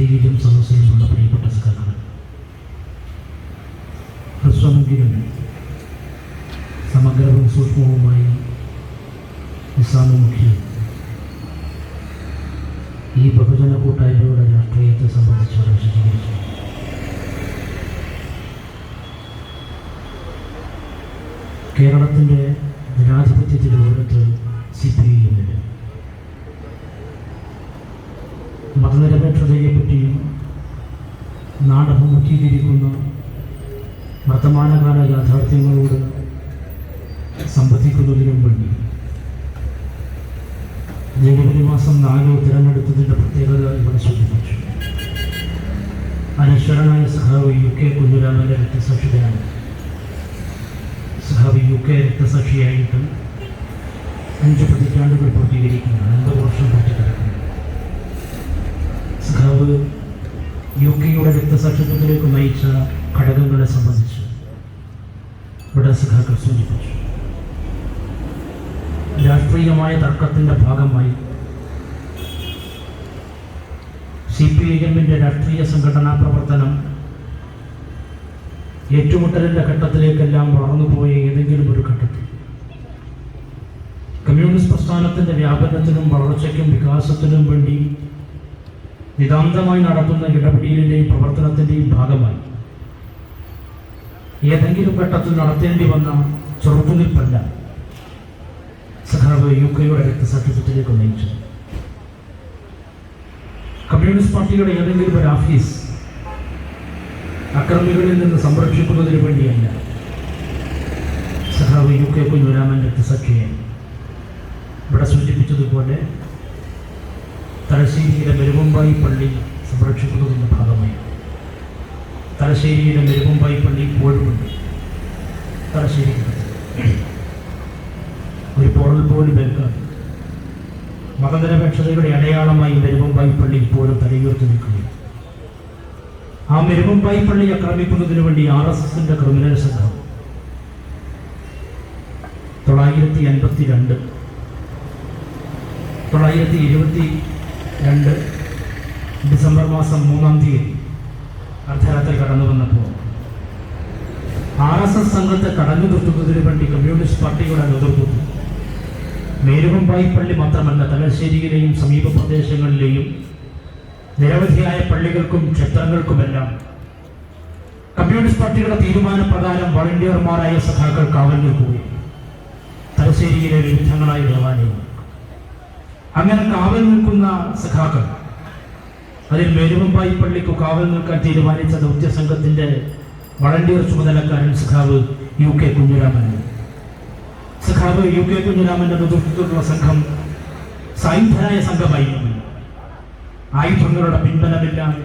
വേദിയിലും സദസ്സിലുമുള്ള പ്രിയപ്പെട്ട സഖാക്കൾ, ഹ്രസ്വമെങ്കിലും സമഗ്രവും സൂക്ഷ്മവുമായി നിസാമുഖി ഈ ബഹുജന കൂട്ടായ്മയുടെ രാഷ്ട്രീയത്തെ സംബന്ധിച്ച് വിശദീകരിച്ചു. കേരളത്തിൻ്റെ ജനാധിപത്യത്തിൻ്റെ ഓരത്ത് CPI-ന് മതനിരപേക്ഷതയെപ്പറ്റിയും നാടഭിമുഖീകരിക്കുന്ന വർത്തമാനകാല യാഥാർത്ഥ്യങ്ങളോട് സംവദിക്കുന്നതിനും വേണ്ടി ജനുവരി മാസം 4 തിരഞ്ഞെടുത്തതിൻ്റെ പ്രത്യേകത ഇവിടെ സൂചിപ്പിച്ചു. അനശ്വരനായ സഖാവ് UK കുഞ്ഞുരാമൻ്റെ രക്തസാക്ഷിതനാണ്. സഖാവ് UK രക്തസാക്ഷിയായിട്ട് 5 പതിറ്റാണ്ടുകൾ പൂർത്തീകരിക്കുകയാണ്. 50 വർഷം പൂർത്തിക്കിടക്കുന്നു. സഖാവ് UK-യുടെ രക്തസാക്ഷിത്വത്തിലേക്ക് നയിച്ച ഘടകങ്ങളെ സംബന്ധിച്ച് ഇവിടെ സഖാക്കൾ സൂചിപ്പിച്ചു. രാഷ്ട്രീയമായ തർക്കത്തിൻ്റെ ഭാഗമായി CPI-ന്റെ രാഷ്ട്രീയ സംഘടനാ പ്രവർത്തനം ഏറ്റുമുട്ടലിൻ്റെ ഘട്ടത്തിലേക്കെല്ലാം വളർന്നുപോയ ഏതെങ്കിലും ഒരു ഘട്ടത്തിൽ കമ്മ്യൂണിസ്റ്റ് പ്രസ്ഥാനത്തിൻ്റെ വ്യാപനത്തിനും വളർച്ചയ്ക്കും വികാസത്തിനും വേണ്ടി നിതാന്തമായി നടത്തുന്ന ഇടപെടലിൻ്റെയും പ്രവർത്തനത്തിൻ്റെയും ഭാഗമായി ഏതെങ്കിലും ഘട്ടത്തിൽ നടത്തേണ്ടി വന്ന ചെറുത്തുനിൽപ്പല്ല സഖാവ് UK-യുടെ രക്തസാക്ഷിത്വത്തിലേക്ക് നയിച്ചു. കമ്മ്യൂണിസ്റ്റ് പാർട്ടിയുടെ ഏതെങ്കിലും ഒരു ഓഫീസ് അക്രമികളിൽ നിന്ന് സംരക്ഷിക്കുന്നതിന് വേണ്ടിയല്ല സഖാവ് UK കുഞ്ഞുരാമൻ രക്തസാക്ഷിയെ ഇവിടെ സൂചിപ്പിച്ചതുപോലെ തലശ്ശേരിയിലെ മെരുവമ്പായി പള്ളി സംരക്ഷിക്കുന്നതിൻ്റെ ഭാഗമായി. തലശ്ശേരിയിലെ മെരുവമ്പായി പള്ളി ഇപ്പോഴുമുണ്ട്. തലശ്ശേരി ഒരു പോറൽ പോലും വെൽക്കാൻ മതനിരപേക്ഷതയുടെ അടയാളമായി മെരുവമ്പായി പള്ളി ഇപ്പോഴും തലയുയർത്തി നിൽക്കുകയും ആ മെരുവമ്പായി പള്ളി ആക്രമിക്കുന്നതിന് വേണ്ടി RSSന്റെ ക്രിമിനൽ സംഘം 952 ഡിസംബർ മാസം 3-ാം തീയതി അർദ്ധരാത്രി കടന്നു വന്നപ്പോൾ RSS സംഘത്തെ കടഞ്ഞു നിർത്തുന്നതിന് വേണ്ടി കമ്മ്യൂണിസ്റ്റ് പാർട്ടിയുടെ നേതൃത്വത്തിൽ മേരുവമ്പായി പള്ളി മാത്രമല്ല തലശ്ശേരിയിലെയും സമീപ പ്രദേശങ്ങളിലെയും നിരവധിയായ പള്ളികൾക്കും ക്ഷേത്രങ്ങൾക്കുമെല്ലാം കമ്മ്യൂണിസ്റ്റ് പാർട്ടിയുടെ തീരുമാനപ്രകാരം വളണ്ടിയർമാരായ സഖാക്കൾ കാവൽ നിൽക്കുകയും തലശ്ശേരിയിലെ വിവിധങ്ങളായ ദേവാലയങ്ങൾ അങ്ങനെ കാവൽ നിൽക്കുന്ന സഖാക്കൾ, അതിൽ മേരുവമ്പായി പള്ളിക്ക് കാവൽ നിൽക്കാൻ തീരുമാനിച്ച ദൗത്യസംഘത്തിന്റെ വളണ്ടിയർ ചുമതലക്കാരൻ സഖാവ് UK കുഞ്ഞുരാമൻ. സഖാവ് UK കുഞ്ഞുരാമന്റെ നേതൃത്വത്തിലുള്ള സംഘം സായുധനായ സംഘമായിരുന്നു. ആയുധങ്ങളുടെ പിൻബലമില്ലാതെ,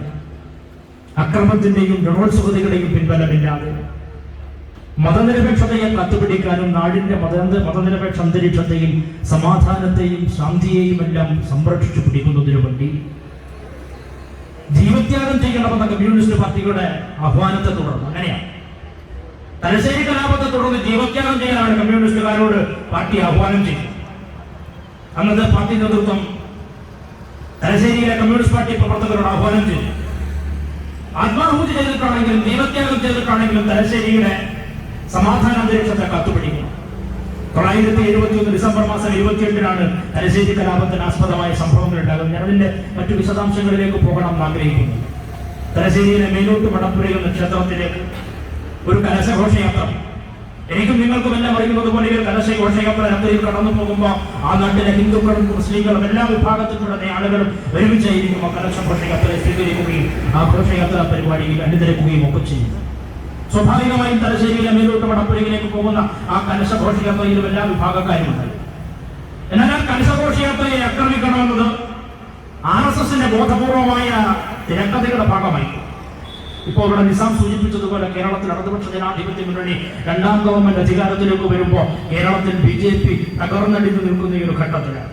അക്രമത്തിന്റെയും രണോത്സുകതയുടെയും പിൻബലമില്ലാതെ മതനിരപേക്ഷതയെ കത്തുപിടിക്കാനും നാടിന്റെ മതനിരപേക്ഷ അന്തരീക്ഷത്തെയും സമാധാനത്തെയും ശാന്തിയെയും എല്ലാം സംരക്ഷിച്ചു പിടിക്കുന്നതിനു വേണ്ടി ജീവത്യാഗം ചെയ്യണമെന്ന കമ്മ്യൂണിസ്റ്റ് പാർട്ടിയുടെ ആഹ്വാനത്തെ തുടർന്ന്, അങ്ങനെയാണ് തലശ്ശേരി കലാപത്തെ തുടർന്ന് ജീവത്യാഗം ചെയ്യാനാണ് കമ്മ്യൂണിസ്റ്റുകാരോട് പാർട്ടി ആഹ്വാനം ചെയ്തത്. അന്നത്തെ പാർട്ടി നേതൃത്വം തലശ്ശേരിയിലെ കമ്മ്യൂണിസ്റ്റ് പാർട്ടി പ്രവർത്തകരോട് ആഹ്വാനം ചെയ്തു. ആത്മാഹൂതി ചെയ്തിട്ടാണെങ്കിലും ജീവത്യാഗം ചെയ്തിട്ടാണെങ്കിലും തലശ്ശേരിയുടെ സമാധാന അന്തരീക്ഷത്തെ കാത്തുപിടിക്കണം. 971 ഡിസംബർ മാസം 28-നാണ് തലശ്ശേരി കലാപത്തിന് ആസ്പദമായ സംഭവങ്ങൾ ഉണ്ടാകുന്നത്. ഞാൻ അതിന്റെ മറ്റു വിശദാംശങ്ങളിലേക്ക് പോകണം എന്ന് ആഗ്രഹിക്കുന്നു. തലശ്ശേരിയിലെ മേലോട്ട് മടപ്പുരയിൽ എന്ന ക്ഷേത്രത്തിലേക്ക് ഒരു കലശഘോഷയാത്ര, എനിക്കും നിങ്ങൾക്കും എല്ലാം അറിയുന്നത് പോലെ ഒരു കലശഘോഷയാത്ര രാത്രിയിൽ കടന്നു പോകുമ്പോൾ ആ നാട്ടിലെ ഹിന്ദുക്കളും മുസ്ലിങ്ങളും എല്ലാ വിഭാഗത്തിലുള്ള ആളുകളും ഒരുമിച്ചായിരിക്കും ആ കലശഘോഷയാത്രയെ സ്വീകരിക്കുകയും ആ ഘോഷയാത്ര പരിപാടിയിൽ അണിനിരക്കുകയും ഒക്കെ ചെയ്യും. സ്വാഭാവികമായും തലശ്ശേരിയിലെ മേലോട്ട് മടപ്പുരയിലേക്ക് പോകുന്ന ആ കലശഘോഷയാത്രയിലും എല്ലാ വിഭാഗക്കാരുമുണ്ട്. എന്നാൽ ആ കലശഘോഷയാത്രയെ ആക്രമിക്കണമെന്നത് RSSന്റെ ബോധപൂർവമായ തിരക്കഥയുടെ ഭാഗമായി. ഇപ്പോൾ ഇവിടെ നിസാം സൂചിപ്പിച്ചതുപോലെ കേരളത്തിൽ ഇടതുപക്ഷ ജനാധിപത്യ മുന്നണി 2ാം ഗവൺമെന്റ് അധികാരത്തിലേക്ക് വരുമ്പോൾ കേരളത്തിൽ BJP തകർന്നടിഞ്ഞു നിൽക്കുന്ന ഈ ഒരു ഘട്ടത്തിലാണ്.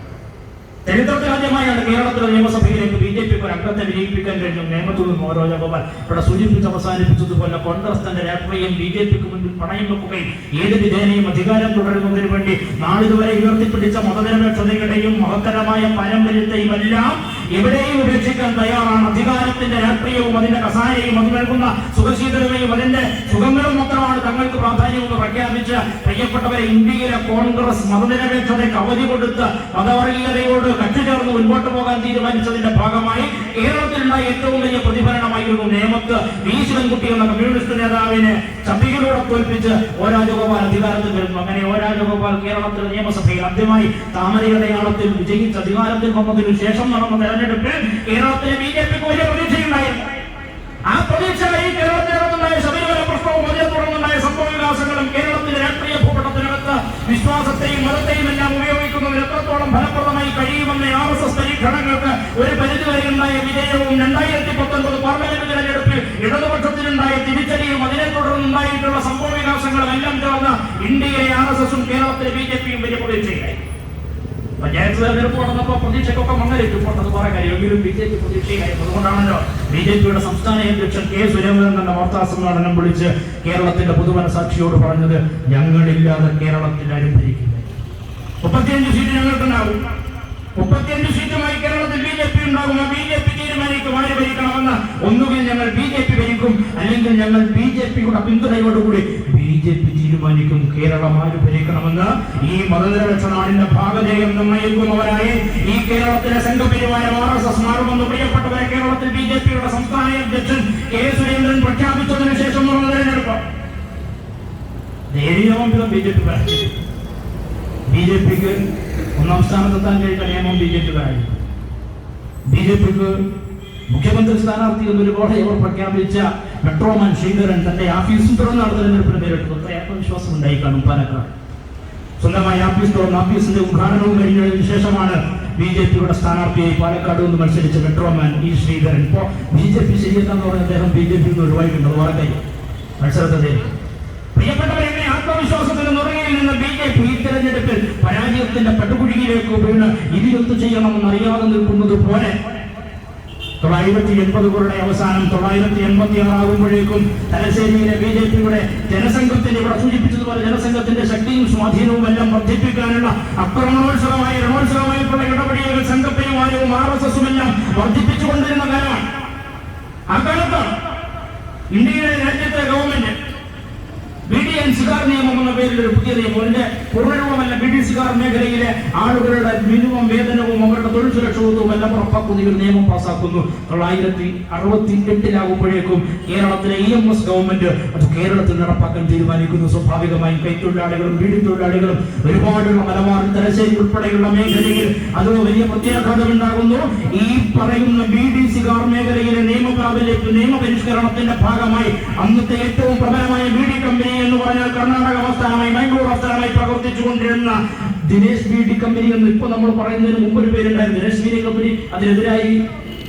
ചരിത്രത്തിലാദ്യമായാണ് കേരളത്തിലെ നിയമസഭയിലേക്ക് BJP-ക്ക് ഒരു അംഗത്തെ വിജയിപ്പിക്കാൻ കഴിഞ്ഞു. നിയമത്തിൽ നിന്ന് ഓരോ ജപമാൻ ഇവിടെ സൂചിപ്പിച്ച് അവസാനിപ്പിച്ചതുപോലെ കോൺഗ്രസ് തന്റെ രാഷ്ട്രീയം BJP-ക്ക് മുന്നിൽ പണയം വെക്കുകയും ഏത് വിധേനയും അധികാരം തുടരുന്നതിന് വേണ്ടി നാളിതുവരെ ഉയർത്തിപ്പിടിച്ച മതനിരപേക്ഷതയുടെയും മഹത്തരമായ പാരമ്പര്യത്തെയും എല്ലാം എവിടെയും ഉപേക്ഷിക്കാൻ തയ്യാറാണ്. അധികാരത്തിന്റെ അതിന്റെ രാഷ്ട്രീയവും അതിന്റെ കസാരയും അത് നൽകുന്ന സുഖശീതലതയും അതിന്റെ സുഖങ്ങളും മാത്രമാണ് തങ്ങൾക്ക് പ്രാധാന്യമെന്ന് പ്രഖ്യാപിച്ച് പ്രിയപ്പെട്ടവരെ ഇന്ത്യയിലെ കോൺഗ്രസ് മതനിരപേക്ഷതയ്ക്ക് അവധി കൊടുത്ത് മതവർഗീയതയോട് കക്ഷി ചേർന്ന് മുൻപോട്ട് പോകാൻ തീരുമാനിച്ചതിന്റെ ഭാഗമായി കേരളത്തിലുണ്ടായ ഏറ്റവും വലിയ പ്രതിഫലനമായിരുന്നു നേമത്ത് വി ശിവൻകുട്ടി എന്ന കമ്മ്യൂണിസ്റ്റ് നേതാവിനെ ചപ്പികളിലൂടെ തോൽപ്പിച്ച് ഒ രാജഗോപാൽ അധികാരത്തിൽ വരുന്നു. അങ്ങനെ ഒ രാജഗോപാൽ കേരളത്തിലെ നിയമസഭയിൽ ആദ്യമായി താമരയടയാളത്തിൽ വിജയിച്ച് അധികാരത്തിൽ വന്നതിനു ശേഷം നടന്ന തെരഞ്ഞെടുപ്പിൽ കേരളത്തിലെ BJPക്ക് വലിയ പ്രതീക്ഷയുണ്ടായിരുന്നു. ആ പ്രതീക്ഷയായി കേരളത്തിനകത്തുണ്ടായ ശബരിമല പ്രശ്നവും അതിനെ തുടർന്നുണ്ടായ സംഭവ വികാസങ്ങളും കേരളത്തിലെ രാഷ്ട്രീയ ഭൂപടത്തിനകത്ത് വിശ്വാസത്തെയും മതത്തെയും എല്ലാം ഉപയോഗിക്കുന്നതിന് എത്രത്തോളം ഫലപ്രദമായി കഴിയുമെന്ന RSS പരീക്ഷണങ്ങൾക്ക് ഒരു പരിധിവരെ ഉണ്ടായ വിജയവും 2019 പാർലമെന്റ് തെരഞ്ഞെടുപ്പിൽ ഇടതുപക്ഷത്തിനുണ്ടായ തിരിച്ചടിയും അതിനെ തുടർന്നുണ്ടായിട്ടുള്ള സംഭവ വികാസങ്ങളും എല്ലാം ചേർന്ന് ഇന്ത്യയിലെ RSSഉം കേരളത്തിലെ BJPയും വലിയ പ്രതീക്ഷയായി. പഞ്ചായത്ത് തെരഞ്ഞെടുപ്പ് നടന്നപ്പോൾ പ്രതീക്ഷയ്ക്കൊക്കെ മങ്ങലിട്ടു പോട്ടത് കുറെ കാര്യമെങ്കിലും BJP പ്രതീക്ഷയായി. അതുകൊണ്ടാണല്ലോ BJPയുടെ സംസ്ഥാന അധ്യക്ഷൻ K. സുരേന്ദ്രൻ തന്നെ വാർത്താ സമ്മേളനം വിളിച്ച് കേരളത്തിന്റെ പൊതുമനസാക്ഷിയോട് പറഞ്ഞത് ഞങ്ങളില്ലാതെ കേരളത്തിൽ ആരും ഭരിക്കില്ല. 35 സീറ്റ് ഞങ്ങൾക്കുണ്ടാകും. 35 സീറ്റുമായി കേരളത്തിൽ BJP ഉണ്ടാകും. ആ BJP തീരുമാനിക്കും ആര് ഭരിക്കണമെന്ന്. ഒന്നുകിൽ ഞങ്ങൾ BJP ഭരിക്കും, അല്ലെങ്കിൽ ഞങ്ങൾ BJPയുടെ പിന്തുണയോടുകൂടി BJP തീരുമാനിക്കും കേരളം ആര് ഭരിക്കണമെന്ന്. ഈ മതനിരപേക്ഷ നാടിന്റെ ഭാഗധേയം നിർണ്ണയിക്കുന്നവരായി ഈ കേരളത്തിലെ സംഘപരിവാരം RSS മാറുമെന്ന് പ്രിയപ്പെട്ടവരെ കേരളത്തിൽ BJPയുടെ സംസ്ഥാന അധ്യക്ഷൻ K. സുരേന്ദ്രൻ പ്രഖ്യാപിച്ചതിനു ശേഷം നടന്ന തെരഞ്ഞെടുപ്പ് ധൈര്യവും BJPക്ക് ഒന്നാം സ്ഥാനത്തെത്താൻ കഴിയുന്ന നിയമം BJPക്കാരായിരുന്നു. BJPക്ക് മുഖ്യമന്ത്രി സ്ഥാനാർത്ഥി എന്നൊരുപാട് ഇവർ പ്രഖ്യാപിച്ച മെട്രോമാൻ ശ്രീധരൻ തന്റെ ആഫീസും തുറന്ന തെരഞ്ഞെടുപ്പിന് നേരിട്ടു. അത്ര ആത്മവിശ്വാസം ഉണ്ടായി കാണും പാലക്കാട്. സ്വന്തമായി ആഫീസ് തുറന്ന് ആഫീസിന്റെ ഉദ്ഘാടനവും കഴിഞ്ഞതിന് ശേഷമാണ് BJPയുടെ സ്ഥാനാർത്ഥിയായി പാലക്കാട് നിന്ന് മത്സരിച്ച മെട്രോമാൻ ഈ ശ്രീധരൻ. ഇപ്പോ BJP ശരിയെത്താന്ന് പറഞ്ഞ അദ്ദേഹം BJP ഒഴിവായിട്ടുണ്ട്. വളരെ മത്സരത്തെ പ്രിയപ്പെട്ടവരെ ആത്മവിശ്വാസത്തിന്റെ നുറങ്ങയിൽ നിന്ന് BJP ഈ തെരഞ്ഞെടുപ്പിൽ പരാജയത്തിന്റെ പട്ടുകുഴിയിലേക്ക് വീണ് ഇതിയൊത്ത് ചെയ്യണമെന്ന് അറിയാതെ നിൽക്കുന്നത് പോലെ 980 അവസാനം 986 ആകുമ്പോഴേക്കും തലശ്ശേരിയിലെ BJPയുടെ ജനസംഘത്തിന്റെ ഇവിടെ സൂചിപ്പിച്ചതുപോലെ ജനസംഘത്തിന്റെ ശക്തിയും സ്വാധീനവും എല്ലാം വർദ്ധിപ്പിക്കാനുള്ള ആക്രമണോത്സവമായി രണോത്സവമായിട്ടുള്ള ഇടപെടലുകൾ സംഘപരിവാരവും RSSഉം എല്ലാം വർദ്ധിപ്പിച്ചുകൊണ്ടിരുന്ന കാലമാണ്. ആ കാലത്ത് ഇന്ത്യയിലെ രാജ്യത്തെ ഗവൺമെന്റ് BD സിഗാർ നിയമം എന്ന പേരിൽ ഒരു പുതിയ നിയമം, അതിന്റെ പൂർണ്ണരൂപമല്ല, BD സിഗാർ മേഖലയിലെ ആളുകളുടെ മിനിമം വേതനവും അവരുടെ തൊഴിൽ സുരക്ഷിതത്വവും എല്ലാം ഉറപ്പാക്കുന്ന ഒരു നിയമം പാസ്സാക്കുന്നു. 1968 കേരളത്തിലെ EMS ഗവൺമെന്റ് അത് കേരളത്തിൽ നടപ്പാക്കാൻ തീരുമാനിക്കുന്നു. സ്വാഭാവികമായും കൈത്തൊഴിലാളികളും BD തൊഴിലാളികളും ഒരുപാടുള്ള മലബാർ തലശ്ശേരി ഉൾപ്പെടെയുള്ള മേഖലയിൽ അത് വലിയ പ്രത്യാഘാതം ഉണ്ടാകുന്നു. ഈ പറയുന്ന BD സിഗാർ മേഖലയിലെ നിയമപരിഷ്കരണത്തിന്റെ ഭാഗമായി അന്നത്തെ ഏറ്റവും പ്രബലമായ BD കമ്പനി എന്ന് പറഞ്ഞാൽ കർണാടക ആസ്ഥാനമായി ബാംഗ്ലൂർ ആസ്ഥാനമായി പ്രവർത്തിച്ചുകൊണ്ടിരുന്ന ദിനേശ് BD കമ്പനി എന്ന് ഇപ്പൊ നമ്മൾ പറയുന്നതിന് മുമ്പ് ഒരു പേരുണ്ടായിരുന്നു ദിനേശ് BD കമ്പനി. അതിനെതിരായി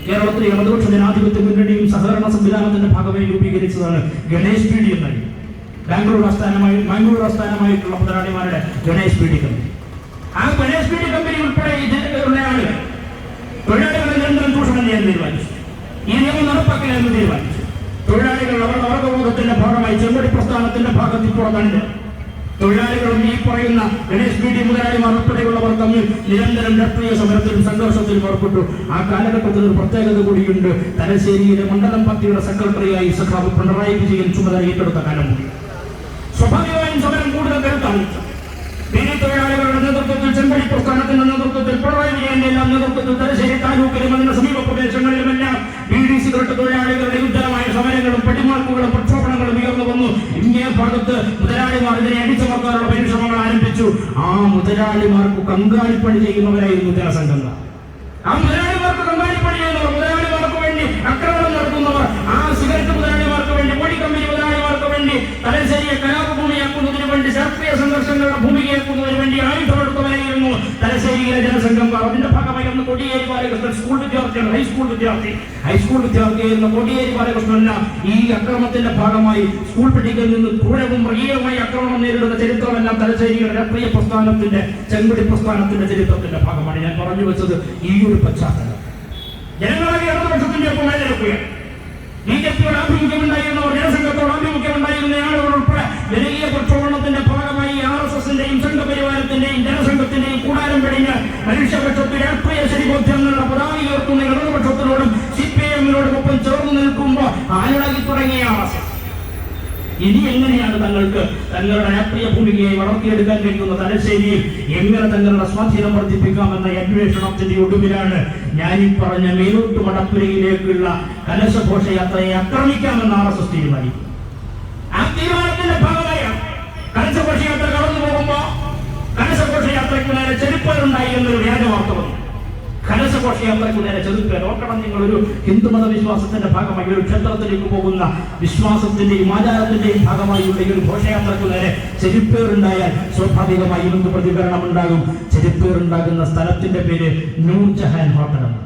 കേരളത്തിലെ ഇടതുപക്ഷ ജനാധിപത്യ മുന്നണിയും സഹകരണ സംവിധാനത്തിന്റെ ഭാഗമായി രൂപീകരിച്ചതാണ് ഗണേശ് BD എന്നായി. ബാംഗ്ലൂർ ആസ്ഥാനമായിട്ടുള്ള മുതലാളിമാരുടെ ഗണേശ് BD കമ്പനി. ആ ഗണേശ് BD കമ്പനി ഉൾപ്പെടെ ഇതിലുള്ള ആളുകൾ തൊഴിലാളികളെ നിരന്തരം ചൂഷണം ചെയ്യാൻ തീരുമാനിച്ചു. ഈ നിയമം നടപ്പാക്കില്ലെന്ന് തീരുമാനിച്ചു. തൊഴിലാളികൾ അവരുടെ വർഗബോധത്തിന്റെ ഭാഗമായി ചെമ്പടി പ്രസ്ഥാനത്തിന്റെ ഭാഗത്തിൽ പുറത്തുണ്ട്. തൊഴിലാളികളും ഈ പറയുന്ന ഗണേശ് BD മുതലാളിമാർ ഉൾപ്പെടെയുള്ളവർ തമ്മിൽ നിരന്തരം രാഷ്ട്രീയ സമരത്തിലും സംഘർഷത്തിലും ഏർപ്പെട്ടു. ആ കാലഘട്ടത്തിൽ ഒരു പ്രത്യേകത കൂടിയുണ്ട്. തലശ്ശേരിയിലെ മണ്ഡലം പാർട്ടിയുടെ സെക്രട്ടറിയായി സഖാവ് പിണറായി വിജയൻ ചുമതല ഏറ്റെടുത്ത കാലം കൂടി. സ്വാഭാവികമായും സമരം കൂടുതൽ കരുത്താണ്. BD തൊഴിലാളികളുടെ നേതൃത്വത്തിൽ ചെമ്പടി പ്രസ്ഥാനത്തിന്റെ നേതൃത്വത്തിൽ പിണറായി വിജയന്റെ എല്ലാം നേതൃത്വത്തിൽ തലശ്ശേരി താലൂക്കിലും അതിന്റെ സമീപ പ്രദേശങ്ങളിലുമെല്ലാം BD സിഗരറ്റ് തൊഴിലാളികളുടെ യുദ്ധമായ സമരങ്ങളും പടിമാർക്കുകളും പ്രക്ഷോഭണങ്ങളും ഉയർന്നു വന്നു. ഇങ്ങേ ഭാഗത്ത് മുതലാളിമാർ ഇതിനെ അടിച്ചമർത്താനുള്ള പരിശ്രമങ്ങൾ ആരംഭിച്ചു. ആ മുതലാളിമാർക്ക് കങ്കാളിപ്പണി ചെയ്യുന്നവരായിരുന്നു ജനസംഘങ്ങൾ. ആ മുതലാളിമാർക്ക് കങ്കാളിപ്പണി ചെയ്യുന്നവർ, മുതലാളിമാർക്ക് വേണ്ടി ആക്രമണം നടത്തുന്നവർ, ആ സിഗരറ്റ് മുതലാളിമാർക്ക് വേണ്ടി, പൊടി കമ്പനി മുതലാളിമാർക്ക് വേണ്ടി തലശ്ശേരിയെ കലാപഭൂമിയാക്കുന്നതിന് വേണ്ടി, രാഷ്ട്രീയ സംഘർഷങ്ങളുടെ ഭൂമികയാക്കുന്നതിന് വേണ്ടി ആയുധമെടുത്തവരായിരുന്നു തലശ്ശേരിയിലെ ജനസംഘം. അതിന്റെ ഭാഗമായി അന്ന് കോടിയേരി ബാലകൃഷ്ണൻ സ്കൂൾ വിദ്യാർത്ഥിയാണ്, ഹൈസ്കൂൾ വിദ്യാർത്ഥിയായിരുന്ന കോടിയേരി ബാലകൃഷ്ണൻ ഈ അക്രമത്തിന്റെ ഭാഗമായി സ്കൂൾ പട്ടികയിൽ നിന്ന് ക്രൂരവും മൃഗീയമായി ആക്രമണം നേരിടുന്ന ചരിത്രമെല്ലാം തലശ്ശേരിയുടെ രാഷ്ട്രീയ പ്രസ്ഥാനത്തിന്റെ ചെങ്കുടി പ്രസ്ഥാനത്തിന്റെ ചരിത്രത്തിന്റെ ഭാഗമാണ്. ഞാൻ പറഞ്ഞു വെച്ചത് ഈ ഒരു പശ്ചാത്തലം ജനങ്ങളാകെ ഇടതുപക്ഷത്തിന്റെ ഒപ്പം നിലനിൽക്കുകയാണ്. BJPയുടെ ആഭിമുഖ്യമുണ്ടായിരുന്നവർ, ജനസംഘത്തോട് ആഭിമുഖ്യമുണ്ടായിരുന്ന ആളുകൾ ഉൾപ്പെടെ ജനകീയ പ്രക്ഷോഭണത്തിന്റെ ഭാഗമായി RSSന്റെയും സംഘപരിവാരത്തിന്റെയും ജനസംഘത്തിന്റെയും കൂടാരം പിടിഞ്ഞ് മനുഷ്യപക്ഷത്തിൽ രാഷ്ട്രീയ ശരിബോധ്യങ്ങളുടെ പതാക ഉയർത്തുന്ന ഇടതുപക്ഷത്തിനോടും CPIM-നോടും ഒപ്പം ചേർന്ന് ഇനി എങ്ങനെയാണ് തങ്ങൾക്ക് തങ്ങളുടെ രാഷ്ട്രീയ ഭൂമികയെ വളർത്തിയെടുക്കാൻ കഴിയുന്ന തലശ്ശേരിയിൽ എങ്ങനെ തങ്ങളുടെ സ്വാധീനം വർദ്ധിപ്പിക്കാമെന്ന അന്വേഷണത്തിന്റെ ഒടുവിലാണ് ഞാൻ ഈ പറഞ്ഞ മേലോട്ട് മടപ്പുരയിലേക്കുള്ള കലശഘോഷയാത്രയെ ആക്രമിക്കാമെന്ന് RSS തീരുമാനിക്കും. ആ തീരുമാനത്തിന്റെ ഭാഗമായാണ് കലശഘോഷയാത്ര കടന്നു പോകുമ്പോ കലശഘോഷയാത്രയ്ക്ക് നേരെ ചെരുപ്പേറുണ്ടായി എന്നൊരു വ്യാജ വാർത്ത വന്നു. കലശഘോഷയാത്രയ്ക്ക് നേരെ ചെറുപ്പേർ ഓർക്കണം. നിങ്ങളൊരു ഹിന്ദുമത വിശ്വാസത്തിന്റെ ഭാഗമായി ഒരു ക്ഷേത്രത്തിലേക്ക് പോകുന്ന വിശ്വാസത്തിന്റെയും ആചാരത്തിന്റെയും ഭാഗമായുള്ള ഈ ഒരു ഘോഷയാത്രയ്ക്ക് നേരെ ചെരുപ്പേറുണ്ടായാൽ സ്വാഭാവികമായും എന്ത് പ്രതികരണം ഉണ്ടാകും? ചെരുപ്പേറുണ്ടാകുന്ന സ്ഥലത്തിന്റെ പേര് നൂർജഹാൻ ഹോട്ടലാണ്.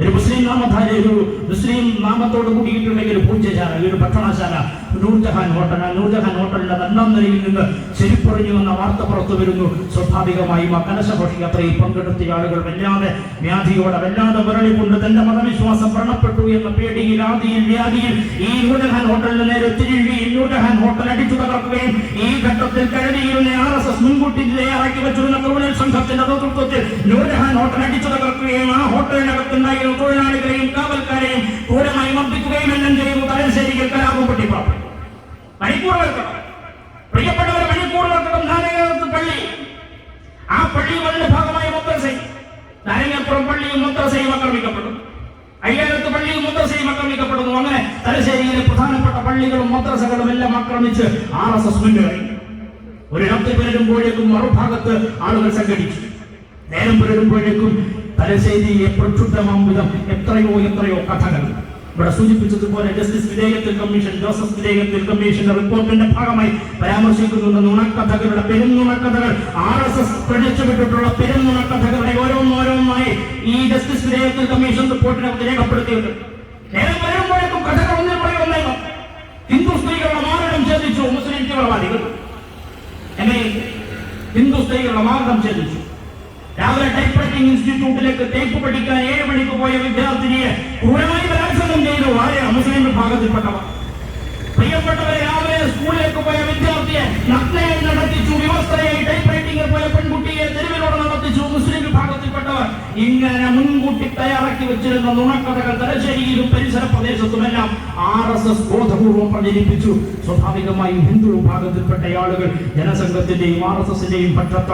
ഒരു മുസ്ലിം നാമധാരി, ഒരു മുസ്ലിം നാമത്തോട് കൂടിയിട്ടുള്ള ഒരു പൂജശാല, ഒരു ഭക്ഷണശാല നൂർജഹാൻ ഹോട്ടലാണ്. നൂർജഹാൻ ഹോട്ടലിന്റെ 2ാം നിലയിൽ നിന്ന് ചെരുപ്പൊഴിഞ്ഞു എന്ന വാർത്ത പുറത്തു വരുന്നു. സ്വാഭാവികമായും ആ കലശഘോഷയാത്രയിൽ പങ്കെടുത്തിയ ആളുകൾ വല്ലാതെ വ്യാധിയോടെ വല്ലാതെ വിരളിക്കൊണ്ട് തന്റെ മതവിശ്വാസം വ്രണപ്പെട്ടു എന്ന പേടിയിൽ ആദിയിൽ വ്യാധിയിൽ ഈ നൂർജഹാൻ ഹോട്ടലിന് നേരെ തിരികെ നൂർജഹാൻ ഹോട്ടൽ അടിച്ചു തകർക്കുകയും ഈ ഘട്ടത്തിൽ കഴിഞ്ഞിരുന്ന RSS മുൻകൂട്ടി തയ്യാറാക്കി വെച്ചിരുന്ന ക്രിമിനൽ സംഘത്തിന്റെ നേതൃത്വത്തിൽ നൂർജഹാൻ ഹോട്ടൽ അടിച്ചു തകർക്കുകയും ആ ഹോട്ടലിനകത്തുണ്ടായി തൊഴിലാളികളെയും കാവൽക്കാരെയും ക്രൂരമായി മർദ്ദിക്കുകയും എല്ലാം ചെയ്യുന്നു. തലശ്ശേരിയിൽ കലാപം പൊട്ടിപ്പാർക്കും. മണിക്കൂറുകൾക്കകം പ്രിയപ്പെട്ടവർ, മണിക്കൂറുകൾക്കകം നാരങ്ങാപുരത്ത് പള്ളി, ആ പള്ളികളുടെ ഭാഗമായ മദ്രസയും നാരങ്ങാപ്പുറം പള്ളിയും മദ്രസയും ആക്രമിക്കപ്പെടുന്നു. അയ്യാരത്ത് പള്ളിയും മദ്രസയും ആക്രമിക്കപ്പെടുന്നു. അങ്ങനെ തലശ്ശേരിയിലെ പ്രധാനപ്പെട്ട പള്ളികളും മദ്രസകളും എല്ലാം ആക്രമിച്ച് RSS മുന്നേറി. ഒരു രാത്രി പുലരുമ്പോഴേക്കും മറുഭാഗത്ത് ആളുകൾ സംഘടിച്ചു. നേരം പുലരുമ്പോഴേക്കും തലശ്ശേരിയെ പ്രക്ഷുബ്ധമാം വിധം എത്രയോ കഥകൾ. ഇവിടെ സൂചിപ്പിച്ചതുപോലെ ജസ്റ്റിസ് വിധേയത്തിൽ കമ്മീഷൻ, ജോസഫ് വിധേയത്തിൽ കമ്മീഷന്റെ റിപ്പോർട്ടിന്റെ ഭാഗമായി പരാമർശിക്കുന്ന നുണക്കഥകളുടെ പെരുന്നുണക്കഥകൾ, RSS പ്രചരിച്ചുവിട്ടിട്ടുള്ള പെരുന്നുണക്കഥകളുടെ ഓരോന്നോരോന്നായി ഈ ജസ്റ്റിസ് വിധേയത്തിൽ കമ്മീഷൻ റിപ്പോർട്ടിനകത്ത് രേഖപ്പെടുത്തിയിട്ടുണ്ട്. നേരം വരുമ്പോഴേക്കും കഥകൾ ഒന്നിൽ പറയുന്നേക്കും. ഹിന്ദു സ്ത്രീകളുടെ മാരണം ഛേദിച്ചു മുസ്ലിം തീവ്രവാദികൾ. എങ്ങനെ ഹിന്ദു സ്ത്രീകളുടെ മാരണം ഛേദിച്ചു? രാവിലെ ടൈപ്പ് റൈറ്റിംഗ് ഇൻസ്റ്റിറ്റ്യൂട്ടിലേക്ക് ടൈപ്പ് പഠിക്കാൻ 7 മണിക്ക് പോയ വിദ്യാർത്ഥിനിയെ ക്രൂരമായി ബലാത്സംഗം ചെയ്തു. ആരെ? മുസ്ലിം വിഭാഗത്തിൽപ്പെട്ടവർ. പ്രിയപ്പെട്ടവരെ, രാവിലെ സ്കൂളിലേക്ക് പോയ വിദ്യാർത്ഥിയെ നഗ്നയായി നടത്തിച്ചു. വിവസ്ത്രയായി ടൈപ്പ് റൈറ്റിംഗിൽ പോയ പെൺകുട്ടിയെ തെരുവിലൂടെ നടത്തിച്ചു. മുസ്ലിം വിഭാഗത്തിൽപ്പെട്ടവർ. ഇങ്ങനെ മുൻകൂട്ടി തയ്യാറാക്കി വെച്ചിരുന്ന നുണക്കഥകൾ തലശ്ശേരിയിലും പരിസര പ്രദേശത്തുമെല്ലാം RSS ബോധപൂർവം പ്രചരിപ്പിച്ചു. സ്വാഭാവികമായും ഹിന്ദു വിഭാഗത്തിൽപ്പെട്ട ആളുകൾ ജനസംഘത്തിന്റെയും RSSന്റെയും പക്ഷത്ത്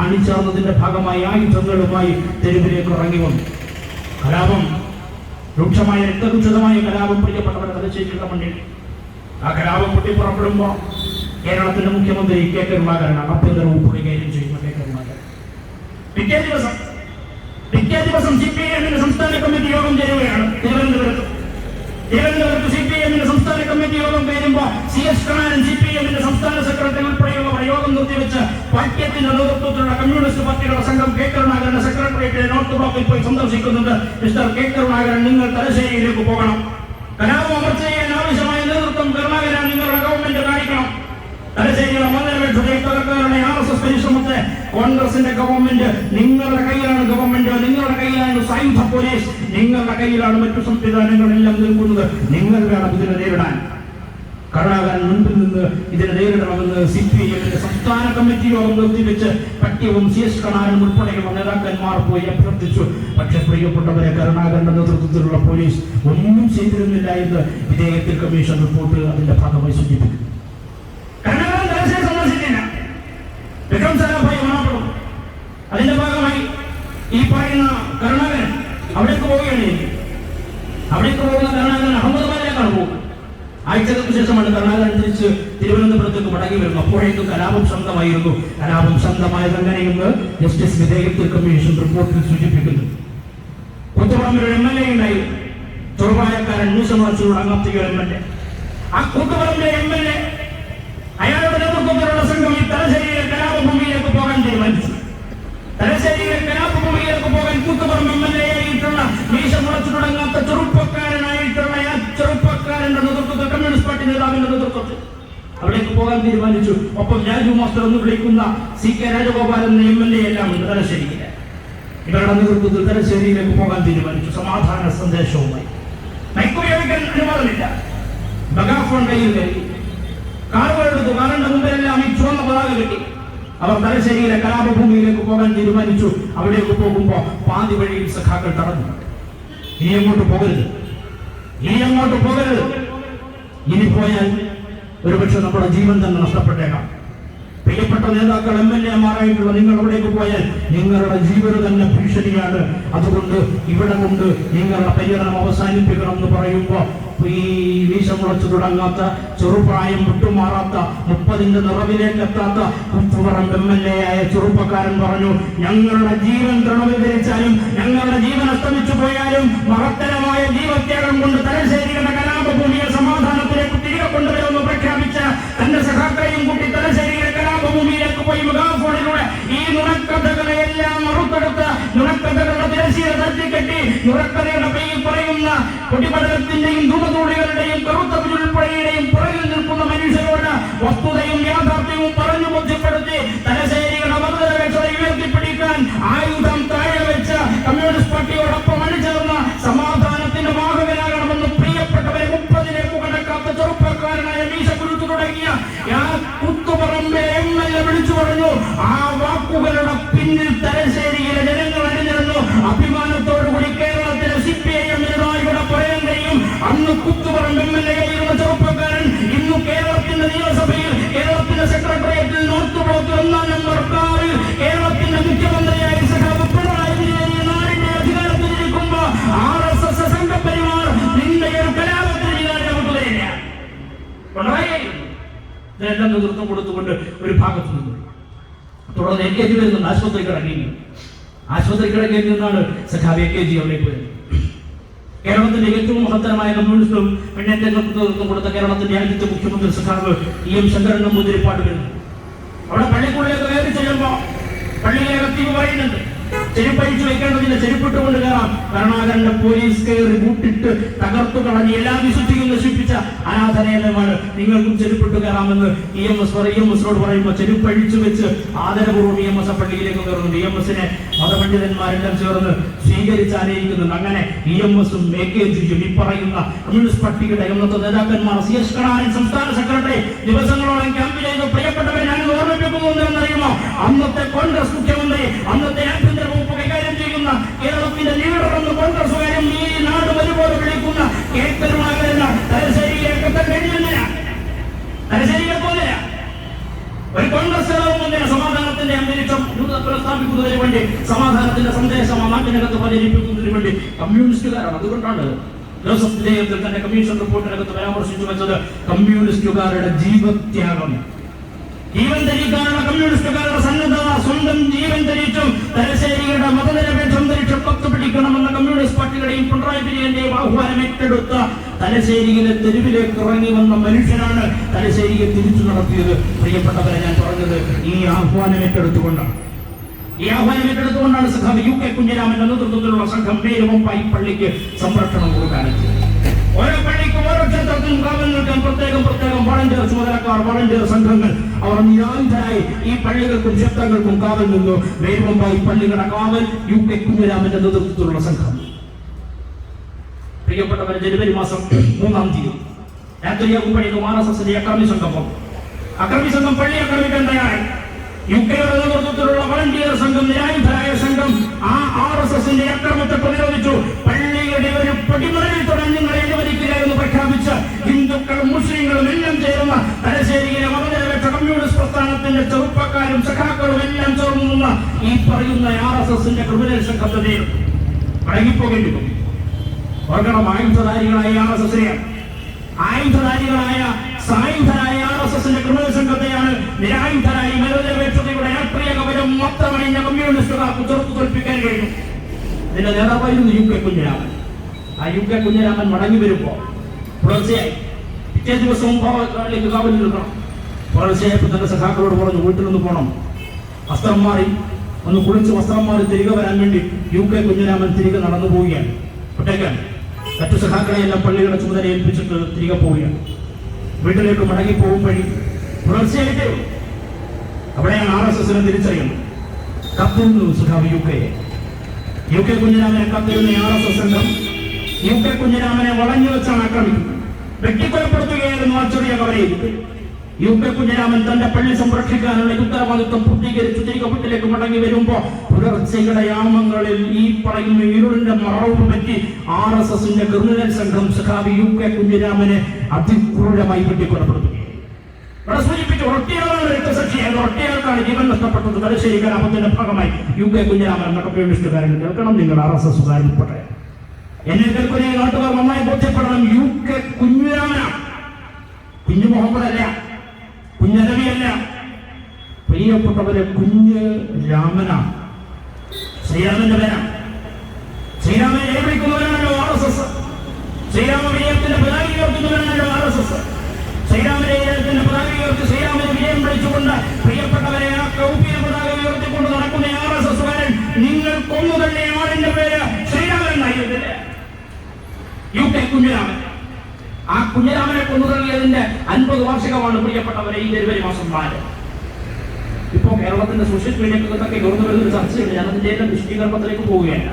അണിചേർന്നതിന്റെ ഭാഗമായി ആയുധങ്ങളുമായി തെരുവിലേക്ക് ഇറങ്ങി വന്നു. കലാപം രൂക്ഷമായ രക്തദൂഷിതമായ കലാപം പ്രിയപ്പെട്ടവരെ തലശ്ശേരിയുടെ മണ്ണിൽ. ആ കലാപം പൊട്ടിപ്പുറപ്പെടുമ്പോ കേരളത്തിന്റെ മുഖ്യമന്ത്രി കെ കരുണാകരനാണ് ആഭ്യന്തര വകുപ്പ് കൈകാര്യം ചെയ്യുന്ന കെ കരുണാകരൻ. പിറ്റേ ദിവസം CPIMന്റെ സംസ്ഥാന കമ്മിറ്റി യോഗം ചേരുകയാണ് തിരുവനന്തപുരത്ത്. CPIMന്റെ സംസ്ഥാന കമ്മിറ്റി യോഗം കഴിയുമ്പോ CS കണാരൻ CPIMന്റെ സംസ്ഥാന സെക്രട്ടറി ഉൾപ്പെടെയുള്ളവർ യോഗം നിർത്തിവെച്ച് പാർട്ടിയുടെ നേതൃത്വത്തിലുള്ള കമ്മ്യൂണിസ്റ്റ് പാർട്ടികളുടെ സംഘം കെ കരുണാകരന്റെ സെക്രട്ടേറിയറ്റിലെ നോർത്ത് ബ്ലോക്കിൽ പോയി സന്ദർശിക്കുന്നുണ്ട്. മിസ്റ്റർ കെ കരുണാകരൻ, നിങ്ങൾ തലശ്ശേരിയിലേക്ക് പോകണം. കലാപം അമർച്ച ചെയ്യാൻ ആവശ്യമായ നേതൃത്വം കരുണാകരൻ നിങ്ങളുടെ ഗവൺമെന്റ് കാണിക്കണം. തലശ്ശേരിയിലെ മതനിരപേക്ഷതയെ തകർക്കാനുള്ള RSS പരിശ്രമത്തെ കോൺഗ്രസിന്റെ ഗവൺമെന്റ്, നിങ്ങളുടെ കയ്യിലാണ് ഗവൺമെന്റ്, നിങ്ങളുടെ കയ്യിലാണ് സായുധ പോലീസ്, നിങ്ങളുടെ കയ്യിലാണ് മറ്റു സംവിധാനങ്ങളെല്ലാം നിൽക്കുന്നത്. നിങ്ങൾ വേണം ഇതിനെ നേരിടാൻ. കരുണാകരൻ മുൻപിൽ നിന്ന് ഇതിനെ നേരിടണമെന്ന് CPIMന്റെ സംസ്ഥാന കമ്മിറ്റി യോഗം നിർത്തിവെച്ച് പട്യവും CS കണാരൻ ഉൾപ്പെടെയുള്ള നേതാക്കന്മാർ പോയി അഭ്യർത്ഥിച്ചു. പക്ഷെ പ്രിയപ്പെട്ടവരെ, കരുണാകരന്റെ നേതൃത്വത്തിലുള്ള പോലീസ് ഒന്നും ചെയ്തിരുന്നില്ല എന്ന് വിധേയത്തിൽ കമ്മീഷൻ റിപ്പോർട്ട് അതിന്റെ ഭാഗമായി സൂചിപ്പിക്കുന്നു. കരുണാകരൻ തലശ്ശേരി സന്ദർശിച്ചില്ല. വിക്രം സാരാഭായി മരണപ്പെടും. അതിന്റെ ഭാഗമായി ഈ പറയുന്ന കരുണാകരൻ അവിടേക്ക് പോവുകയാണ്. അവിടേക്ക് പോകുന്ന കരുണാകരൻ അഹമ്മദാബാദിലേക്കാണ് പോകുന്നത്. ആഴ്ചകൾക്ക് ശേഷമാണ് കരുണാകരൻ തിരിച്ച് തിരുവനന്തപുരത്തേക്ക് മടങ്ങി വരുന്നു. അപ്പോഴേക്കും കലാപം ശാന്തമായിരുന്നു. കലാപം ശാന്തമായതെങ്ങനെയെന്ന് ജസ്റ്റിസ് വിധേയത്തിൽ കമ്മീഷൻ റിപ്പോർട്ടിൽ സൂചിപ്പിക്കുന്നു. കൂത്തുപറമ്പിൽ ഒരു MLA ഉണ്ടായിരുന്നു, ചെറുപ്രായക്കാരൻ മൂസമാച്ചൂർ അങ്ങാത്തിയ MLA. ആ കൂത്തുപറമ്പിലെ MLA അയാളുടെ നേതൃത്വത്തിലുള്ള സംഘം ഈ തലശ്ശേരിയിലെ കലാപഭൂമിയിലേക്ക് പോകാൻ തീരുമാനിച്ചു. തലശ്ശേരിയിലെ കലാപഭൂമിയിലേക്ക് പോകാൻ കൂത്തുപറമ്പ് MLA ആയിട്ടുള്ള മീശ മുളച്ചു തുടങ്ങാത്ത ചെറുപ്പക്കാരനായിട്ടുള്ള ആ ചെറുപ്പക്കാരന്റെ നേതൃത്വത്തിൽ, കമ്മ്യൂണിസ്റ്റ് പാർട്ടി നേതാവിന്റെ നേതൃത്വത്തിൽ അവിടേക്ക് പോകാൻ തീരുമാനിച്ചു. ഒപ്പം രാജു മാസ്റ്റർ എന്ന് വിളിക്കുന്ന CK രാജഗോപാൽ എന്ന MLA എല്ലാം ഉണ്ട് തലശ്ശേരിയിലെ. ഇവരുടെ നേതൃത്വത്തിൽ തലശ്ശേരിയിലേക്ക് പോകാൻ തീരുമാനിച്ചു. സമാധാന സന്ദേശവുമായി. മൈക്കുപയോഗിക്കാൻ അനുവാദമില്ല. മെഗാഫോൺ കയ്യിൽ കരുതി കാറുകളെടുത്തു. കാറിന്റെ മുമ്പിലെല്ലാം ഈ ചുവന്ന പതാക കെട്ടി അവർ തലശ്ശേരിയിലെ കലാപഭൂമിയിലേക്ക് പോകാൻ തീരുമാനിച്ചു. അവിടേക്ക് പോകുമ്പോ പാതി വഴിയിൽ സഖാക്കൾ തടഞ്ഞു. ഇനി അങ്ങോട്ട് പോകരുത്, ഇനി പോയാൽ ഒരുപക്ഷെ നമ്മുടെ ജീവൻ തന്നെ നഷ്ടപ്പെട്ടേക്കാം. പ്രിയപ്പെട്ട നേതാക്കൾ, MLA-മാരായിട്ടുള്ള നിങ്ങൾ അവിടേക്ക് പോയാൽ നിങ്ങളുടെ ജീവന് തന്നെ ഭീഷണിയാണ്. അതുകൊണ്ട് ഇവിടെ കൊണ്ട് നിങ്ങളുടെ പര്യടനം അവസാനിപ്പിക്കണം എന്ന് പറയുമ്പോൾ ഈ വീശം മുളച്ചു തുടങ്ങാത്ത, ചെറുപ്രായം വിട്ടുമാറാത്ത, 30ന്റെ നിറവിലേക്ക് എത്താത്ത കുത്തുപറം MLA-ആയ ചെറുപ്പക്കാരൻ പറഞ്ഞു, ഞങ്ങളുടെ ജീവൻ തൃണവൽക്കരിച്ചാലും ഞങ്ങളുടെ ജീവൻ അസ്തമിച്ചു പോയാലും മഹത്തരമായ ജീവത്യാഗം കൊണ്ട് തലശ്ശേരിയുടെ കലാപഭൂമിയെ സമാധാനത്തിലേക്ക് തിരികെ കൊണ്ടുവരുമെന്ന് പ്രഖ്യാപിച്ച തന്റെ സഹാക്കളെയും കൂട്ടി തലശ്ശേരിയുടെ കലാപഭൂമിയിലേക്ക് പോയി മെഗാഫോണിലൂടെ ഈ നുണക്കഥകളെല്ലാം മറുത്തെടുത്ത് നുണക്കഥകളുടെ തിരശ്ശീല തട്ടിക്കെട്ടി നുണക്കഥയുടെ കയ്യിൽ പറയുന്ന കൊടിപടലത്തിന്റെയും ധൂമധൂളികളുടെയും കറുത്ത ഉൾപ്പെടെയുടെയും പുറകിൽ നിൽക്കുന്ന മനുഷ്യരോട് വസ്തുതയും യാഥാർത്ഥ്യവും പറഞ്ഞു ബോധ്യപ്പെടുത്തി തലശ്ശേരിയുടെ മതനിരപേക്ഷത ഉയർത്തിപ്പിടിക്കാൻ ആയുധം താഴെ വെച്ച കമ്മ്യൂണിസ്റ്റ് പാർട്ടിയോടൊപ്പം അണിചേർന്ന സമാധാനത്തിന്റെ വാഹകനാകണമെന്ന് പ്രിയപ്പെട്ടവരെ 30ലേക്ക് കടക്കാത്ത ചെറുപ്പക്കാരനായ മീശ കുരുത്തു തുടങ്ങിയ കുത്തുപറമ്പെ MLA വിളിച്ചു പറഞ്ഞു. ആ വാക്കുകളുടെ പിന്നിൽ തലശ്ശേരിയിലെ ജനങ്ങൾ അണിനിരന്നു. അഭിമാനത്തോടുകൂടി കേരളത്തിലെ CPIM നേതാക്കളുടെ പറയാൻ കഴിയും, അന്ന് കുത്തുപറമ്പ് MLA-ആയിരുന്ന ചെറുപ്പക്കാരൻ ഇന്ന് കേരളത്തിന്റെ നിയമസഭയിൽ, കേരളത്തിന്റെ സെക്രട്ടേറിയറ്റിൽ, നോർത്ത് ബ്ലോക്ക് 1-ാം നമ്പർ കാറിൽ കേരളത്തിന്റെ മുഖ്യമന്ത്രിയായി സഖാവ് പിണറായി വിജയൻ നാടിന്റെ അധികാരത്തിലിരിക്കുമ്പോ RSS സംഘപരിവാർ നിന്റെ ഒരു കലാപത്തിന് നമുക്ക് തരില്ല. പിണറായി ഇതെല്ലാം നേതൃത്വം കൊടുത്തുകൊണ്ട് ഒരു ഭാഗത്ത് നിന്നു. തുടർന്ന് AKG വരുന്നുണ്ട്. ആശുപത്രി കിടക്കയിൽ നിന്നാണ് സഖാവ് AKG അവിടേക്ക് വരുന്നത്. കേരളത്തിന്റെ ഏറ്റവും മഹത്തരമായ കമ്മ്യൂണിസ്റ്റും നേതൃത്വം കൊടുത്ത കേരളത്തിന്റെ ആദ്യത്തെ മുഖ്യമന്ത്രി സഖാവ് EM ശങ്കരൻ നമ്പൂതിരിപ്പാട് വരുന്നു. അവിടെ പള്ളിക്കുള്ളിലേക്ക് കയറി ചെല്ലുമ്പോ പള്ളിയിലെ വ്യക്തി പറയുന്നുണ്ട്, ചെരുപ്പഴിച്ചു വെക്കേണ്ടതില്ല, ചെരുപ്പിട്ടുകൊണ്ട് കയറാം. കരുണാകരന്റെ പോലീസ് കയറി കൂട്ടിട്ട് തകർത്തു കളഞ്ഞ് എല്ലാ വിശുദ്ധിയും നശിപ്പിച്ച അനാഥനേയമാണ്, നിങ്ങൾക്കും ചെരുപ്പിട്ട് കയറാമെന്ന് EMS-നോട് പറയുമ്പോൾ ചെരുപ്പഴിച്ചു വെച്ച് ആദരപൂർവ്വം EMS പള്ളിയിലേക്ക് കയറുന്നുണ്ട്. EMS-നെ മതപണ്ഡിതന്മാരെല്ലാം ചേർന്ന് സ്വീകരിച്ച് ആനയിക്കുന്നുണ്ട്. അങ്ങനെ EMS-ഉം AKG-യും ഈ പറയുന്ന കമ്മ്യൂണിസ്റ്റ് പാർട്ടിയുടെ അന്നത്തെ നേതാക്കന്മാർ CS കണാരൻ സംസ്ഥാന സെക്രട്ടറി ദിവസങ്ങളോളം ക്യാമ്പ് ചെയ്ത് പ്രിയപ്പെട്ടവരെ ഞാൻ ഓർമ്മിപ്പിക്കുന്നു എന്നറിയുമോ, അന്നത്തെ കോൺഗ്രസ് മുഖ്യമന്ത്രി, അന്നത്തെ ആഭ്യന്തര വകുപ്പ് കൈകാര്യം ചെയ്യുന്ന കേരളത്തിന്റെ ലീഡർ എന്ന് കോൺഗ്രസുകാരും ഈ നാട് ഒരുപോലെ വിളിക്കുന്ന K. കരുണാകരൻ തലശ്ശേരിയിലേക്ക് കഴിയുന്നില്ല. തലശ്ശേരിയിലേക്ക് പോകുന്നില്ല. ഒരു കോൺഗ്രസ് സമാധാനത്തിന്റെ അന്തരീക്ഷം സ്ഥാപിക്കുന്നതിന് വേണ്ടി, സമാധാനത്തിന്റെ സന്ദേശം ആ നാട്ടിനകത്ത് പ്രചരിപ്പിക്കുന്നതിന് വേണ്ടി കമ്മ്യൂണിസ്റ്റുകാരാണ്. അതുകൊണ്ടാണ് ജോസഫ് ലേയത്തിൽ തന്റെ കമ്മീഷൻ റിപ്പോർട്ടിനകത്ത് പരാമർശിച്ചു വെച്ചത് കമ്മ്യൂണിസ്റ്റുകാരുടെ ജീവത്യാഗം. ജീവൻ ധരിക്കാനുള്ള കമ്മ്യൂണിസ്റ്റുകാരുടെ സന്നദ്ധത, സ്വന്തം ജീവൻ ധരിച്ചും തലശ്ശേരിയുടെ മതനിരപേക്ഷ അന്തരീക്ഷം പത്തുപിടിക്കണമെന്ന കമ്മ്യൂണിസ്റ്റ് പാർട്ടികളുടെയും പിണറായി വിജയന്റെയും ആഹ്വാനം ഏറ്റെടുത്ത തലശ്ശേരിയിലെ തെരുവിലേക്ക് ഇറങ്ങി വന്ന മനുഷ്യനാണ് തലശ്ശേരിയെ തിരിച്ചു നടത്തിയത്. പ്രിയപ്പെട്ടവരെ, ഞാൻ പറഞ്ഞത് ഈ ആഹ്വാനം ഏറ്റെടുത്തുകൊണ്ടാണ്. സഖാവ് UK കുഞ്ഞിരാമന്റെ നേതൃത്വത്തിലുള്ള സംഘം പേരുമൊപ്പായി പള്ളിക്ക് സംരക്ഷണം കൊടുക്കാനെത്തി. ഓരോ പള്ളിക്കും ഓരോ ക്ഷേത്രത്തിനും കാവൽ നിൽക്കാൻ പ്രത്യേകം വളണ്ടിയർ ചുമതലക്കാർ, വളണ്ടിയർ സംഘങ്ങൾ അവർ നിരായുധരായി ഈ പള്ളികൾക്കും ക്ഷേത്രങ്ങൾക്കും കാവൽ നിന്നു. പേരുമൊപ്പായി പള്ളികളുടെ കാവൽ UK കുഞ്ഞിരാമന്റെ നേതൃത്വത്തിലുള്ള സംഘം. പ്രിയപ്പെട്ടവരെ, ജനുവരി മാസം 3-ാം തീയതി രാത്രിയാകുമ്പോഴേക്കും RSS-ന്റെ അക്രമി സംഘം പള്ളി ആക്രമിക്കാൻ തയ്യാറായി. UK-യുടെ നേതൃത്വത്തിലുള്ള വളണ്ടിയർ സംഘം, നിരായുധരായ സംഘം ആ RSS-ന്റെ അക്രമത്തെ പ്രതിരോധിച്ചു. പള്ളിയുടെ ഒരു പടിമുറയിൽ തുടങ്ങി നിങ്ങളെ അനുവദിക്കില്ല എന്ന് പ്രഖ്യാപിച്ച് ഹിന്ദുക്കളും മുസ്ലിങ്ങളും എല്ലാം ചേരുന്ന തലശ്ശേരിയിലെ മതനിരപേക്ഷ കമ്മ്യൂണിസ്റ്റ് പ്രസ്ഥാനത്തിന്റെ ചെറുപ്പക്കാരും സഖാക്കളും എല്ലാം ചേർന്ന് നിന്ന ഈ പറയുന്ന RSS-ന്റെ ക്രിമിനൽ സംഘത്തെ മടങ്ങിപ്പോകേണ്ടി വന്നു. ഓർക്കണം, ആയുധധാരികളായ RSS-നെയാണ്, ആയുധധാരികളായ സായുധരായ RSS-ന്റെ ക്രിമിനൽ സംഘത്തെയാണ് നിരായുധരായി മതനിരപേക്ഷതയുടെ രാഷ്ട്രീയ കവചം മാത്രമണിഞ്ഞ കമ്മ്യൂണിസ്റ്റുകാർക്ക് ചെറുത്തു തോൽപ്പിക്കാൻ കഴിഞ്ഞു. ഇതിന്റെ നേതാവായിരുന്നു UK കുഞ്ഞിരാമൻ. ആ UK കുഞ്ഞിരാമൻ മടങ്ങി വരുമ്പോ പുലർച്ചയായി, പിറ്റേ ദിവസവും പള്ളിക്ക് കാവൽ നിൽക്കണം. പുലർച്ചയായപ്പോൾ തന്റെ സഖാക്കളോട് പറഞ്ഞു, വീട്ടിൽ നിന്ന് പോകണം, വസ്ത്രം മാറി ഒന്ന് കുളിച്ച് വസ്ത്രം മാറി തിരികെ വരാൻ വേണ്ടി UK കുഞ്ഞിരാമൻ തിരികെ നടന്നു പോവുകയാണ്. ഒറ്റയ്ക്കാൻ മറ്റു സഖാക്കളെയെല്ലാം പള്ളിയുടെ ചുമതല ഏൽപ്പിച്ചിട്ട് തിരികെ പോവുകയാണ്. വീട്ടിലേക്ക് മടങ്ങി പോകും വഴി പുലർച്ചയായിട്ടേ അവിടെയാണ് RSS-നെ തിരിച്ചറിയുന്നത്. കത്തിരുന്നു സഖാവ് UK കുഞ്ഞിരാമനെ കത്തിരുന്ന RSS സംഘം UK കുഞ്ഞിരാമനെ വളഞ്ഞു വെച്ചാണ് ആക്രമിക്കുന്നത്. വെട്ടിക്കൊലപ്പെടുത്തുകയായിരുന്നു ആ ചെറിയ കവലയിൽ. UK കുഞ്ഞിരാമൻ തന്റെ പള്ളി സംരക്ഷിക്കാനുള്ള ഉത്തരവാദിത്വം പൂർത്തീകരിച്ചു തിരികെ വീട്ടിലേക്ക് മടങ്ങി വരുമ്പോ പുലർച്ചയുടെ യാമങ്ങളിൽ ഈ പറയുന്ന ഇരുളിന്റെ മറവ് പറ്റി RSS-ന്റെ ക്രിമിനൽ സംഘം സഖാവ് UK കുഞ്ഞിരാമനെ അതിക്രൂരമായി വെട്ടിക്കൊലപ്പെടുത്തുകയാണ്. ഇവിടെ സൂചിപ്പിച്ചു ഒറ്റയാളാണ് രക്തസാക്ഷിയായത്, ഒറ്റയാൾക്കാണ് ജീവൻ നഷ്ടപ്പെട്ടത് തലശ്ശേരി കലാപത്തിന്റെ ഭാഗമായി. UK കുഞ്ഞിരാമൻ എന്ന കമ്മ്യൂണിസ്റ്റുകാരൻ കേൾക്കണം, നിങ്ങൾ RSSകാരൻ ഉൾപ്പെടെ എന്നെ കേൾക്കുന്ന ഈ നാട്ടുകാർ നന്നായി ബോധ്യപ്പെടണം. UK കുഞ്ഞിരാമനാണ്, കുഞ്ഞു മുഹമ്മദ് അല്ല, കുഞ്ഞരവിയല്ല, പ്രിയപ്പെട്ടവരെ കുഞ്ഞ് രാമനാണ്. ശ്രീരാമന്റെ പേരാണ്. ശ്രീരാമനെ ഏൽപ്പിക്കുന്നവരാണല്ലോ RSS. ശ്രീരാമ വിജയത്തിന്റെ പതാക ഉയർത്തുന്നവരാണല്ലോ RSS. ശ്രീരാമന്റെ വിജയത്തിന്റെ പതാക ഉയർത്തി ശ്രീരാമന് വിജയം വിളിച്ചുകൊണ്ട് പ്രിയപ്പെട്ടവരെ ആ കൗപിക പതാക ഉയർത്തിക്കൊണ്ട് നടക്കുന്ന RSSകാരൻ നിങ്ങൾ കൊന്നുതള്ളിയ ആളിന്റെ പേര് ശ്രീരാമൻ എന്നായിരുന്നില്ലേ? UK കുഞ്ഞിരാമൻ. ആ കുഞ്ഞിരാമനെ കൊന്നുതള്ളിയതിന്റെ 50 വാർഷികമാണ് പ്രിയപ്പെട്ടവരെ ഈ ജനുവരി മാസം 4. ഇപ്പോ കേരളത്തിന്റെ സോഷ്യൽ മീഡിയക്കൊക്കെ ഉയർന്നു വരുന്നൊരു ചർച്ചയുണ്ട്. ഞാൻ അതിന്റെ എല്ലാം വിശദീകരണത്തിലേക്ക് പോവുകയല്ല.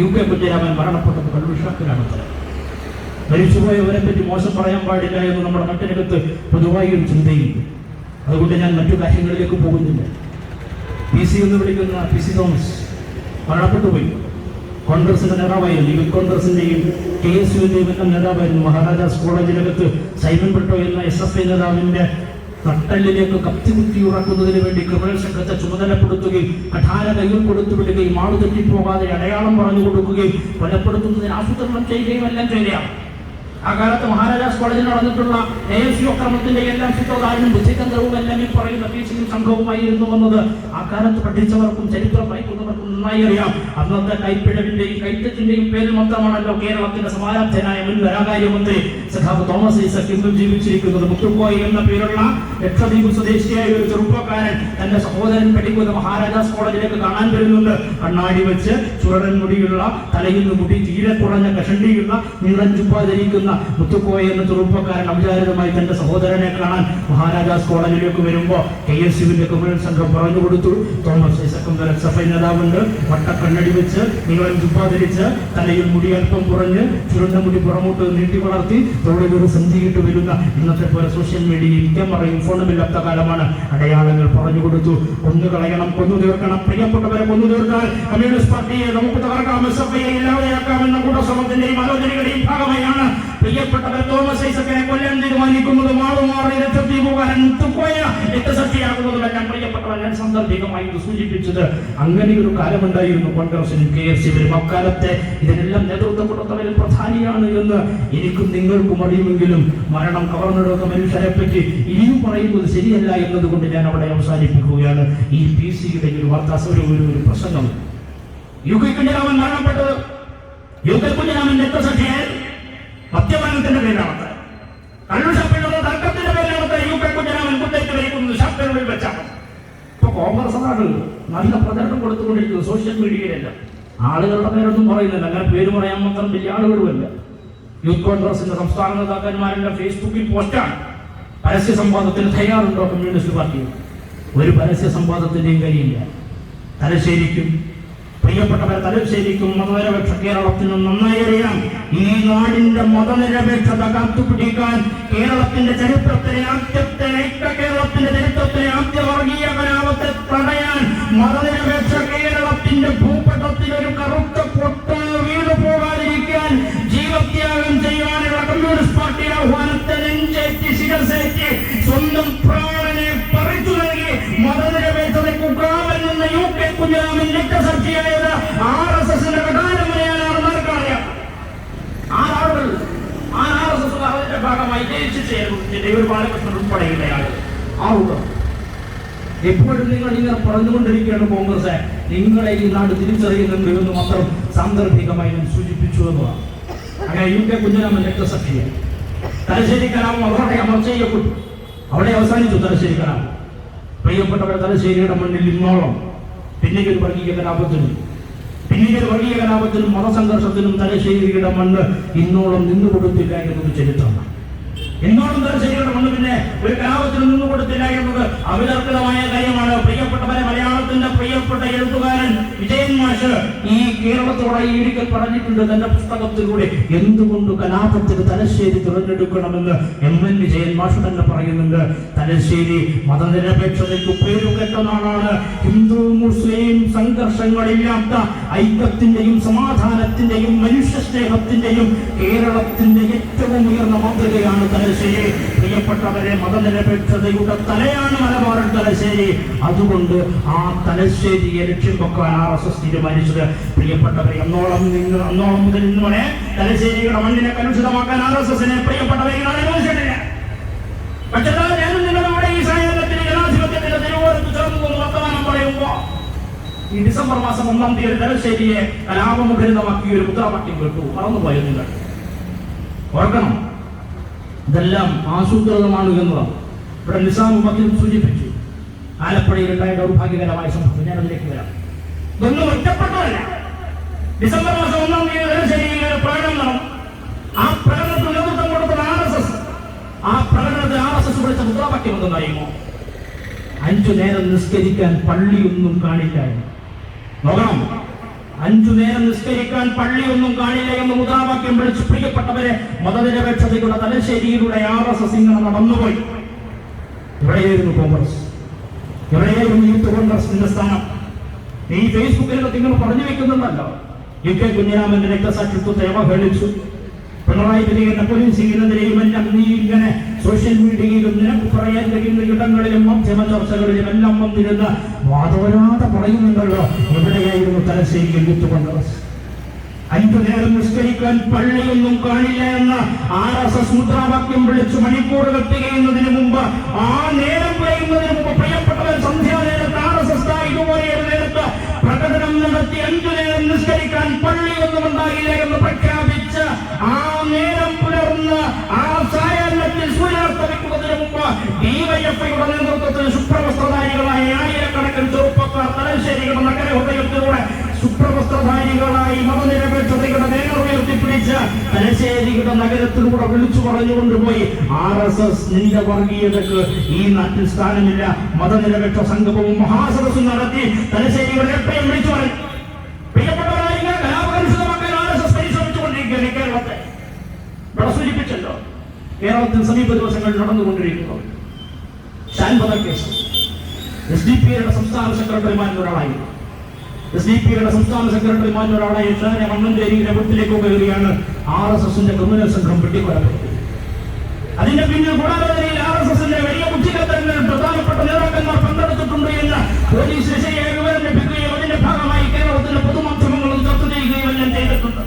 UK കുഞ്ഞിരാമൻ മരണപ്പെട്ടത് കള്ളുഷാക്കിലാണ്. മരിച്ചുപോയവരെ പറ്റി മോശം പറയാൻ പാടില്ല എന്ന് നമ്മുടെ നാട്ടിനകത്ത് പൊതുവായി ഒരു ചിന്തയുണ്ട്. അതുകൊണ്ട് ഞാൻ മറ്റു കാര്യങ്ങളിലേക്ക് പോകുന്നില്ല. PC എന്ന് വിളിക്കുന്ന PC തോമസ് മരണപ്പെട്ടുപോയി. കോൺഗ്രസിന്റെ നേതാവായിരുന്നു. യൂത്ത് കോൺഗ്രസിന്റെയും KSUവിന്റെയും എല്ലാം നേതാവായിരുന്നു. മഹാരാജാസ് കോളേജിനകത്ത് സൈമൺ ബ്രിട്ടോ എന്ന SFI നേതാവിന്റെ നട്ടലിലേക്ക് കത്തികുത്തി ഉറക്കുന്നതിന് വേണ്ടി ക്രിമിനൽ സംഘത്തെ ചുമതലപ്പെടുത്തുകയും കഠാര കയ്യിൽ കൊടുത്തുവിടുകയും ആള് തെറ്റിപ്പോകാതെ അടയാളം പറഞ്ഞു കൊടുക്കുകയും കൊലപ്പെടുത്തുന്നതിന് ആസൂത്രണം ചെയ്യുകയും എല്ലാം ചെയ്തതാണ്. ആ കാലത്ത് മഹാരാജാസ് കോളേജിൽ നടന്നിട്ടുള്ള ASU അക്രമത്തിന്റെ എല്ലാം സൂത്രധാരനും ബുദ്ധിതന്ത്രവും എല്ലാം ഈ പറയുന്ന PCയും സംഘവുമായിരുന്നു വന്നത് ആ കാലത്ത് പഠിച്ചവർക്കും ചരിത്രം വായിക്കുന്നവർക്കും നന്നായി അറിയാം. അന്നത്തെ കൈപ്പിഴവിന്റെയും കൈത്തറ്റിന്റെയും പേരിൽ മാത്രമാണല്ലോ കേരളത്തിന്റെ സമാരാധ്യനായ മുൻ ധനകാര്യമന്ത്രി സഖാവ് തോമസ് ഐസക് ഇന്നും ജീവിച്ചിരിക്കുന്നത്. മുത്തുക്കോയി എന്ന പേരുള്ള ലക്ഷദ്വീപ് സ്വദേശിയായ ഒരു ചെറുപ്പക്കാരൻ തന്റെ സഹോദരൻ പഠിക്കുന്ന മഹാരാജാസ് കോളേജിലേക്ക് കാണാൻ വരുന്നുണ്ട്. കണ്ണാടി വെച്ച് ചുരടൻ മുടിയുള്ള, തലയിൽ നിന്ന് മുടി തീരെ കുറഞ്ഞ കഷണ്ടിയുള്ള, നീളൻ ജുബ്ബ ധരിക്കുന്ന മുത്തുക്കോയ എന്ന ചെറുപ്പക്കാരൻ അവിചാരിതമായി തന്റെ സഹോദരനെ കാണാൻ മഹാരാജാസ് കോളേജിലേക്ക് വരുമ്പോ KSUവിന്റെ ക്രിമിനൽ സംഘം പറഞ്ഞു കൊടുത്തു. Thomas ഐസക്കും SFI നേതാവുണ്ട്. വട്ടക്കണ്ണടി വെച്ച് നീളൻ ജുബ്ബ ധരിച്ച് തലയിൽ മുടി അല്പം കുറഞ്ഞ് ചുരുണ്ട മുടി പുറമോട്ട് നീട്ടി വളർത്തി തോളിലൊരു സന്ധിയിട്ട് വരുന്ന ഇന്നത്തെ പോലെ സോഷ്യൽ മീഡിയയിൽ ക്യാമറയും ഫോണുമില്ലാത്ത കാലമാണ്. അടയാളങ്ങൾ പറഞ്ഞു കൊടുത്തു. കൊന്നു കളയണം, കൊന്നു തീർക്കണം. പ്രിയപ്പെട്ടവരെ കൊന്നു തീർക്കാൻ കമ്മ്യൂണിസ്റ്റ് പാർട്ടിയെ നമുക്ക് തകർക്കാം, SFIയെ ഇല്ലാതെയാക്കാമെന്ന കൂട്ടശ്രമത്തിന്റെയും ആലോചനകളുടെയും ഭാഗമായാണ് പ്രിയപ്പെട്ടവർ തോമസ് ഐസക്കിനെ കൊല്ലാൻ തീരുമാനിക്കുന്നതും ആളുമാറി ലക്ഷദ്വീപുകാരൻ മുത്തുക്കോയ രക്തസാക്ഷിയാകുന്നതുമെല്ലാം പ്രിയപ്പെട്ടവർ ഞാൻ സാന്ദർഭികമായി സൂചിപ്പിച്ചത്. അങ്ങനെ ഒരു കാലമുണ്ടായിരുന്നു കോൺഗ്രസിനും KSUവിനും. അക്കാലത്തെ ഇതിനെല്ലാം നേതൃത്വം കൊടുത്തവരിൽ പ്രധാനിയാണ് എന്ന് എനിക്കും നിങ്ങൾക്കും അറിയുമെങ്കിലും മരണം കവർന്നെടുത്ത മനുഷ്യരെ പറ്റി ഇനിയും പറയുന്നത് ശരിയല്ല എന്നതുകൊണ്ട് ഞാൻ അവിടെ അവസാനിപ്പിക്കുകയാണ്. ഈ PCയുടെ ഒരു വാർത്താ ഒരു പ്രസംഗം. UK കുഞ്ഞിരാമൻ മരണപ്പെട്ടത് UK കുഞ്ഞിരാമൻ രക്തസാക്ഷിയായി മദ്യപാനത്തിന്റെ പേരിലാണ്, കള്ളുഷപ്പിനുള്ള തർക്കത്തിന്റെ പേരിലാണ് UK കുഞ്ഞിരാമൻ കുത്തേറ്റ് വരിക്കുന്നത് ഷാപ്പിനുള്ളിൽ വെച്ചാണ്. ഇപ്പൊ കോൺഗ്രസ്സാണ് നല്ല പ്രചരണം കൊടുത്തുകൊണ്ടിരിക്കുന്നത് സോഷ്യൽ മീഡിയയിലല്ല. ആളുകളുടെ പേരൊന്നും പറയുന്നില്ല, അങ്ങനെ പേര് പറയാൻ മാത്രം വലിയ ആളുകളുമല്ല. യൂത്ത് കോൺഗ്രസിന്റെ സംസ്ഥാന നേതാക്കന്മാരെല്ലാം ഫേസ്ബുക്കിൽ പോസ്റ്റാണ്. പരസ്യ സംവാദത്തിന് തയ്യാറുണ്ടോ കമ്മ്യൂണിസ്റ്റ് പാർട്ടി? ഒരു പരസ്യ സംവാദത്തിന്റെയും കഴിയില്ല. തലശ്ശേരിക്കും പ്രിയപ്പെട്ടവരെ തലശ്ശേരിക്കും മതനിരപേക്ഷ കേരളത്തിനും നന്നായി അറിയാം. ഈ നാടിന്റെ മതനിരപേക്ഷത കാത്തുപിടിക്കാൻ കേരളത്തിന്റെ ചരിത്രത്തിലെ ആദ്യത്തെ കേരളത്തിന്റെ ചരിത്രത്തിലെ ആദ്യ വർഗീയ കലാപത്തെ തടയാൻ മതനിരപേക്ഷ കേരളത്തിന്റെ ഭൂപടത്തിൽ ഒരു കറുത്ത പൊട്ട് വീണു പോകാതിരിക്കാൻ ജീവത്യാഗം ചെയ്യാനുള്ള കമ്മ്യൂണിസ്റ്റ് പാർട്ടിയുടെ ആഹ്വാനത്തെ നെഞ്ചേറ്റി ശിരസേറ്റി സ്വന്തം പ്രാണനെ പറിച്ചു നൽകി മതനിരപേക്ഷതയ്ക്ക് കാവൽ നിന്ന UK കുഞ്ഞിരാമൻ രക്തസാക്ഷിയായത് RSSന്റെ പ്രധാനമന്ത്രിയാണ്. ആർക്കറിയാം? ആളുകൾ RSSന്റെ ഭാഗമായി ജയിച്ചു ബാലകൃഷ്ണൻ ഉൾപ്പെടെയുള്ള ആളുകൾ എപ്പോഴും നിങ്ങൾ ഇങ്ങനെ പറഞ്ഞുകൊണ്ടിരിക്കുകയാണ് കോൺഗ്രസ് നിങ്ങളെ ഈ നാട് തിരിച്ചറിയുന്നുണ്ട് എന്ന് മാത്രം സാന്ദർഭികമായി ഞാൻ സൂചിപ്പിച്ചു എന്നതാണ്. അങ്ങനെ UK കുഞ്ഞിരാമൻ രക്തസാക്ഷിയായി. തലശ്ശേരി കലാപം അവരുടെ അമർ ചെയ്യപ്പെട്ടു. അവിടെ അവസാനിച്ചു തലശ്ശേരി കലാപം. പ്രിയപ്പെട്ടവരെ തലശ്ശേരിയുടെ മണ്ണിൽ ഇന്നോളം പിന്നീട് വർഗീയ കലാപത്തിനും മതസംഘർഷത്തിനും തലശ്ശേരിയുടെ മണ്ണ് ഇന്നോളം നിന്നുകൊടുത്തില്ല എന്നത് ചരിത്രമാണ്. ഇന്നോളം തലശ്ശേരിയുടെ മണ്ണ് പിന്നെ ഒരു കലാപത്തിനും നിന്നുകൊടുത്തില്ല എന്നത് അവിതർക്കിതമായ കാര്യമാണ്. പ്രിയപ്പെട്ടവരെ മലയാളത്തിന്റെ പ്രിയപ്പെട്ട എഴുത്തുകാരൻ വിജയൻ മാഷ് ഈ കേരളത്തോടെ ഈ ഒരിക്കൽ പറഞ്ഞിട്ടുണ്ട് തന്റെ പുസ്തകത്തിലൂടെ എന്തുകൊണ്ട് കലാപത്തിന് തലശ്ശേരി തിരഞ്ഞെടുക്കണമെന്ന്. MN വിജയൻ മാഷ് തന്നെ പറയുന്നുണ്ട്. തലശ്ശേരി മതനിരപേക്ഷതയ്ക്ക് പേരുകെട്ട നാടാണ്. ഹിന്ദു മുസ്ലിം സംഘർഷങ്ങളില്ലാത്ത ഐക്യത്തിന്റെയും സമാധാനത്തിന്റെയും മനുഷ്യ സ്നേഹത്തിന്റെയും കേരളത്തിന്റെ ഏറ്റവും ഉയർന്ന മാതൃകയാണ് തലശ്ശേരി. പ്രിയപ്പെട്ടവരെ, മതനിരപേക്ഷതയുടെ തലയാണ് മലബാർ തലശ്ശേരി. അതുകൊണ്ട് ആ തലശ്ശേരിയെ ലക്ഷ്യം വെക്കാൻ RSS തീരുമാനിച്ചത്. പ്രിയപ്പെട്ടവരെ, അന്നോളം മുതൽ ഇന്ന് വരെ തലശ്ശേരിയുടെ മണ്ണിനെ കലുഷിതമാക്കാൻ RSSനെ പ്രിയപ്പെട്ടവരെ അനുഭവിച്ചിട്ടില്ല. പക്ഷേ ഞാനും നിങ്ങളുടെ ഈ സായാഹ്നത്തിന് ജനാധിപത്യത്തിന്റെ തിരുവോരത്ത് ചേർന്നു വർത്തമാനം പറയുമ്പോ ഈ ഡിസംബർ മാസം 1-ാം തീയതി തലശ്ശേരിയെ കലാപമുഖരിതമാക്കി ഒരു മുദ്രാവാക്യം കേട്ടു. മറന്നുപോയോ നിങ്ങൾ? ഓർക്കണം, ഇതെല്ലാം ആസൂത്രിതമാണ് എന്നതാണ്. ഇവിടെ നിസാം മക്കിൽ സൂചിപ്പിച്ചു. ആലപ്പുഴയിൽ ഉണ്ടായ ദൗർഭാഗ്യകരമായ സംഭവം, ഞാൻ അതിലേക്ക് വരാം. ഇതൊന്നും ഒറ്റപ്പെട്ടതല്ല. ഡിസംബർ മാസം 1-ാം തീയതി തലശ്ശേരിയിൽ ഒരു പ്രകടനം നടന്നു. ആ പ്രകടനത്തിൽ നേതൃത്വം കൊടുത്തത് RSS. ആ പ്രകടനത്തിൽ RSS വിളിച്ച മുദ്രാവാക്യം എന്തെന്നറിയുമോ? 5 നേരം നിസ്കരിക്കാൻ പള്ളിയൊന്നും കാണില്ല. നോക്കണം, 5 നേരം നിസ്കരിക്കാൻ പള്ളിയൊന്നും കാണില്ല എന്ന് മുദ്രാവാക്യം വിളിച്ച്. പ്രിയപ്പെട്ടവരെ, മതനിരപേക്ഷതയുടെ തലശ്ശേരിയിലൂടെ RSS ഇങ്ങനെ നടന്നുപോയി. ഇവിടെയായിരുന്നു കോൺഗ്രസ്, ഇവിടെയായിരുന്നു യൂത്ത് കോൺഗ്രസിന്റെ സ്ഥാനം. ഈ ഫേസ്ബുക്കിലൊക്കെ നിങ്ങൾ പറഞ്ഞു വെക്കുന്നുണ്ടല്ലോ, UK കുഞ്ഞിരാമന്റെ രക്തസാക്ഷിത്വത്തെ അവഹേളിച്ചു, പിണറായി വിജയന്റെ പോലീസിംഗിനെതിരെയും എല്ലാം നീ ഇങ്ങനെ സോഷ്യൽ മീഡിയയിലും നിനക്ക് പറയാൻ കഴിയുന്ന ഇടങ്ങളിലും മാധ്യമ ചർച്ചകളിലും എല്ലാം വന്നിരുന്ന വാദോരാതെ പറയുന്നുണ്ടല്ലോ. എവിടെയായിരുന്നു തലശ്ശേരിയിൽ യൂത്ത് കോൺഗ്രസ്? 5 നേരം നിസ്കരിക്കാൻ പള്ളിയൊന്നും കാണില്ല എന്ന RSS മുദ്രാവാക്യം വിളിച്ച് മണിക്കൂറുകൾ തികയുന്നതിന് മുമ്പ്, ആ നേരം കഴിയുന്നതിന് മുമ്പ് പ്രിയപ്പെട്ടവർ, സന്ധ്യാനേരത്ത് RSS ഇതുപോലെ ഒരു നേരത്ത് പ്രകടനം നടത്തി 5 നേരം നിസ്കരിക്കാൻ പള്ളിയൊന്നും ഉണ്ടാകില്ല എന്ന് പ്രഖ്യാപിച്ച് ആ നേരം പുലർന്ന് ആ സായാഹ്നത്തിൽ സൂര്യാസ്തമിക്കുന്നതിന് മുമ്പ് DYFIയുടെ നേതൃത്വത്തിൽ സുപ്രവസ്ത്രധാരികളായ ആയിരക്കണക്കിന് ചെറുപ്പക്കാർ തലശ്ശേരിയുടെ നഗരഹൃദയത്തിലൂടെ സുപ്രവസ്ത്രധാരികളായി മതനിരപേക്ഷതയുടെ നേരം ഉയർത്തിപ്പിടിച്ച് തലശ്ശേരിയുടെ നഗരത്തിലൂടെ വിളിച്ചു പറഞ്ഞുകൊണ്ടുപോയി, RSS നിന്റെ വർഗീയതക്ക് ഈ നാട്ടിൽ സ്ഥാനമില്ല. മതനിരപേക്ഷ സംഗമവും മഹാസദസ്സും നടത്തി തലശ്ശേരിയുടെ എപ്പോഴും വിളിച്ചു പറഞ്ഞു. പ്രിയപ്പെട്ടവരായി, കലാപകലുഷിതമാക്കാൻ RSS പരിശ്രമിച്ചുകൊണ്ടിരിക്കുകയാണ് കേരളത്തെ. ഇവിടെ സൂചിപ്പിച്ചല്ലോ, കേരളത്തിൽ സമീപ ദിവസങ്ങളിൽ നടന്നുകൊണ്ടിരിക്കുന്നു ഷാൻബദ കേസ്. SDPIയുടെ സംസ്ഥാന സെക്രട്ടറിമാരിൽ ഒരാളായിരുന്നു. SDPIയുടെ സംസ്ഥാന സെക്രട്ടറിമാരിൽ ഒരാളായ ഷാനെ മണ്ണഞ്ചേരിയിലെ വീട്ടിലേക്ക് കയറിയാണ് RSSന്റെ ക്രിമിനൽ സംഘം വെട്ടിക്കൊലപ്പെടുത്തി. അതിന്റെ പിന്നിൽ ഗുണാലോചനയിൽ RSSന്റെ വലിയ കുറ്റിക്കത്തങ്ങൾ പ്രധാനപ്പെട്ട നേതാക്കന്മാർ പങ്കെടുത്തിട്ടുണ്ട് എന്ന് പോലീസിന് ശരിയായ വിവരം ലഭിക്കുകയും അതിന്റെ ഭാഗമായി കേരളത്തിലെ പൊതുമാധ്യമങ്ങളും ചർച്ച ചെയ്യുകയും എല്ലാം ചെയ്തിട്ടുണ്ട്.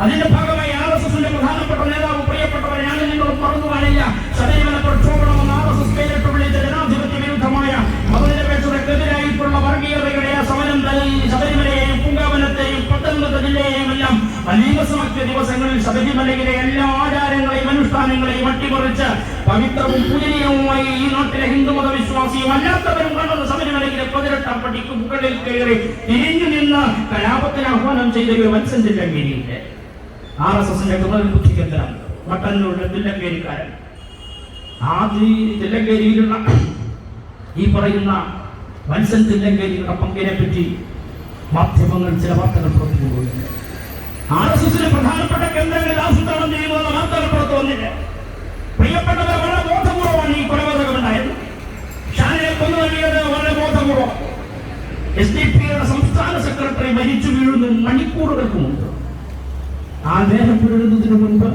അതിന്റെ ഭാഗമായി RSSന്റെ പ്രധാനപ്പെട്ട നേതാവ്, പ്രിയപ്പെട്ടവരെ, ഞാൻ നിങ്ങളോട് മറന്നു കാണില്ല, ശബരിമല പ്രക്ഷോഭണമെന്ന് RSS പേരിട്ട് വിളിച്ച ജനാധിപത്യ വിരുദ്ധമായ മതനിരപേക്ഷതക്കെതിരായിട്ടുള്ള വർഗീയതയുടെ സമരം ശബരിമലയെയും പൂങ്കാവനത്തെയും പത്തനംതിട്ട ജില്ലയെയും എല്ലാം മലീമസമാക്കിയ ദിവസങ്ങളിൽ ശബരിമലയിലെ എല്ലാ ആചാരങ്ങളെയും അനുഷ്ഠാനങ്ങളെയും അട്ടിമറിച്ച് പവിത്രവും പൂജനീയവുമായി ഈ നാട്ടിലെ ഹിന്ദുമത വിശ്വാസിയും അല്ലാത്തവരും കണ്ടത് ശബരിമലയിലെ 18-ാം പടിക്ക് മുകളിൽ കയറി തിരിഞ്ഞു നിന്ന് കലാപത്തിന് ആഹ്വാനം ചെയ്ത ഒരു വത്സൻ തില്ലങ്കേരിയുടെ RSSന്റെ ക്രിമിനൽ ബുദ്ധികേന്ദ്രം മട്ടന്നൂരിലെ തില്ലങ്കേരിക്കാരൻ. ആ തില്ലങ്കേരിയിലുള്ള ഈ പറയുന്ന വത്സൻ തില്ലങ്കേരിയുടെ പങ്കിനെ പറ്റി മാധ്യമങ്ങൾ ചില വാർത്തകൾ പുറത്തുകൊണ്ടുപോയിട്ടുണ്ട്. RSSന്റെ പ്രധാനപ്പെട്ട കേന്ദ്രങ്ങളിൽ ആസൂത്രണം ചെയ്യുന്ന വാർത്തകൾ പുറത്തു വന്നില്ല. പ്രിയപ്പെട്ടവർ, വളരെ ബോധപൂർവമാണ് ഈ കൊലപാതകമുണ്ടായത്. ഷാനെ കൊന്നു നൽകിയത് വളരെ ബോധപൂർവം. SDPIയുടെ സംസ്ഥാന സെക്രട്ടറി മരിച്ചു വീഴുന്ന മണിക്കൂറുകൾക്ക് മുമ്പ്, ആ നേരം പുലരുന്നതിന് മുൻപ്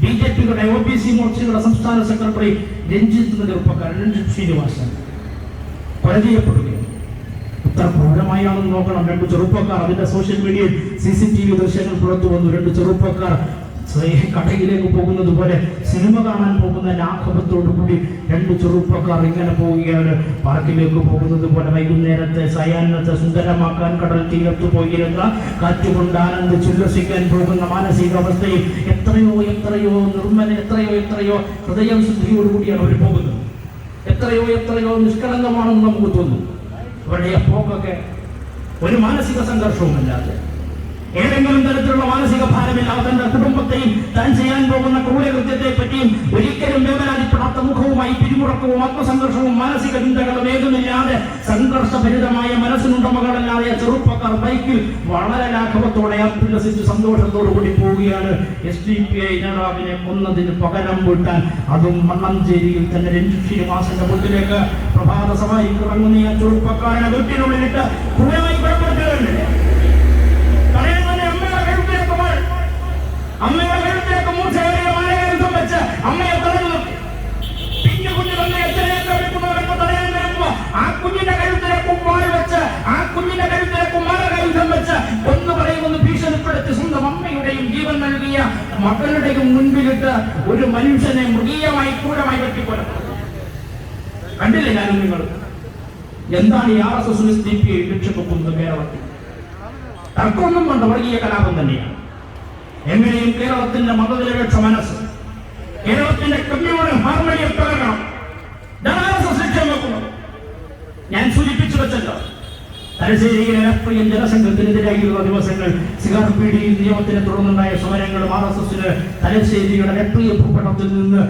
BJPയുടെ OBC മോർച്ചയുടെ സംസ്ഥാന സെക്രട്ടറി രഞ്ജിത്ത് എന്ന ചെറുപ്പക്കാരൻ, രഞ്ജിത്ത് ശ്രീനിവാസൻ, കൊല ചെയ്യപ്പെടുകയാണ്. ഇത്ര ക്രൂരമായാണെന്ന് നോക്കണം. 2 ചെറുപ്പക്കാർ, അതിന്റെ സോഷ്യൽ മീഡിയയിൽ CCTV ദൃശ്യങ്ങൾ പുറത്തു വന്നു. 2 ചെറുപ്പക്കാർ കടയിലേക്ക് പോകുന്നത് പോലെ, സിനിമ കാണാൻ പോകുന്ന ലാഘവത്തോടു കൂടി 2 ചെറുപ്പക്കാർ ഇങ്ങനെ പോവുകയാണ്. പാർക്കിലേക്ക് പോകുന്നത് പോലെ വൈകുന്നേരത്തെ സായാഹ്നത്തെ സുന്ദരമാക്കാൻ കടൽ തീരത്ത് പോയിരുന്ന കാറ്റുകൊണ്ട് ആനന്ദിച്ചുല്ലസിക്കാൻ പോകുന്ന മാനസികാവസ്ഥയിൽ എത്രയോ എത്രയോ നിർമ്മല, എത്രയോ ഹൃദയം ശുദ്ധിയോടുകൂടിയാണ് അവർ പോകുന്നത്. എത്രയോ നിഷ്കളങ്കമാണെന്ന് നമുക്ക് തോന്നും. അവരുടെ പോക്കൊക്കെ ഒരു മാനസിക സംഘർഷവുമില്ലാതെ, ഏതെങ്കിലും തരത്തിലുള്ള മാനസിക ഭാരമില്ലാതെ തന്റെ കുടുംബത്തെയും താൻ ചെയ്യാൻ പോകുന്ന ക്രൂരകൃത്യത്തെ പറ്റിയും ഒരിക്കലും വേദനാതിപ്പെടാത്ത മുഖവുമായി പിരിമുറക്കവും ആത്മസംഘർഷവും മാനസിക ചിന്തകളും ഏതുമില്ലാതെ സംഘർഷഭരിതമായ മനസ്സിനുണ്ടമകളല്ലാതെ ചെറുപ്പക്കാർ ബൈക്കിൽ വളരെ ലാഘവത്തോടെ ഉല്ലസിച്ച് സന്തോഷത്തോടു കൂടി പോവുകയാണ്. SDPI നേതാവിനെ കൊന്നതിന് പകരം വീട്ടാൻ, അതും മണ്ണഞ്ചേരിയിൽ തന്നെ രഞ്ജിത്ത് ശ്രീനിവാസന്റെ വീട്ടിലേക്ക് പ്രഭാത സവാരിക്ക് ഇറങ്ങുന്ന ചെറുപ്പക്കാരനെ വീട്ടിനുള്ളിലിട്ട് ക്രൂരമായി കൊലപ്പെടുത്തുകയുണ്ട്. അമ്മയുടെ കഴുത്തിലേക്ക് മൂർച്ചയേറിയ മാലകൾ അമ്മയെ തടഞ്ഞു നിർത്തി. പിഞ്ചു കുഞ്ഞു തന്നെ അച്ഛനെ കഴിക്കുന്നവരൊക്കെ തടയാൻ വരുമ്പോ ആ കുഞ്ഞിന്റെ കഴുത്തിലെ കുമ്മാര വെച്ച്, ആ കുഞ്ഞിന്റെ കഴുത്തിലെ കുമ്മാരകായുധം വെച്ച് ഒന്ന് പറയുമെന്ന് ഭീഷണിപ്പെടുത്തി സ്വന്തം അമ്മയുടെയും ജീവൻ നൽകിയ മക്കളുടെയും മുൻപിലിട്ട് ഒരു മനുഷ്യനെ മൃഗീയമായി ക്രൂരമായി വെട്ടിക്കൊല്ലുന്നു. കണ്ടില്ലേ ഞാനും നിങ്ങൾ? എന്താണ് ഈ RSS CPI ലക്ഷ്യമെക്കുന്നത് കേരളത്തിൽ? തർക്കമൊന്നും കൊണ്ട് വർഗീയ കലാപം തന്നെയാണ്. എങ്ങനെയും കേരളത്തിന്റെ മതനിരപേക്ഷ മനസ്സ്, കേരളത്തിന്റെ കമ്മ്യൂണൽ ഹാർമണിയെ തകർക്കണം. RSS ലക്ഷ്യം വെക്കുന്നത് ഞാൻ സൂചിപ്പിച്ചു വെച്ചല്ലോ. തലശ്ശേരിയിലെ രാഷ്ട്രീയ ജനസംഘത്തിനെതിരായുള്ള ദിവസങ്ങൾ, സിഗാർ പീഡി നിയമത്തിനെ തുടർന്നുണ്ടായ സമരങ്ങളും RSSന് തലശ്ശേരിയുടെ രാഷ്ട്രീയ ഭൂപടത്തിൽ നിന്ന്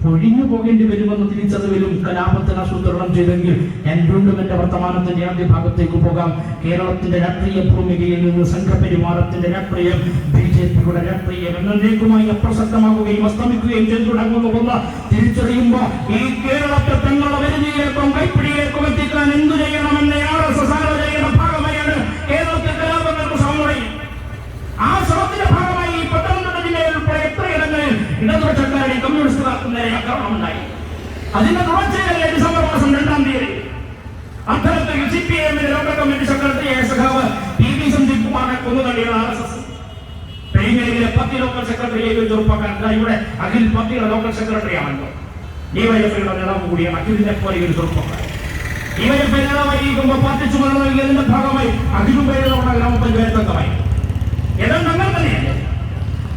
പൊഴിഞ്ഞു പോകേണ്ടി വരുമെന്ന് തിരിച്ചറിവിലും കലാപത്തിന് ആസൂത്രണം ചെയ്തെങ്കിൽ ഞാൻ വീണ്ടും എന്റെ വർത്തമാനത്തിന്റെ ആദ്യ ഭാഗത്തേക്ക് പോകാം. കേരളത്തിന്റെ രാഷ്ട്രീയ ഭൂമികയിൽ നിന്ന് സംഘപരിവാരത്തിന്റെ രാഷ്ട്രീയം, BJPയുടെ രാഷ്ട്രീയം എന്നേക്കുമായി അപ്രസക്തമാകുകയും അസ്തമിക്കുകയും ചെയ്തു തുടങ്ങുന്നുവെന്ന് തിരിച്ചറിയുമ്പോൾ ഈ കേരളത്തെ തങ്ങളുടെ വരുതിയിലേക്കും കൈപ്പിടിയിലേക്കും എത്തിക്കാൻ എന്തു ചെയ്യണമെന്ന് RSS ആലോചനയുടെ ഭാഗമായാണ് കേരളത്തിൽ കലാപങ്ങൾക്ക് ശ്രമം. ആ ശ്രമത്തിന്റെ ഭാഗമായി പത്തനംതിട്ട ജില്ലയിൽ ഉൾപ്പെടെ എത്രയിടങ്ങളിൽ ഇടതുപക്ഷക്കാരുടെയും കമ്മ്യൂണിസ്റ്റുകാർക്കും നേരെ ആക്രമണമുണ്ടായി. അതിന്റെ തുടർച്ചയല്ലേ ഡിസംബർ മാസം 2-ാം തീയതി അത്തരത്തിൽ CPIഎമ്മിന്റെ ലോക്കൽ കമ്മിറ്റി സെക്രട്ടറി സഖാവ് PV സന്ദീപ് കുമാറിനെ കൊന്നുതള്ളിയ RSS. പെരിങ്ങലിലെ പാർട്ടി ലോക്കൽ സെക്രട്ടറിയെ ചെറുപ്പക്കാരൻ, ഇവിടെ അഖിൽ പാർട്ടിയുടെ ലോക്കൽ സെക്രട്ടറിയാണല്ലോ, DYFIയുടെ നേതാവ് കൂടിയാണ് അഖിലിനെ പോലെ ഒരു ചെറുപ്പക്കാരൻ. DYFI നേതാവായിരിക്കുമ്പോൾ പാർട്ടി ചുമതല നൽകിയതിന്റെ ഭാഗമായി അഖിലും പേരുള്ള ഗ്രാമപഞ്ചായത്ത് അംഗമായി. ഏതാണ്ട് അങ്ങനെ തന്നെയല്ലേ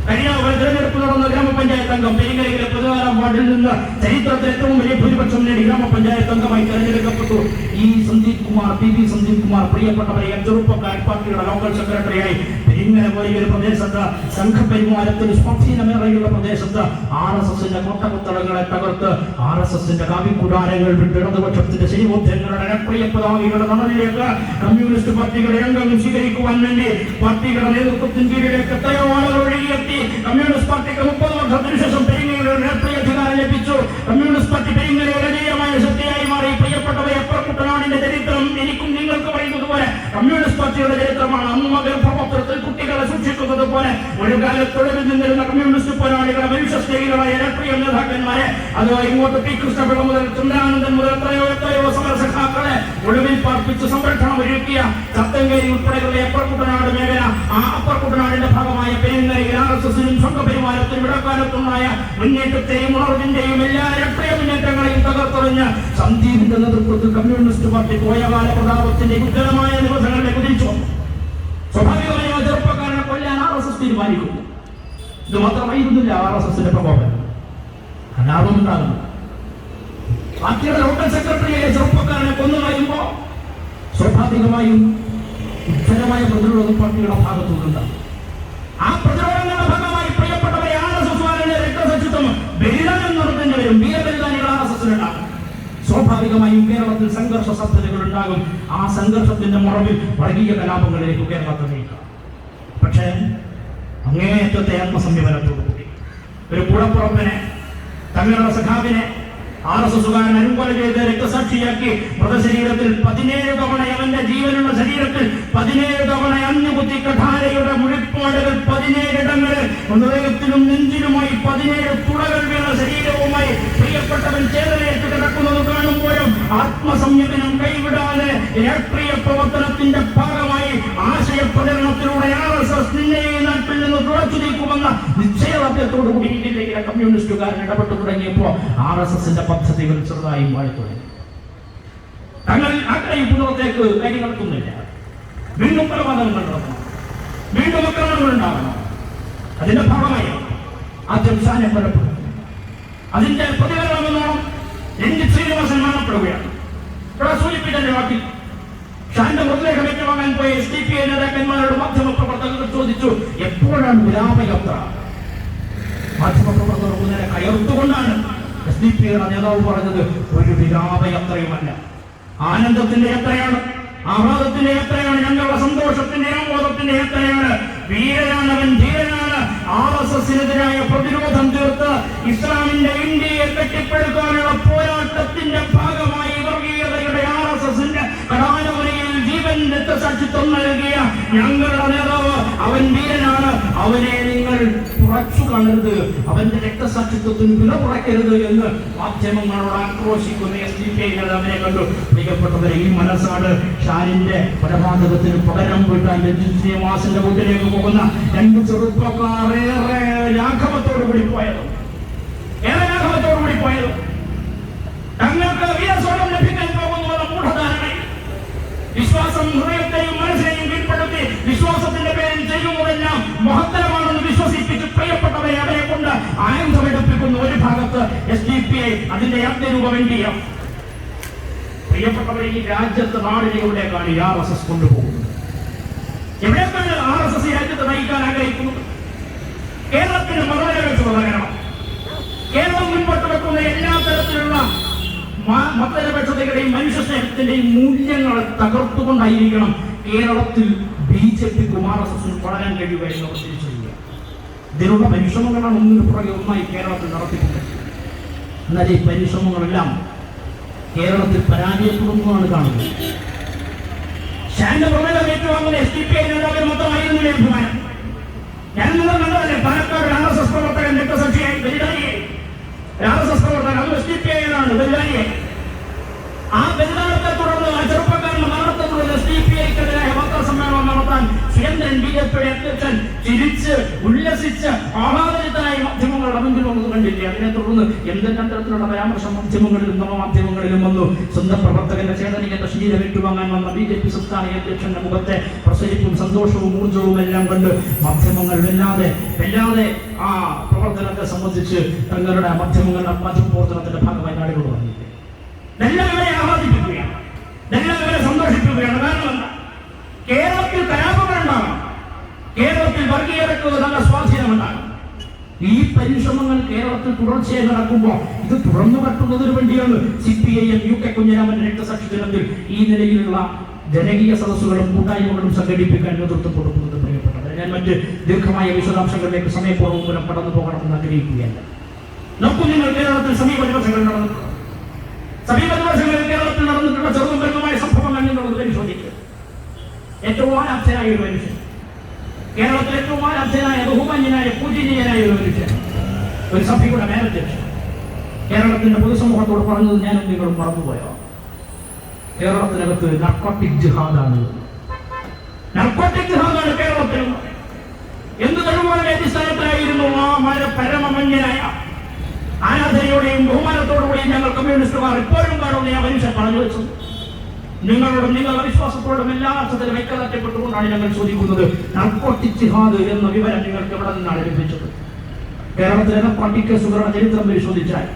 കരിയാവുകൾ തിരഞ്ഞെടുപ്പ് നടന്ന ഗ്രാമപഞ്ചായത്ത് അംഗം പെരിങ്ങലിലെ 14-ാം വാർഡിൽ നിന്ന് ചരിത്രത്തിൽ ഏറ്റവും വലിയ ഭൂരിപക്ഷം നേടി ഗ്രാമപഞ്ചായത്ത് അംഗമായി തെരഞ്ഞെടുക്കപ്പെട്ടു. ഈ സന്ദീപ് കുമാർ, PV സന്ദീപ് കുമാർ, പ്രിയപ്പെട്ടവരെ ചെറുപ്പക്കാർ പാർട്ടിയുടെ ലോക്കൽ സെക്രട്ടറിയായി പെരിങ്ങൽ പോലെ ഒരു പ്രദേശത്ത്, സംഘപരിവാരത്തിന് സ്വാധീനമേറെയുള്ള പ്രദേശത്ത് RSSന്റെ കോട്ടകുത്തളങ്ങളെ തകർത്ത് RSSന്റെ കാവിക്കുടാരങ്ങൾ വിട്ട് ഇടതുപക്ഷത്തിന്റെ ശരിബോധ്യങ്ങളുടെ രാഷ്ട്രീയ പതാകയുടെ തണലിലേക്ക് കമ്മ്യൂണിസ്റ്റ് പാർട്ടികളുടെ അംഗങ്ങൾ സ്വീകരിക്കുവാൻ വേണ്ടി പാർട്ടിയുടെ നേതൃത്വത്തിന് കീഴിലേക്ക് എത്രയോ ആളുകൾ ഒഴുകിയെത്തി. കമ്മ്യൂണിസ്റ്റ് പാർട്ടിക്ക് 30 വർഷത്തിനു ശേഷം പെരിങ്ങലിൽ രാഷ്ട്രീയ അധികാരം ലഭിച്ചു. കമ്മ്യൂണിസ്റ്റ് പാർട്ടി പെരിങ്ങലിൽ രാജകീയമായ ശക്തിയായി മാറി. പ്രിയപ്പെട്ടവരെ, അപ്പർക്കുട്ടനാടിന്റെ ചരിത്രം എനിക്കും നിങ്ങൾക്ക് പറയുന്നത് പോലെ കമ്മ്യൂണിസ്റ്റ് പാർട്ടിയുടെ ചരിത്രമാണ്. അമ്മ ഗർഭപത്രത്തിൽ കുട്ടികളെ സൂക്ഷിക്കുന്നത് പോലെ ഒരു കാലത്തൊഴിൽ നിന്നിരുന്ന കമ്മ്യൂണിസ്റ്റ് പോരാളികളെ മനുഷ്യസ്നേഹികളായ രാഷ്ട്രീയ നേതാക്കന്മാരെ, അത് ഇങ്ങോട്ട് P. കൃഷ്ണപിള്ള മുതൽ ചന്ദ്രാനന്ദൻ മുതൽ എത്രയോ സമരസഖാക്കളെ ഒടുവിൽ പാർപ്പിച്ച് സംരക്ഷണം ഒരുക്കിയ ചത്തങ്കേരി ഉൾപ്പെടെയുള്ള അപ്പർക്കുട്ടനാട് മേഖല, ആ അപ്പർക്കുട്ടനാടിന്റെ ഭാഗമായ പെരിങ്ങലിൽ RSSനും സംഘപരിവാരത്തിനും ഇടക്കാലത്തുണ്ടായ മുന്നേറ്റത്തെയും ഉണർവിന്റെയും എല്ലാ രാഷ്ട്രീയ മുന്നേറ്റങ്ങളെയും തകർത്തെറിഞ്ഞ് സന്ദീപിന്റെ നേതൃത്വത്തിൽ കമ്മ്യൂണിസ്റ്റ് പാർട്ടി പോയകാല പ്രതാപത്തിന്റെ ഉജ്ജ്വലമായ ദിവസങ്ങളിലേക്ക് തിരിച്ചു വന്നു. സ്വാഭാവികമായി ചെറുപ്പക്കാരനെ കൊല്ലാൻ RSS തീരുമാനിക്കുന്നു. ഇത് മാത്രമായിരുന്നില്ല RSSന്റെ പ്രകോപനം. കലാപമുണ്ടാകുന്നു. പാർട്ടിയുടെ ലോക്കൽ സെക്രട്ടറിയെ ചെറുപ്പക്കാരനെ കൊന്നു കഴിയുമ്പോ സ്വാഭാവികമായും ഉജ്ജ്വലമായ പ്രതിരോധം പാർട്ടിയുടെ ഭാഗത്തുനിന്നുണ്ടാകും. ആ പ്രതിരോധങ്ങളുടെ ഭാഗമായി പ്രിയപ്പെട്ടവരെ RSS രക്തസച്ചിത്വം ബലിദാനം നടത്തേണ്ടി വരും. വീരബലിദാനികൾ RSSനുണ്ടാകും. സ്വാഭാവികമായും കേരളത്തിൽ സംഘർഷ സാധ്യതകൾ ഉണ്ടാകും. ആ സംഘർഷത്തിന്റെ മറവിൽ വർഗീയ കലാപങ്ങളിലേക്ക് കേരളത്തെ നയിക്കാം. പക്ഷേ അങ്ങേയറ്റത്തെ ആത്മസംയമനത്തോടുകൂടി ഒരു കൂടപ്പുറപ്പിനെ, തങ്ങളുടെ സഖാവിനെ RSSകാരൻ അനുകൊല ചെയ്ത് രക്തസാക്ഷിയാക്കി മൃതശരീരത്തിൽ 17 തവണ അവന്റെ ജീവനുള്ള ശരീരത്തിൽ 17 തവണ അഞ്ഞുകുത്തി കഠാരയുടെ മുഴിപ്പാടുകൾ 17 ഇടങ്ങളിൽ ഹൃദയത്തിലും നെഞ്ചിലുമായി 17 തുളകൾ വീണ ശരീരവുമായി പ്രിയപ്പെട്ടവൻ ചേതനയേറ്റ് കിടക്കുന്നത് കാണുമ്പോഴും ആത്മസംയമനം കൈവിടാതെ രാഷ്ട്രീയ പ്രവർത്തനത്തിന്റെ ഭാഗമായി ആശയപ്രചരണത്തിലൂടെ RSS നിന്നെ ഈ നാട്ടിൽ നിന്ന് തുറച്ചു നീക്കുമെന്ന നിശ്ചയദാർഢ്യത്തോടുകൂടി ഇന്ത്യയിലെ കമ്മ്യൂണിസ്റ്റുകാരൻ ഇടപെട്ടു തുടങ്ങിയപ്പോ RSSന്റെ പദ്ധതികൾ ചെറുതായി മാറി തുടങ്ങി. തങ്ങൾ ഈ പുനറത്തേക്ക് കൈ നടത്തുന്നില്ല. വീണ്ടും കൊലപാതകങ്ങൾ നടത്തണം, വീണ്ടും ആക്രമണങ്ങൾ ഉണ്ടാകണം. അതിന്റെ ഭാഗമായി ആദ്യം ഷാനെ കൊലപ്പെടും. അതിന്റെ പ്രതികരണമെന്നോണം രഞ്ജിത് ശ്രീനിവാസൻ മരണപ്പെടുകയാണ്. ഇവിടെ സൂചിപ്പിച്ചതിന്റെ വാക്കിൽ ഷാന്റെ മൃതദേഹം ഏറ്റുവാങ്ങാൻ പോയ SDPI നേതാക്കന്മാരോട് മാധ്യമപ്രവർത്തകർ ചോദിച്ചു, എപ്പോഴാണ് വിരാമയാത്ര? മാധ്യമപ്രവർത്തകർ മുന്നേ കയർത്തുകൊണ്ടാണ് SDPIയുടെ നേതാവ് പറഞ്ഞത്, ഒരു വിരാമയാത്രയുമല്ല, ആനന്ദത്തിന്റെ യാത്രയാണ്, ആഹ്ലാദത്തിന്റെ യാത്രയാണ്, ഞങ്ങളുടെ സന്തോഷത്തിന്റെ ആഹ്ലാദത്തിന്റെ യാത്രയാണ്. വീരനാണവൻ, ധീരനാണ്. RSSനെതിരായ പ്രതിരോധം തീർത്ത് ഇസ്ലാമിന്റെ ഇന്ത്യയെ കെട്ടിപ്പടുക്കാനുള്ള പോരാട്ടത്തിന്റെ ഭാഗമായി വർഗീയതയുടെ RSSന്റെ കടാനമുനയിൽ ജീവൻ രക്തസാക്ഷിത്വം നൽകിയ ഞങ്ങളുടെ നേതാവ്, അവൻ വീരനാണ്. അവനെ നിങ്ങൾ കുറച്ചു കാണരുത്, അവന്റെ രക്തസാക്ഷിത്വത്തിന് വില കുറയ്ക്കരുത് എന്ന് മാധ്യമങ്ങളോട് ആക്രോശിക്കുന്ന SDPI നേതാവിനെ കണ്ടു. പ്രിയപ്പെട്ടവരെ, ഈ മനസ്സാണ് ഷാനിന്റെ കൊലപാതകത്തിന് പകരം വീട്ടാൻ രഞ്ജിത് ശ്രീനിവാസന്റെ വീട്ടിലേക്ക് പോകുന്ന രണ്ട് ചെറുപ്പക്കാർ ഏറെ ലാഘവത്തോടു കൂടി പോയത്. തങ്ങൾക്ക് വീരസ്വർഗം ലഭിക്കാൻ പോകുന്നുവെന്ന മൂഢധാരണയിൽ വിശ്വാസം ഹൃദയത്തെയും മനസ്സിനെയും കീഴ്പ്പെടുത്തി വിശ്വാസത്തിന്റെ പേരിൽ ചെയ്യുന്നതെല്ലാം മഹത്തരമാണെന്ന് വിശ്വസിപ്പിച്ച് പ്രിയപ്പെട്ടവരെ അവരെ കൊണ്ട് ആയുധമെടുപ്പിക്കുന്ന ഒരു ഭാഗത്ത് SDPI അതിന്റെ യാത്രരൂപം NDA. പ്രിയപ്പെട്ടവരെ, ഈ രാജ്യത്ത് നാടിനെവിടേക്കാണ് ഈ RSS കൊണ്ടുപോകുന്നത്? എവിടേക്കാണ് RSS രാജ്യത്ത് നയിക്കാൻ ആഗ്രഹിക്കുന്നത്? കേരളത്തിന് മതനിരപേക്ഷത തകരണം. കേരളം മുൻപോട്ട് വെക്കുന്ന എല്ലാ തരത്തിലുള്ള മതനിരപേക്ഷതയുടെയും മനുഷ്യസ്നേഹത്തിന്റെയും മൂല്യങ്ങളെ തകർത്തുകൊണ്ടായിരിക്കണം കേരളത്തിൽ BJPക്കും RSSനും വളരാൻ കഴിയുക എന്നവർ തിരിച്ചറിയുക. ഇതിനുള്ള പരിശ്രമങ്ങളാണ് ഒന്നിനു പുറകെ ഒന്നായി കേരളത്തിൽ നടത്തിക്കൊണ്ടിരിക്കുന്നത്. എന്നാൽ ഈ പരിശ്രമങ്ങളെല്ലാം കേരളത്തിൽ പരാജയപ്പെടുന്നതാണ് കാണുന്നത്. ഷാന്റെ പ്രമേയം ഏറ്റുവാങ്ങുന്ന SDPI നേതാവിന് മൊത്തമായിരുന്നില്ല അഭിമാനം. ഞാൻ നിങ്ങൾ കണ്ടതല്ലേ, പാലക്കാട് RSS പ്രവർത്തകൻ രക്തസാക്ഷിയായി ബലിദാനിയെ, RSS പ്രവർത്തകൻ അത് SDPI ബലിദാനിയെ. ആ ബലിദാനത്തെ തുടർന്ന് ആ ചെറുപ്പക്കാരന്റെ മരണത്തെ തുടർന്ന് SDPIക്കെതിരായ വാർത്താസമ്മേളനം നടത്താൻ സുരേന്ദ്രൻ BJPയുടെ അധ്യക്ഷൻ ചിരിച്ച് ഉല്ലസിച്ച് ആഹ്ലാദരിതനായി മാധ്യമങ്ങളുടെ മുൻപിൽ വന്നത് കണ്ടില്ലേ? അതിനെ തുടർന്ന് എന്തെല്ലാം തരത്തിലുള്ള പരാമർശം മാധ്യമങ്ങളിലും നവമാധ്യമങ്ങളിലും വന്നു. സ്വന്തം പ്രവർത്തകന്റെ ചേതനികന്റെ ശരീരം ഏറ്റുവാങ്ങാൻ വന്ന BJP സംസ്ഥാന അധ്യക്ഷന്റെ മുഖത്തെ പ്രസരിപ്പും സന്തോഷവും ഊർജവും എല്ലാം കണ്ട് മാധ്യമങ്ങൾ വല്ലാതെ ആ പ്രവർത്തനത്തെ സംബന്ധിച്ച് തങ്ങളുടെ മാധ്യമങ്ങളുടെ മാധ്യമപ്രവർത്തനത്തിന്റെ ഭാഗമായി നാടുകൾ വന്നില്ലേ? എല്ലാവരെ ആഹ്ലാദിപ്പിക്കുകയാണ്, എല്ലാവരെ സന്തോഷിപ്പിക്കുകയാണ്. കാരണം എന്താ? കേരളത്തിൽ കലാപങ്ങളുണ്ടാകണം, കേരളത്തിൽ വർഗീയതയ്ക്ക് നല്ല സ്വാധീനമുണ്ടാകണം. ഈ പരിശ്രമങ്ങൾ കേരളത്തിൽ തുടർച്ചയായി നടക്കുമ്പോൾ ഇത് തുറന്നു കട്ടുന്നതിന് വേണ്ടിയാണ് CPIM UK കുഞ്ഞിരാമന്റെ രക്തസാക്ഷി ദിനത്തിൽ ഈ നിലയിലുള്ള ജനകീയ സദസ്സുകളും കൂട്ടായ്മകളും സംഘടിപ്പിക്കാൻ നേതൃത്വം കൊടുക്കുന്നത്. പ്രിയപ്പെട്ടത്, ഞാൻ മറ്റ് ദീർഘമായ വിശദാംശങ്ങളിലേക്ക് സമയപൂർവ്വം മൂലം കടന്നു പോകണമെന്ന് ആഗ്രഹിക്കുകയല്ല. നോക്കൂ, നിങ്ങൾ കേരളത്തിൽ സമീപനിവർഷങ്ങളിൽ നടന്നിട്ടുള്ള കേരളത്തിൽ ചെറുതും വലുതുമായ സംഭവങ്ങൾ നിങ്ങളത് പരിശോധിക്കുക. ഏറ്റവും ആരാധ്യനായ ഒരു മനുഷ്യൻ, കേരളത്തിൽ ഏറ്റവും ആരാധ്യനായ ബഹുമാന്യനായ പൂജനീയനായ ഒരു മനുഷ്യൻ, ഒരു സഭയുടെ മേലധ്യക്ഷൻ കേരളത്തിന്റെ പൊതുസമൂഹത്തോട് പറഞ്ഞത് ഞാനും നിങ്ങളും മറന്നുപോയോ? കേരളത്തിനകത്ത് നർക്കോട്ടിക് ജിഹാദാണ് കേരളത്തിൽ. എന്ത് തെളിവുകളുടെ അടിസ്ഥാനത്തിലായിരുന്നു ആ പരമമന്യനായ ആരാധനയോടെയും ബഹുമാനത്തോടുകൂടിയും ഞങ്ങൾ കമ്മ്യൂണിസ്റ്റുകാർ ഇപ്പോഴും കാണുന്ന ആ മനുഷ്യൻ പറഞ്ഞു വെച്ചത്? നിങ്ങളോടും നിങ്ങളുടെ വിശ്വാസത്തോടും എല്ലാ അർത്ഥത്തിലും ഐക്യദാർഢ്യപ്പെട്ടുകൊണ്ടാണ് ഞങ്ങൾ ചോദിക്കുന്നത്, നർക്കോട്ടിക് ജിഹാദ് എന്ന വിവരം നിങ്ങൾക്ക് എവിടെ നിന്നാണ് ലഭിച്ചത്? കേരളത്തിലെ നർക്കോട്ടിക് കേസുകളുടെ ചരിത്രം പരിശോധിച്ചാൽ,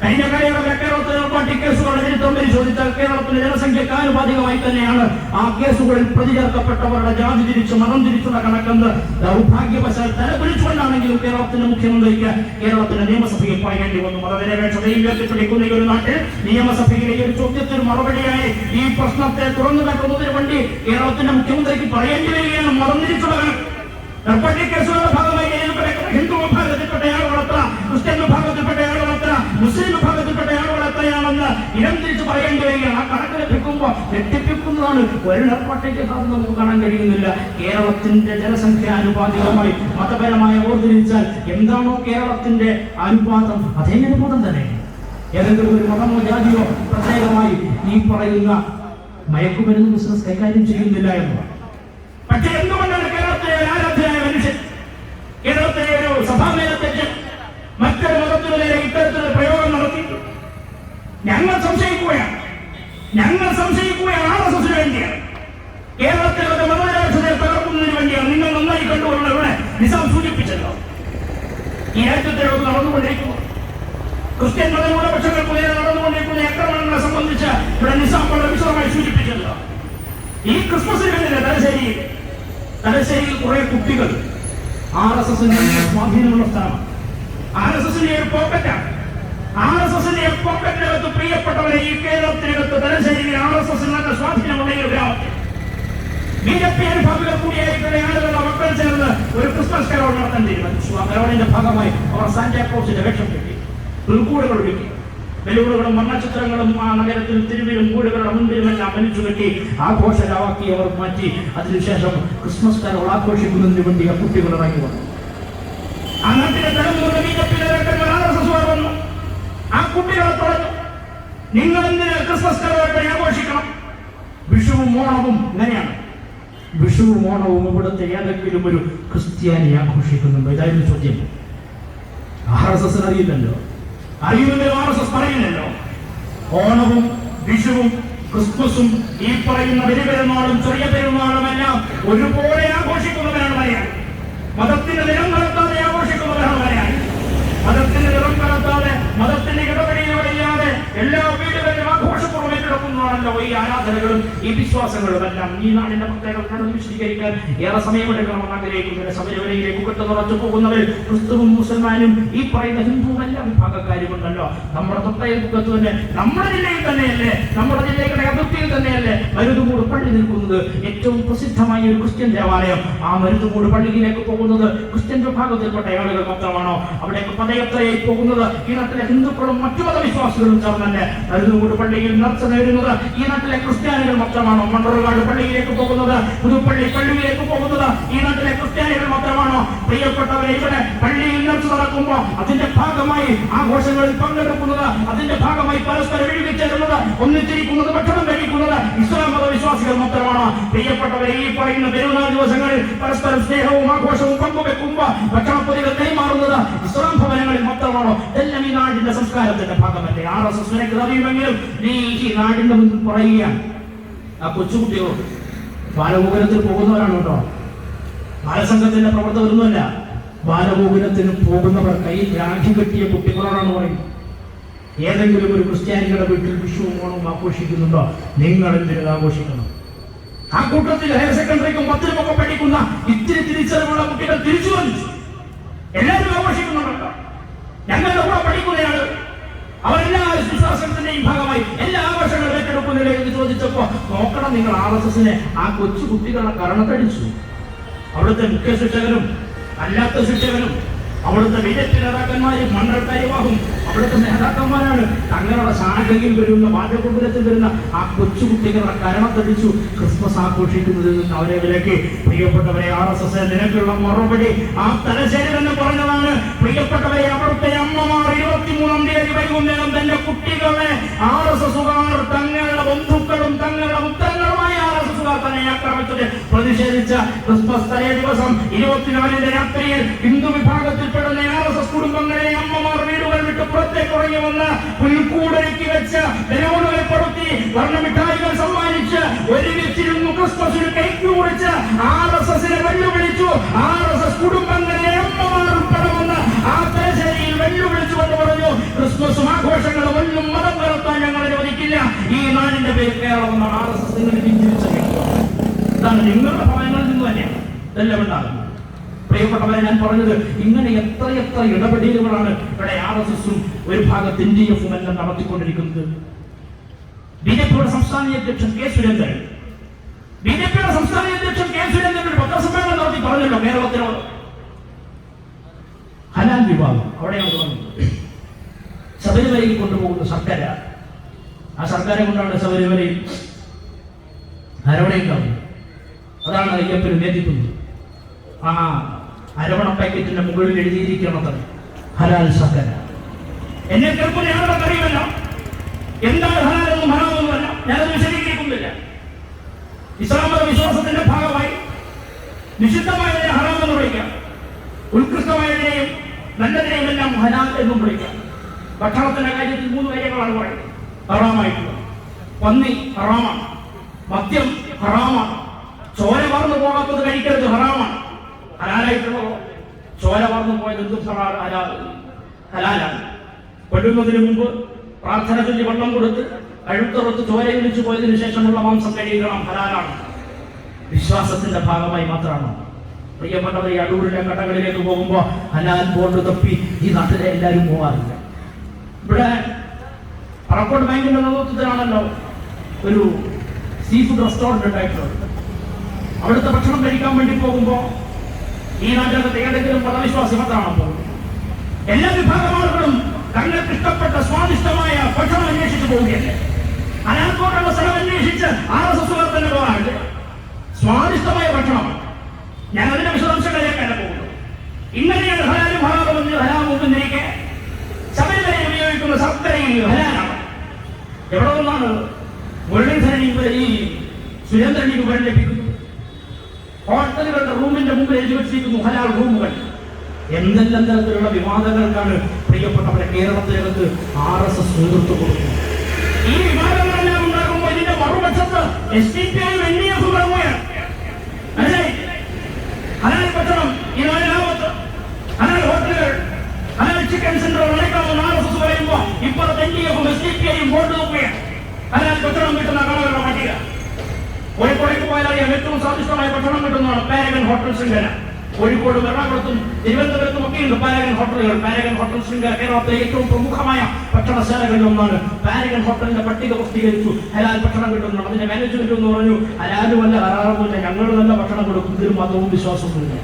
കഴിഞ്ഞ കാലയളവിലെ കേരളത്തിലെ നർക്കോട്ടിക് കേസുകളുടെ ചരിത്രം പരിശോധിച്ചാൽ കേരളത്തിലെ ജനസംഖ്യക്ക് ആനുപാതികമായി തന്നെയാണ് ആ കേസുകളിൽ പ്രതി ചേർക്കപ്പെട്ടവരുടെ ജാതി തിരിച്ച് മതം തിരിച്ചുള്ള കണക്കെന്ന് ദൗർഭാഗ്യവശാൽ തലകുലിച്ചുകൊണ്ടാണെങ്കിലും കേരളത്തിന്റെ മുഖ്യമന്ത്രിക്ക് കേരളത്തിന്റെ നിയമസഭയിൽ പറയേണ്ടി വന്നു. മതനിരപേക്ഷതയും ഉയർത്തിപ്പിടിക്കുന്ന ഈ ഒരു നാട്ടിൽ നിയമസഭയിലെ ഒരു ചോദ്യത്തിന് മറുപടിയായി ഈ പ്രശ്നത്തെ തുറന്നു കാട്ടുന്നതിന് വേണ്ടി കേരളത്തിന്റെ മുഖ്യമന്ത്രിക്ക് പറയേണ്ടി വരികയാണ് മതം തിരിച്ചുള്ള കണക്ക്. നർക്കോട്ടിക് കേസുകളുടെ ഭാഗമായി ഹിന്ദു വിഭാഗത്തിൽപ്പെട്ട ആളുകളത്ര, ക്രിസ്ത്യൻ വിഭാഗത്തിൽപ്പെട്ട ആളുകളത്ര, മുസ്ലിം വിഭാഗത്തിൽപ്പെട്ട ആളുകളത്രയാണെന്ന് ഇനം തിരിച്ച് പറയേണ്ടി വരികയാണ്. ആ കണക്ക് ലഭിക്കുമ്പോൾ തെറ്റിപ്പിക്കുന്നതാണ്. ഒരു നർക്കോട്ടിക് ജിഹാദ് നമുക്ക് കാണാൻ കഴിയുന്നില്ല. കേരളത്തിന്റെ ജനസംഖ്യ ആനുപാതികമായി മതപരമായ വേർതിരിച്ചാൽ എന്താണോ കേരളത്തിന്റെ അനുപാതം, അതേ അനുപാതം തന്നെ ഏതെങ്കിലും ഒരു മതമോ ജാതിയോ പ്രത്യേകമായി ഈ പറയുന്ന മയക്കുമരുന്ന് ബിസിനസ് കൈകാര്യം ചെയ്യുന്നില്ല എന്നതാണ്. പക്ഷേ എന്തുകൊണ്ടാണ് കേരളത്തിലെ ഒരു ആരാധ്യനായ മനുഷ്യൻ, കേരളത്തിലെ ഒരു സഭാമേലധ്യക്ഷൻ മറ്റൊരു മതത്തിനു നേരെ ഇത്തരത്തിലൊരു പ്രയോഗം നടത്തി? ഞങ്ങൾ സംശയിക്കുകയാണ് RSSന് വേണ്ടിയാണ്, കേരളത്തിലെ മതനിരപേക്ഷതയെ തകർക്കുന്നതിന് വേണ്ടിയാണ്. നിങ്ങൾ നന്നായി കണ്ടുകൊള്ളുന്ന ഇവിടെ നിസാം സൂചിപ്പിച്ചല്ലോ, ഈ രാജ്യത്തിലോട്ട് നടന്നുകൊണ്ടിരിക്കുന്നു ക്രിസ്ത്യൻ മതന്യൂനപക്ഷങ്ങൾക്ക് നേരെ നടന്നുകൊണ്ടിരിക്കുന്ന ആക്രമണങ്ങളെ സംബന്ധിച്ച് ഇവിടെ നിസാം വളരെ വിശദമായി സൂചിപ്പിച്ചല്ലോ. ഈ ക്രിസ്മസിന് വേണ്ടി തലശ്ശേരിയിൽ കുറെ കുട്ടികൾ RSSന്റെ സ്വാധീനമുള്ള സ്ഥലമാണ്. RSSന്റെ ഒരു പോക്കറ്റാണ്. RSSന്റെ പോക്കറ്റിനകത്ത് പ്രിയപ്പെട്ടവരെ ഈ കേരളത്തിനകത്ത് തലശ്ശേരിയിൽ RSSന്റെ സ്വാധീനമുള്ള ഒരു ഗ്രാമത്തിൽ BJP അനുഭാവികൾ കൂടിയായിട്ടുള്ള ആളുകളുടെ മക്കൾ ചേർന്ന് ഒരു ക്രിസ്മസ് കരോൾ നടത്താൻ തീരുമാനിച്ചു. ആ കരോളിന്റെ ഭാഗമായി അവർ സാന്റാക്ലോസിന്റെ വേഷം കെട്ടി പുൽക്കൂടുകൾ ഒരുക്കി. ബലൂണുകളും വർണ്ണചിത്രങ്ങളും ആ നഗരത്തിൽ തിരുവിലും വീടുകളുടെ മുൻപിലുമെല്ലാം വലിച്ചു കെട്ടി ആഘോഷരാവാക്കി അവർ മാറ്റി. അതിനുശേഷം ക്രിസ്മസ് കരോൾ ആഘോഷിക്കുന്നതിന് വേണ്ടി ആ കുട്ടികൾ ഇറങ്ങി വന്നു. ആ നാട്ടിലെ തലമുറ BJP നേതാക്കന്മാർ RSS വന്നു. ആ കുട്ടികളെ പറഞ്ഞു, നിങ്ങൾ എന്തിന് ക്രിസ്മസ് കരോട്ട ആഘോഷിക്കണം? വിഷുവും ഓണവും ഇങ്ങനെയാണ്. വിഷുവും ഓണവും ഇവിടുത്തെ ഏതെങ്കിലും ഒരു ക്രിസ്ത്യാനി ആഘോഷിക്കുന്നുണ്ടോ? ഇതായിരുന്നു ചോദ്യം. RSS അറിയില്ലല്ലോ, അറിയുമെങ്കിലും RSS പറയുന്നില്ലല്ലോ. ഓണവും വിഷുവും ക്രിസ്മസും ഈ പറയുന്ന വലിയ പെരുന്നാളും ചെറിയ പെരുന്നാളും എല്ലാം ഒരുപോലെ ആഘോഷിക്കുന്നവരാണ് പറയാൻ. മതത്തിന്റെ നിറം കലർത്താതെ ആഘോഷിക്കുന്നവരാണ് പറയാൻ. മതത്തിന്റെ നിറം കലർത്താതെ, മതത്തിന്റെ ഇടപെടലില്ലാതെ എല്ലാ വീടുകളിലും ആഘോഷപൂർവ്വം ഏറ്റെടുക്കുന്നതാണല്ലോ ഈ ആരാധനകളും ഈ വിശ്വാസങ്ങളും എല്ലാം. ഈ നാടിന്റെ പ്രത്യേകത ഞാനത് വിശദീകരിക്കാൻ ഏറെ സമയമെടുക്കണമെന്ന് ആഗ്രഹിക്കുന്നില്ല. ശബരിമലയിലേക്ക് കെട്ടുറച്ചു പോകുന്നവർ ക്രിസ്തുവും മുസൽമാനും ഈ പറയുന്ന ഹിന്ദുവും എല്ലാ വിഭാഗക്കാരുമുണ്ടല്ലോ. നമ്മുടെ തൊട്ടയൽപ്പുറത്ത് തന്നെ, നമ്മുടെ ജില്ലയിൽ തന്നെയല്ലേ, നമ്മുടെ ജില്ലയുടെ അതിർത്തിയിൽ തന്നെയല്ലേ മരുതുമൂട് പള്ളി നിൽക്കുന്നത്. ഏറ്റവും പ്രസിദ്ധമായ ഒരു ക്രിസ്ത്യൻ ദേവാലയം. ആ മരുതുമൂട് പള്ളിയിലേക്ക് പോകുന്നത് ക്രിസ്ത്യൻ വിഭാഗത്തിൽപ്പെട്ട ആളുകൾ മാത്രമാണോ? അവിടേക്ക് പദയാത്രയായി പോകുന്നത് ഈ നാട്ടിലെ ഹിന്ദുക്കളും മറ്റു മതവിശ്വാസികളും ചേർന്നല്ലേ. മരുതുമൂട് പള്ളിയിൽ നേർച്ച നേടുന്നത് ഈ നാട്ടിലെ ക്രിസ്ത്യാനികൾ മാത്രമാണോ? മണ്ണൂർക്കാട് പള്ളിയിലേക്ക് പോകുന്നത്, പുതുപ്പള്ളി പള്ളിയിലേക്ക് പോകുന്നത് ഈ നാട്ടിലെ ക്രിസ്ത്യാനികൾ മാത്രമാണോ? പ്രിയപ്പെട്ടവരെ, ഇവിടെ പള്ളിയിൽ നേർച്ച നടക്കുമ്പോ അതിന്റെ ഭാഗമായി ആഘോഷങ്ങളിൽ പങ്കെടുക്കുന്നത്, അതിന്റെ ഭാഗമായി പരസ്പരം എഴുതിച്ചേരുന്നത്, ഒന്നിച്ചിരിക്കുന്നത്, ഭക്ഷണം കഴിക്കുന്നത് ഇസ്ലാം മതവിശ്വാസികൾ മാത്രമാണോ? പ്രിയപ്പെട്ടവരെ, ഈ പറയുന്ന പെരുന്നാൾ ദിവസങ്ങളിൽ പരസ്പരം സ്നേഹവും ആഘോഷവും പങ്കുവെക്കുമ്പോ ഭക്ഷണപ്പൊതികൾ കൈമാറുന്നത് ഇസ്ലാം ഭവനങ്ങളിൽ മാത്രമാണോ? എല്ലാം ഈ നാടിന്റെ സംസ്കാരത്തിന്റെ ഭാഗമല്ലേ? RSS അറിയുമെങ്കിലും നീ ഈ നാടിന്റെ മുന്നിൽ പറയുകയാണ്. ആ കൊച്ചുകുട്ടികളോട് ബാലഗോകുലത്തിൽ പോകുന്നവരാണ് കേട്ടോ, ബാലസംഘത്തിന്റെ പ്രവർത്തകരൊന്നുമല്ല. ബാലഗോകുലത്തിന് പോകുന്നവർ കയ്യിൽ രാഖി കെട്ടിയ കുട്ടികളോടാണ് പറയുന്നത്. ഏതെങ്കിലും ഒരു ക്രിസ്ത്യാനികളുടെ വീട്ടിൽ വിഷുവും ഓണവും ആഘോഷിക്കുന്നുണ്ടോ? നിങ്ങൾ എന്തിനത് ആഘോഷിക്കണം? ആ കൂട്ടത്തിൽ ഹയർ സെക്കൻഡറിക്കും 10-നും പഠിക്കുന്ന ഇത്തിരി തിരിച്ചറിവുള്ള കുട്ടികൾ തിരിച്ചു വന്നു. എല്ലാവരും ആഘോഷിക്കുന്നുണ്ടല്ലോ. ഞങ്ങളുടെ കൂടെ പഠിക്കുന്നയാൾ അവരെല്ലാ വിശ്വാസത്തിന്റെയും ഭാഗമായി എല്ലാ ആഘോഷങ്ങളും ഏറ്റെടുക്കുന്നില്ല എന്ന് ചോദിച്ചപ്പോ നോക്കണം, നിങ്ങൾ RSSനെ ആ കൊച്ചു കുട്ടികളുടെ കരണത്തടിച്ചു. അവിടുത്തെ മുഖ്യ ശിക്ഷകരും അല്ലാത്ത ശിക്ഷകരും അവിടുത്തെ BJP നേതാക്കന്മാരും മണ്ഡലകാര്യവാഹും അവിടുത്തെ നേതാക്കന്മാരാണ് തങ്ങളുടെ ശാഖയിൽ വരുന്ന ബാലഗോകുലത്തിൽ വരുന്ന ആ കൊച്ചുകുട്ടികളുടെ കരണത്തടിച്ചു ക്രിസ്മസ് ആഘോഷിക്കുന്നതിൽ നിന്ന് അവരെ വിലക്കി. പ്രിയപ്പെട്ടവരെ, RSS നിനക്കുള്ള മറുപടി ആ തലശ്ശേരി തന്നെ പറഞ്ഞതാണ്. പ്രിയപ്പെട്ടവരെ, അവിടുത്തെ അമ്മമാർ 23-ാം തീയതി വൈകുന്നേരം തന്റെ കുട്ടികളെ RSSുകാർ തങ്ങളുടെ ബന്ധുക്കളും തങ്ങളുടെ ഉത്തരങ്ങളുമായ RSSുകാർ തന്നെ ആക്രമിച്ചത് പ്രതിഷേധിച്ച ക്രിസ്മസ് തലേ ദിവസം 24-ന്റെ രാത്രിയിൽ ഹിന്ദു വിഭാഗത്തിൽപ്പെടുന്ന RSS കുടുംബങ്ങളെ അമ്മമാർ വീടുകൾ വിട്ട് പുറത്തേക്ക് ഇറങ്ങി വന്ന് പുൽക്കൂടൊരുക്കി വെച്ച് ബലൂണുകൾ കൊടുത്തി വർണ്ണമിഠായികൾ സമ്മാനിച്ച് ഒരുമിച്ചിരുന്നു ക്രിസ്മസിന് കേക്ക് കുറിച്ച് RSSനെ വെല്ലുവിളിച്ചു. RSS കുടുംബങ്ങളെ അമ്മമാർ ഉൾപ്പെടെ വന്ന് ആ തലശ്ശേരിയിൽ വെല്ലുവിളിച്ചുകൊണ്ട് പറഞ്ഞു, ക്രിസ്മസും ആഘോഷങ്ങളും ഒന്നും മതം കലർത്താൻ ഞങ്ങൾ അനുവദിക്കില്ല. ഈ നാടിന്റെ പേര് കേരളം എന്നാണ് RSS നിങ്ങൾ ചിന്തിച്ചത്. ഇതാണ് നിങ്ങളുടെ ഭവനങ്ങളിൽ നിന്ന് തന്നെയാണ് ഇതെല്ലാം ഉണ്ടാകുന്നത്. പ്രിയപ്പെട്ടവരെ, ഞാൻ പറഞ്ഞത് ഇങ്ങനെ എത്രയെത്ര ഇടപെടലുകളാണ് ഇവിടെ RSSും ഒരു ഭാഗത്ത് NDFും എല്ലാം നടത്തിക്കൊണ്ടിരിക്കുന്നത്. BJPയുടെ സംസ്ഥാന അധ്യക്ഷൻ കെ സുരേന്ദ്രൻ ഒരു പത്രസമ്മേളനം നടത്തി പറഞ്ഞല്ലോ കേരളത്തിനോട് ഹലാൽ വിഭാഗം അവിടെയാണ് വന്നത്. ശബരിമലയിൽ കൊണ്ടുപോകുന്ന സർക്കാർ, ആ സർക്കാരെ കൊണ്ടാണ് ശബരിമലയിൽ അരവണയുണ്ടാവുന്നത്. അതാണ് അയ്യപ്പന് നേതൃത്വം. ആ അരവണ പാക്കറ്റിന്റെ മുകളിൽ എഴുതിയിരിക്കുന്നത് ഹലാൽ സർക്കാർ. എന്നെ കേൾക്കുന്ന ആളുടെ അറിയുമല്ലോ എന്താണ് ഹലാലെന്നും ഹറാമെന്നുമല്ല, ഞാനത് വിശദീകരിക്കുന്നില്ല. ഇസ്ലാം മത വിശ്വാസത്തിന്റെ ഭാഗമായി നിഷിദ്ധമായതിനെ ഹറാം എന്ന് വിളിക്കാം, ഉത്കൃഷ്ടമായതിനെയും നല്ലതിനെയും എല്ലാം ഹലാൽ എന്നും വിളിക്കാം. ഭക്ഷണത്തിന്റെ കാര്യത്തിൽ 3 കാര്യങ്ങളാണ് പറയുന്നത് ഹറാമായിട്ടുള്ളത്. പന്നി ഹറാമാണ്, മദ്യം ഹറാമാണ്, ചോര വാർന്നു പോകാത്തത് കഴിക്കരുത് ഹറാമാണ്. ഹലാലായിട്ടുള്ളതോ? ചോര വാർന്നു പോയത് എന്തും ഹലാലാണ്. കൊല്ലുന്നതിന് മുമ്പ് പ്രാർത്ഥന ചൊല്ലി വെള്ളം കൊടുത്ത് കഴുത്തുറത്ത് ചോരയൊലിച്ചു പോയതിനു ശേഷമുള്ള മാംസം കഴിക്കണം, ഹലാലാണ്. വിശ്വാസത്തിന്റെ ഭാഗമായി മാത്രമാണ്. പ്രിയപ്പെട്ടവർ, ഈ അടൂരിലെ കടകളിലേക്ക് പോകുമ്പോൾ ഹലാൽ ബോർഡ് തപ്പി ഈ നാട്ടിലെ എല്ലാവരും പോകാറില്ല. ഇവിടെ പറക്കോട് ബാങ്കിന്റെ നേതൃത്വത്തിലാണല്ലോ ഒരു സീ ഫുഡ് റെസ്റ്റോറന്റ് ഉണ്ടായിട്ടുള്ളത്. അവിടുത്തെ ഭക്ഷണം കഴിക്കാൻ വേണ്ടി പോകുമ്പോൾ ഈ നാട്ടിലത്തെ ഏതെങ്കിലും മതവിശ്വാസി മാത്രമാണ് പോകുന്നത്. എല്ലാ വിഭാഗം ആളുകളും തങ്ങൾക്ക് ഇഷ്ടപ്പെട്ട സ്വാദിഷ്ടമായ ഭക്ഷണം അന്വേഷിച്ച് പോവുകയല്ലേ. അനാൽക്കോട്ടുള്ള സ്ഥലം അന്വേഷിച്ച് RSSുകാർ തന്നെ പോകാറുണ്ട്. സ്വാദിഷ്ടമായ ഭക്ഷണം, ഞാൻ അതിന്റെ വിശദാംശങ്ങളിലേക്കല്ല പോകുന്നത്. ഇങ്ങനെയാണ് ഹലാലും ഹറാമെന്ന് ഹലാമുന്നിരിക്കെ ശബരിമലയിൽ ഉപയോഗിക്കുന്ന ശർക്കരയിൽ ഹലാലാണ്. എവിടെ നിന്നാണ് മുരളീധരൻ ഈ സുരേന്ദ്രൻ വിവരം ലഭിക്കുന്നത്? ഹോട്ടലുകളുടെ റൂമിന്റെ മുമ്പിൽ എഴുതി വെച്ചിരിക്കുന്നു ഹലാൽ റൂമുകൾ. എന്തെല്ലാം തരത്തിലുള്ള വിവാദങ്ങൾക്കാണ് പ്രിയപ്പെട്ടവരെ കേരളത്തിനകത്ത് RSS നേതൃത്വം കൊടുക്കുന്നത്. ഈ വിവാദങ്ങളെല്ലാം ഉണ്ടാകുമ്പോൾ ഇതിന്റെ മറുപക്ഷത്ത് SDPI NDF പറയുകയാണ് ഹലാൽ ഭക്ഷണം ഈ നാലാമത്ത് ഹലാൽ ഹോട്ടലുകൾ ഹലാൽ ചിക്കൻ സെന്ററുകൾ അടയ്ക്കാമെന്ന് RSS പറയുമ്പോൾ ഇപ്പോഴത്തെ NDF SDPI വോട്ട് നോക്കുകയാണ്. ഹലാൽ ഭക്ഷണം കിട്ടുന്ന കടകളുടെ പട്ടിക കോഴിക്കോടേക്ക് പോയാൽ അറിയാം ഏറ്റവും സ്വാദിഷ്ടമായ ഭക്ഷണം കിട്ടുന്നതാണ് പാരഗൺ ഹോട്ടൽ ശൃംഖല. കോഴിക്കോടും എറണാകുളത്തും തിരുവനന്തപുരത്തും ഒക്കെയുണ്ട് പാരഗൺ ഹോട്ടലുകൾ. പാരഗൺ ഹോട്ടൽ ശൃംഖല കേരളത്തിലെ ഏറ്റവും പ്രമുഖമായ ഭക്ഷണശാലകളിൽ ഒന്നാണ്. പാരഗൺ ഹോട്ടലിന്റെ പട്ടിക പ്രസിദ്ധീകരിച്ചു. ഹലാൽ ഭക്ഷണം കിട്ടുന്നു. അതിന്റെ മാനേജ്മെന്റ് എന്ന് പറഞ്ഞു ഹലാലുമല്ല ഹറാമുമല്ല, ഞങ്ങൾ നല്ല ഭക്ഷണം കൊടുക്കും, ഇതിൽ മതവും വിശ്വാസവുമില്ല.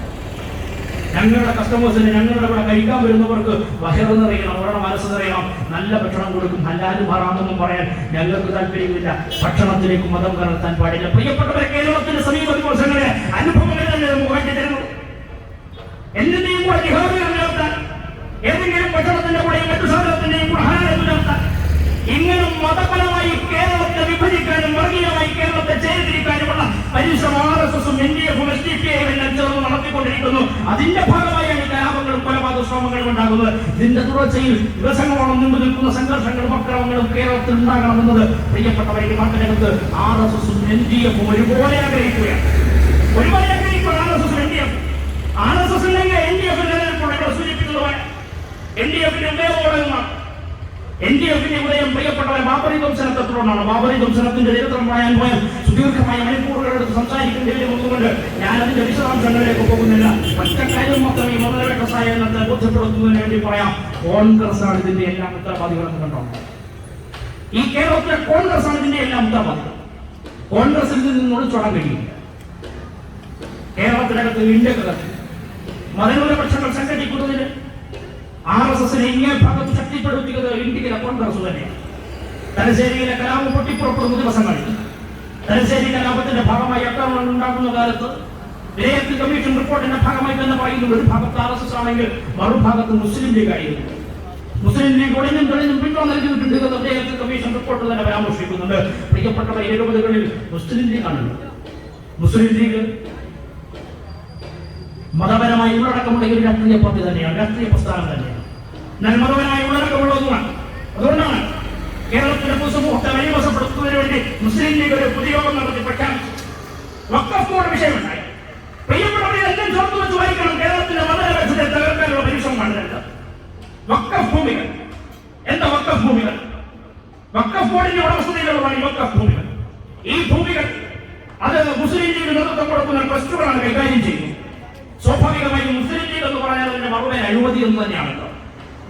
ഞങ്ങളുടെ കസ്റ്റമേഴ്സിന് ഞങ്ങളുടെ ഇവിടെ കഴിക്കാൻ വരുന്നവർക്ക് വയറെന്നറിയണം, അവരുടെ മനസ്സെന്നറിയണം, നല്ല ഭക്ഷണം കൊടുക്കും. ഹലാലും ഹറാമെന്നും പറയാൻ ഞങ്ങൾക്ക് താല്പര്യമില്ല. ഭക്ഷണത്തിലേക്ക് മതം കലർത്താൻ പാടില്ല. പ്രിയപ്പെട്ടവരെ, കേരളത്തിന്റെ സമീപ ദിവസങ്ങളെ അനുഭവങ്ങൾ തന്നെ നമുക്ക് മാറ്റിത്തരുന്നു. എന്തിന്റെയും കൂടെ ജിഹാദ് നിലനിർത്താൻ, ഏതെങ്കിലും ഭക്ഷണത്തിന്റെ കൂടെയും മറ്റു സാധനത്തിന്റെയും കൂടെ ഹലാൽ നിലനിർത്താൻ, ഇങ്ങനെ മതപരമായി കേരളത്തെ വിഭജിക്കാനും വർഗീയമായി കേരളത്തെ ചേർത്തിരിക്കാനുമുള്ള പരിശ്രമം RSSഉം NDFഉം SDPIയും എല്ലാം ചേർന്ന് നടത്തിക്കൊണ്ടിരിക്കുന്നു. അതിന്റെ ഭാഗമായാണ് കലാപങ്ങളും കൊലപാതക ശ്രമങ്ങളും ഉണ്ടാകുന്നത്. ഇതിന്റെ തുടർച്ചയിൽ ദിവസങ്ങളോളം നീണ്ടു നിൽക്കുന്ന സംഘർഷങ്ങളും അക്രമങ്ങളും കേരളത്തിൽ ഉണ്ടാകണമെന്നത് പ്രിയപ്പെട്ടവരെ നാട്ടിനകത്ത് RSSഉം NDFഉം ഒരുപോലെ ആഗ്രഹിക്കുകയാണ്. ഒരുപോലെ ആഗ്രഹിക്കുക RSSഉം NDFഉം. RSS ഉണ്ടെങ്കിൽ NDFിന്റെ നിലനിൽപ്പുണ്ട്. സൂചിപ്പിച്ചതുപോലെ NDFിന്റെ ഉപയോഗമാണ്. NDFിന്റെ ഉദയം പ്രിയപ്പെട്ടവരെ ബാബറി ദംശനത്തെ തുടർന്നാണ്. ബാബറി ദംശനത്തിന്റെ ചരിത്രം പറയാൻ പോയാൽ സുദീർഘമായ മണിക്കൂറുകളെടുത്ത് സംസാരിക്കേണ്ടി വരുമെന്നുകൊണ്ട് ഞാൻ അതിന്റെ വിശദാംശങ്ങളിലേക്ക് പോകുന്നില്ല. ഒറ്റ കാര്യം മാത്രമേ ഈ മുതലവേട്ട സായനത്തെ ബോധ്യപ്പെടുത്തുന്നതിന് വേണ്ടി പറയാം. കോൺഗ്രസ് ആണ് ഇതിന്റെ എല്ലാം ഉത്തരവാദികളെന്ന് കണ്ടോ. ഈ കേരളത്തിലെ കോൺഗ്രസ് ആണ് ഇതിന്റെ എല്ലാം ഉത്തരവാദികൾ. കോൺഗ്രസിൽ നിന്ന് ഒളിച്ചോടാൻ കഴിയില്ല. കേരളത്തിനകത്ത് ഇന്ത്യക്കകത്ത് മതന്യൂനപക്ഷങ്ങൾ സംഘടിക്കുന്നതിന് RSSനെ ഇങ്ങേ ഭാഗത്ത് ശക്തിപ്പെടുത്തിയത് ഇന്ത്യയിലെ കോൺഗ്രസ് തന്നെയാണ്. തലശ്ശേരിയിലെ കലാപം പൊട്ടിപ്പുറപ്പെടുന്ന ദിവസങ്ങളിൽ തലശ്ശേരി കലാപത്തിന്റെ ഭാഗമായി ആക്രമണം ഉണ്ടാക്കുന്ന കാലത്ത് വിലയിരുത്തൽ കമ്മീഷൻ റിപ്പോർട്ടിന്റെ ഭാഗമായി തന്നെ പറയുന്നത് ഒരു ഭാഗത്ത് RSS ആണെങ്കിൽ മറുഭാഗത്ത് മുസ്ലിം ലീഗ് ആയിരുന്നു. മുസ്ലിം ലീഗ് ഒളിഞ്ഞും തെളിഞ്ഞും പിന്തുണ നൽകിയിട്ടുണ്ട് എന്ന് വിലയിരുത്തൽ കമ്മീഷൻ റിപ്പോർട്ട് തന്നെ പരാമർശിക്കുന്നുണ്ട്. പ്രിയപ്പെട്ടവർ, 70കളിൽ മുസ്ലിം ലീഗാണ്. മുസ്ലിം ലീഗ് മതപരമായി ഉള്ളടക്കമുള്ള ഒരു രാഷ്ട്രീയ പാർട്ടി തന്നെയാണ്, രാഷ്ട്രീയ പ്രസ്ഥാനം തന്നെയാണ്. എന്നാൽ മതപരമായി ഉള്ളടക്കമുള്ളതുമാണ്. അതുകൊണ്ടാണ് കേരളത്തിലെ പൊതുസമൂഹത്തെ വഴിവശപ്പെടുത്തുന്നതിന് വേണ്ടി മുസ്ലിം ലീഗ് ഒരു പൊതുയോഗം നടത്തി പ്രഖ്യാപിച്ചു. വഖഫ് ബോർഡ് വിഷയമുണ്ടായി. പ്രിയപ്പെട്ടവരെ, എല്ലാം ചേർത്ത് വെച്ച് വായിക്കണം. കേരളത്തിന്റെ മതനിരപേക്ഷതയെ തകർക്കാനുള്ള പരിശ്രമമാണ് രണ്ടാം. വഖഫ് ഭൂമികൾ. എന്താ വഖഫ് ഭൂമികൾ? വഖഫ് ബോർഡിന്റെ ഉടമസ്ഥതയിലുള്ളതാണ് ഈ വഖഫ് ഭൂമികൾ. ഈ ഭൂമികൾ അത് മുസ്ലിം ലീഗ് നേതൃത്വം കൊടുക്കുന്ന ട്രസ്റ്റുകളാണ് കൈകാര്യം ചെയ്യുന്നത്. സ്വാഭാവികമായും മുസ്ലിം ലീഗ് എന്ന് പറഞ്ഞാൽ അതിന്റെ മറുപടി അഴിമതി എന്ന് തന്നെയാണല്ലോ.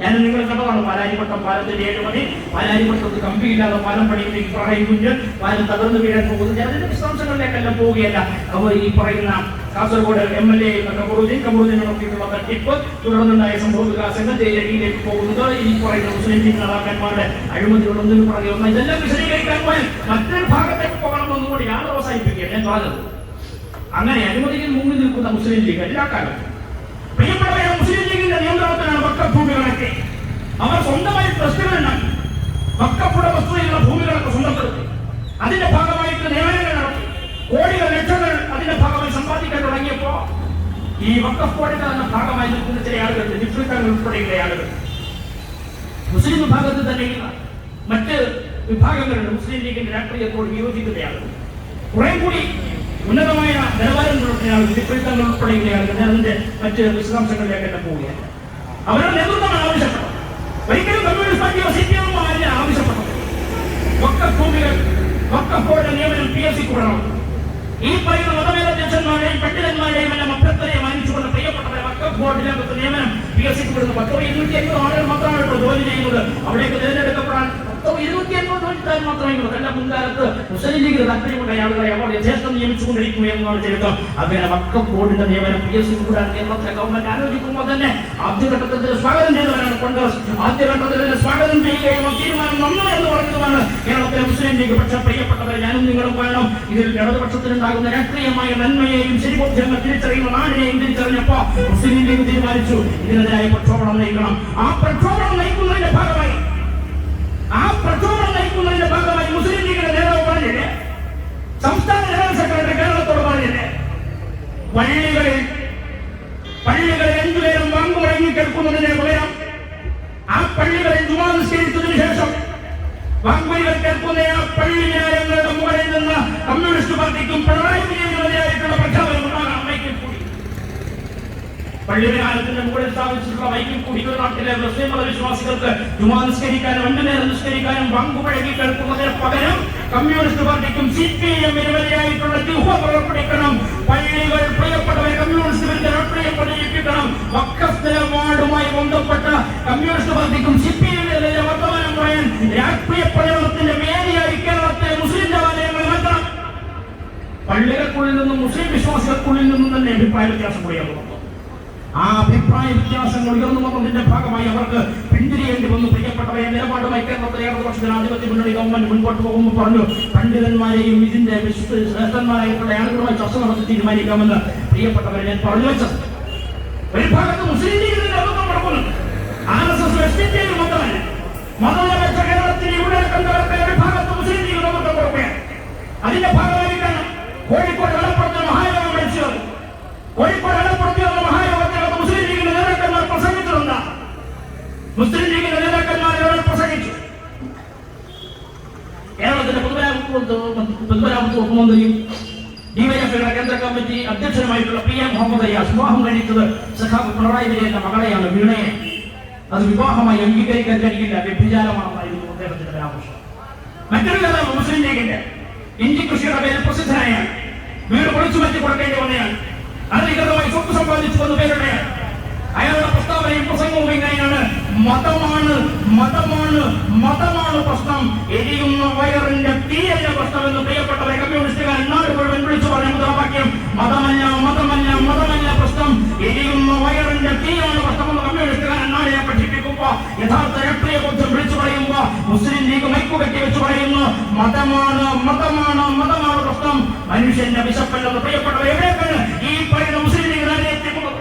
ഞാൻ നിങ്ങൾ കണ്ടതാണ് പാലാരിവട്ടം പാലത്തിന്റെ അഴിമതി. പാലാരിവട്ടത്ത് കമ്പിയില്ലാതെ പാലം പണിയുന്ന ഈ പറയും കുഞ്ഞ് പാലം തകർന്നു വീഴാൻ പോകുന്നത്. അതിന്റെ വിശദാംശങ്ങളിലേക്കെല്ലാം പോവുകയല്ല. അവർ ഈ പറയുന്ന കാസർഗോഡ് MLA കമറുദ്ദീൻ നടത്തിയിട്ടുള്ള തട്ടിപ്പ്, തുടർന്നുണ്ടായ സംഭവ വികാസങ്ങൾ ജയിലിലേക്ക് പോകുന്നത്, ഈ പറയുന്ന മുസ്ലിം ലീഗ് നേതാക്കന്മാരുടെ അഴിമതികളൊന്നും പറയുന്ന ഇതെല്ലാം വിശദീകരിക്കാൻ പോയാൽ മറ്റൊരു ഭാഗത്തേക്ക് പോകണമെന്നുകൂടി ഞാൻ അവസാനിപ്പിക്കുകയാണ്. ഞാൻ പറഞ്ഞത് അങ്ങനെ അഴിമതിയിൽ മുങ്ങി നിൽക്കുന്ന മുസ്ലിം ലീഗ് എല്ലാ കാലത്തും പ്രിയപ്പെട്ടവരെ മുസ്ലിം ലീഗിന്റെ നിയന്ത്രണത്തിലാണ് വഖഫ് ഭൂമികളൊക്കെ. അവർ സ്വന്തമായി ട്രസ്റ്റുകളുണ്ടാക്കി വഖഫ് ഉടമസ്ഥതയിലുള്ള ഭൂമികളൊക്കെ സ്വന്തപ്പെടുത്തി അതിന്റെ ഭാഗമായിട്ട് നിയമനങ്ങൾ നടത്തി കോടികൾ ലക്ഷങ്ങൾ അതിന്റെ ഭാഗമായി സമ്പാദിക്കാൻ തുടങ്ങിയപ്പോ ഈ വഖഫ് ബോർഡിന്റെ തന്നെ ഭാഗമായി നിൽക്കുന്ന ചില ആളുകൾ, നിഫ്രിത്തങ്ങൾ ഉൾപ്പെടെയുള്ള ആളുകൾ, മുസ്ലിം വിഭാഗത്തിൽ തന്നെയുള്ള മറ്റ് വിഭാഗങ്ങളുടെ മുസ്ലിം ലീഗിന്റെ രാഷ്ട്രീയത്തോട് വിയോജിക്കുന്ന ആളുകൾ, കുറെ കൂടി ഉന്നതമായ നിലവാരം പുലർത്തിയ നിഫ്രിത്തങ്ങൾ ഉൾപ്പെടെയുള്ള ആളുകൾ, അതിന്റെ മറ്റ് വിശദാംശങ്ങളിലേക്ക് തന്നെ പോവുകയാണ്. അവരുടെ നേതൃത്വമാണ് ആവശ്യപ്പെട്ടത്. ഒരിക്കലും കമ്മ്യൂണിസ്റ്റ് പാർട്ടിയോ CPM അല്ല ആവശ്യപ്പെട്ടത്. വഖഫ് ഭൂമികൾ വഖഫ് ബോർഡ് നിയമനം PSC കൂടണം. ഈ പറയുന്ന മതമേലധ്യക്ഷന്മാരെയും പണ്ഡിതന്മാരെയും എല്ലാം അഭ്യർത്ഥനയെ മാനിച്ചുകൊണ്ട് പ്രിയപ്പെട്ടവരെ വഖഫ് ബോർഡിനകത്ത് നിയമനം PSC കൂടുന്ന 250 ആളുകൾ മാത്രമാണ് ഇപ്പോൾ ജോലി ചെയ്യുന്നത്. അവിടേക്ക് തിരഞ്ഞെടുക്കപ്പെടാൻ 250 മാത്രമേ ഉള്ളൂ. എല്ലാ മുൻകാലത്ത് മുസ്ലിം ലീഗിന് താല്പര്യമുള്ള ആളുകളെ അവർ യഥേഷ്ടം നിയമിച്ചുകൊണ്ടിരിക്കുന്നു എന്നാണ് ചരിത്രം. അങ്ങനെ വഖഫ് ബോർഡിന്റെ നിയമനം PSC കൂടാൻ കേരളത്തിലെ ഗവൺമെന്റ് ആലോചിക്കുമ്പോൾ തന്നെ ആദ്യഘട്ടത്തിൽ സ്വാഗതം ചെയ്തവരാണ് കോൺഗ്രസ്. ആദ്യഘട്ടത്തിൽ സ്വാഗതം ചെയ്യുകയും തീരുമാനം നന്നു എന്ന് പറയുന്നതാണ് കേരളത്തിലെ മുസ്ലിം ലീഗ്. പക്ഷേ പ്രിയപ്പെട്ടവരെ, ഞാനും നിങ്ങളും വേണം ഇതിൽ ഇടതുപക്ഷത്തിനുണ്ടാകുന്ന രാഷ്ട്രീയമായ നന്മയെയും ശരിബോധ്യങ്ങൾ തിരിച്ചറിയുന്ന നാടിനെയും തിരിച്ചറിഞ്ഞപ്പോ മുസ്ലിം ലീഗ് തീരുമാനിച്ചു ഇതിനെതിരായ പ്രക്ഷോഭണം നയിക്കണം. ആ പ്രക്ഷോഭണം നയിക്കുന്നതിന്റെ ഭാഗമായി മുസ്ലിം ലീഗിന്റെ നേതാവ് പറഞ്ഞില്ലേ, സംസ്ഥാന ജനറൽ സെക്രട്ടറി കേരളത്തോട് പറഞ്ഞില്ലേ, പള്ളികളിൽ 5 നേരം വാങ്ങു മുഴങ്ങി കേൾക്കുന്നതിന് പകരം ആ പള്ളികളിൽ ജുമാ നിസ്കരിച്ചതിനു ശേഷം വാങ്കുവികൾ കേൾക്കുന്ന ആ പള്ളി ന്യായങ്ങളുടെ മുകളിൽ നിന്ന് കമ്മ്യൂണിസ്റ്റ് പാർട്ടിക്കും പിണറായി വിജയനെതിരായിട്ടുള്ള പ്രഖ്യാപനം ഉണ്ടാകാം. വൈക്കിൽ കൂടി പള്ളിയുടെ കാലത്തിന്റെ മുകളിൽ സ്ഥാപിച്ചിട്ടുള്ള വൈക്കിൽ കൂടി നാട്ടിലെ മുസ്ലിം മതവിശ്വാസികൾക്ക് ജുമാ നിസ്കരിക്കാനും 5 നേരം നിസ്കരിക്കാനും വാങ്കുപഴകി കേൾക്കുന്നതിന് പകരം കമ്മ്യൂണിസ്റ്റ് പാർട്ടിക്കും CPM-നെതിരായിട്ടുള്ള ജിഹ്വ പുറപ്പെടുവിക്കണം. പള്ളികൾ പ്രിയപ്പെട്ടവരെ കമ്മ്യൂണിസ്റ്റ് രാഷ്ട്രീയം പ്രചരിപ്പിക്കണം. വഖഫ് നിലപാടുമായി ബന്ധപ്പെട്ട കമ്മ്യൂണിസ്റ്റ് പാർട്ടിക്കും CPM-നെതിരെ വർത്തമാനം പറയാൻ രാഷ്ട്രീയ പ്രചരണത്തിന്റെ വേദിയായി കേരളത്തിലെ മുസ്ലിം ദേവാലയങ്ങൾ മാറ്റണം. പള്ളികൾക്കുള്ളിൽ നിന്നും മുസ്ലിം വിശ്വാസികൾക്കുള്ളിൽ നിന്നും തന്നെ അഭിപ്രായ വ്യത്യാസം കൂടിയാണ്. ആ അഭിപ്രായ വ്യത്യാസങ്ങൾ ഉയർന്നു വന്നതിന്റെ ഭാഗമായി അവർക്ക് പിന്തിരിയേണ്ടി വന്നു. പ്രിയപ്പെട്ടവരെ, നിലപാടുമായി കേരളത്തിലെ ഇടതുപക്ഷ ജനാധിപത്യ മുന്നണി ഗവൺമെന്റ് മുൻപോട്ട് പോകുമ്പോൾ പറഞ്ഞു, പണ്ഡിതന്മാരെയും ഇതിന്റെ ശ്രേഷ്ഠന്മാരായിട്ടുള്ള ആളുകളുമായി ചർച്ച നടത്തി തീരുമാനിക്കാമെന്ന്. പ്രിയപ്പെട്ടവരെ, ഞാൻ പറഞ്ഞു വെച്ചത് ഒരു ഭാഗത്ത് മുസ്ലിം ലീഗിന്റെ നേതൃത്വം നടക്കുന്നുണ്ട്. RSS മതമല്ല, മതനിരപേക്ഷ കേരളത്തിൽ ഇവിടെ കണ്ടവർക്ക് ഒരു ഭാഗത്ത് മുസ്ലിം ലീഗ് നേതൃത്വം കൊടുക്കുകയാണ്. അതിന്റെ ഭാഗമായിട്ടാണ് കോഴിക്കോട് വെള്ളപ്പുറത്ത് മഹായോഗം വിളിച്ചത്. കോഴിക്കോട് വെള്ളപ്പുറത്ത് മഹായോഗത്തിൽ മുസ്ലിം ലീഗിന്റെ നേതാക്കന്മാർ പ്രസംഗിച്ചിട്ടുണ്ട്. മുസ്ലിം ലീഗിന്റെ നേതാക്കന്മാർ പ്രസംഗിച്ചു. കേരളത്തിന്റെ പൊതുമരാമത്ത് വകുപ്പ് മന്ത്രിയും DYFIയുടെ കേന്ദ്ര കമ്മിറ്റി അധ്യക്ഷനുമായിട്ടുള്ള PM മുഹമ്മദ് അയ്യാസ് വിവാഹം കഴിച്ചത് സഖാവ് പിണറായി വിജയന്റെ മകളെയാണ്, വീണയെ. അത് വിവാഹമായി അംഗീകരിക്കാൻ കഴിയില്ല, വ്യഭിചാരമാണെന്നായിരുന്നു അദ്ദേഹത്തിന്റെ പരാമർശം. മറ്റൊരു നേതാവ് മുസ്ലിം ലീഗിന്റെ ഇഞ്ചി കൃഷിയുടെ പേരിൽ പ്രസിദ്ധനായ വീട് പൊളിച്ചു മാറ്റി കൊടുക്കേണ്ടി വന്നയാൾ, അനധികൃതമായി സ്വത്ത് സമ്പാദിച്ചു വന്ന പേരുടെയാണ്. അയാളുടെ പ്രസ്താവനയും പ്രസംഗവും ഇങ്ങനെയാണ്: മതമാണ് പ്രശ്നം, എരിയുന്ന വയറിന്റെ തീയല്ല പ്രശ്നം എന്ന് പ്രിയപ്പെട്ടവരെ കമ്മ്യൂണിസ്റ്റുകാർ നാട് മുഴുവൻ വിളിച്ചു പറഞ്ഞ മുദ്രാവാക്യം മതമല്ല പ്രശ്നം, എരിയുന്ന വയറിന്റെ തീയാണ് പ്രശ്നമെന്ന് കമ്മ്യൂണിസ്റ്റുകാരൻ നാടിനെ പഠിപ്പിക്കുമ്പോ യഥാർത്ഥ രാഷ്ട്രീയ ബോധ്യം വിളിച്ചു പറയുമ്പോ മുസ്ലിം ലീഗ് മൈക്കുകെട്ടി വെച്ച് പറയുന്നു മതമാണ് പ്രശ്നം, മനുഷ്യന്റെ വിശപ്പല്ലെന്ന്. പ്രിയപ്പെട്ടവർ, എവിടേക്കാണ് ഈ പറയുന്ന മുസ്ലിം ലീഗ് രാജ്യത്തെത്തുന്നത്?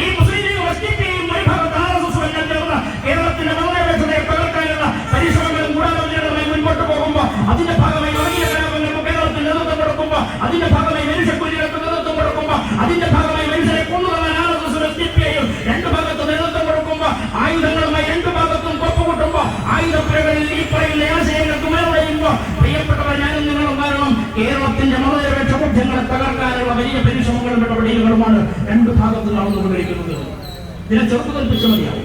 ഈ മുസ്ലിം ലീഗ് വസ്തിക്കുകയും മറുഭാഗത്ത് RSS ചേർന്ന് കേരളത്തിന്റെ മതനിരപേക്ഷതയെ തകർക്കാനുള്ള പരിശ്രമങ്ങളും ഗൂഢാലോചനകളുമായി മുൻപോട്ട് പോകുമ്പോൾ അതിന്റെ ഭാഗമായി വർഗീയ കലാപങ്ങൾക്ക് കേരളത്തിൽ നേതൃത്വം കൊടുക്കുമ്പോൾ അതിന്റെ ഭാഗമായി മനുഷ്യക്കുലികൾക്ക് നേതൃത്വം കൊടുക്കുമ്പോൾ അതിന്റെ ഭാഗമായി മനുഷ്യരെ കൊണ്ടുവരാൻ RSS CPI രണ്ടു ഭാഗത്ത് നേതൃത്വം കൊടുക്കുമ്പോൾ ആയുധങ്ങളുമായി രണ്ടു ഭാഗത്തും കൊപ്പുകൂട്ടുമ്പോൾ ആയുധപ്പുരകളിൽ ഈ പറയുന്ന ആശയങ്ങൾക്ക് മേലുടയുമ്പോൾ പ്രിയപ്പെട്ടവർ, ഞാനും നിങ്ങളും കാരണം കേരളത്തിന്റെ മതനിരപേക്ഷ ബോധ്യങ്ങളെ തകർക്കാനുള്ള വലിയ പരിശ്രമങ്ങളും നടപടികളുമാണ് രണ്ടു ഭാഗത്ത് നടന്നുകൊണ്ടിരിക്കുന്നത്. ഇതിനെ ചെറുത്തു കൽപ്പിച്ച മതിയാവും.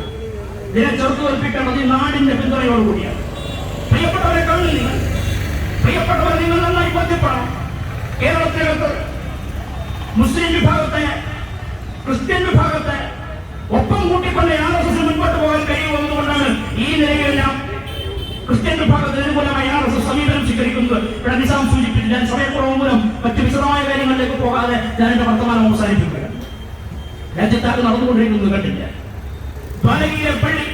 ഇതിനെ ചെറുത്തു കൽപ്പിക്കേണ്ടത് ഈ നാടിന്റെ പിന്തുണയോടുകൂടിയാണ്. പ്രിയപ്പെട്ടവരെ, നിങ്ങൾ നന്നായി ബോധ്യപ്പെടണം. കേരളത്തിനകത്ത് മുസ്ലിം വിഭാഗത്തെ ക്രിസ്ത്യൻ വിഭാഗത്തെ ഒപ്പം കൂട്ടിക്കൊണ്ട് RSS മുൻപോട്ട് പോകാൻ കഴിയുമെന്നുകൊണ്ടാണ് ഈ നിലയിലെല്ലാം ക്രിസ്ത്യൻ വിഭാഗത്തിന് അനുകൂലമായി RSS സമീപനം സ്വീകരിക്കുന്നത്. ഇവിടെ നിസാം സൂചിപ്പിച്ചു. ഞാൻ സമയക്കുറവ് മൂലം മറ്റു വിശദമായ കാര്യങ്ങളിലേക്ക് പോകാതെ ഞാൻ എന്റെ വർത്തമാനം അവസാനിപ്പിക്കുക. രാജ്യത്താകെ നടന്നുകൊണ്ടിരിക്കുന്നത് കണ്ടില്ല. ദ്വാരകയിലെ പള്ളി,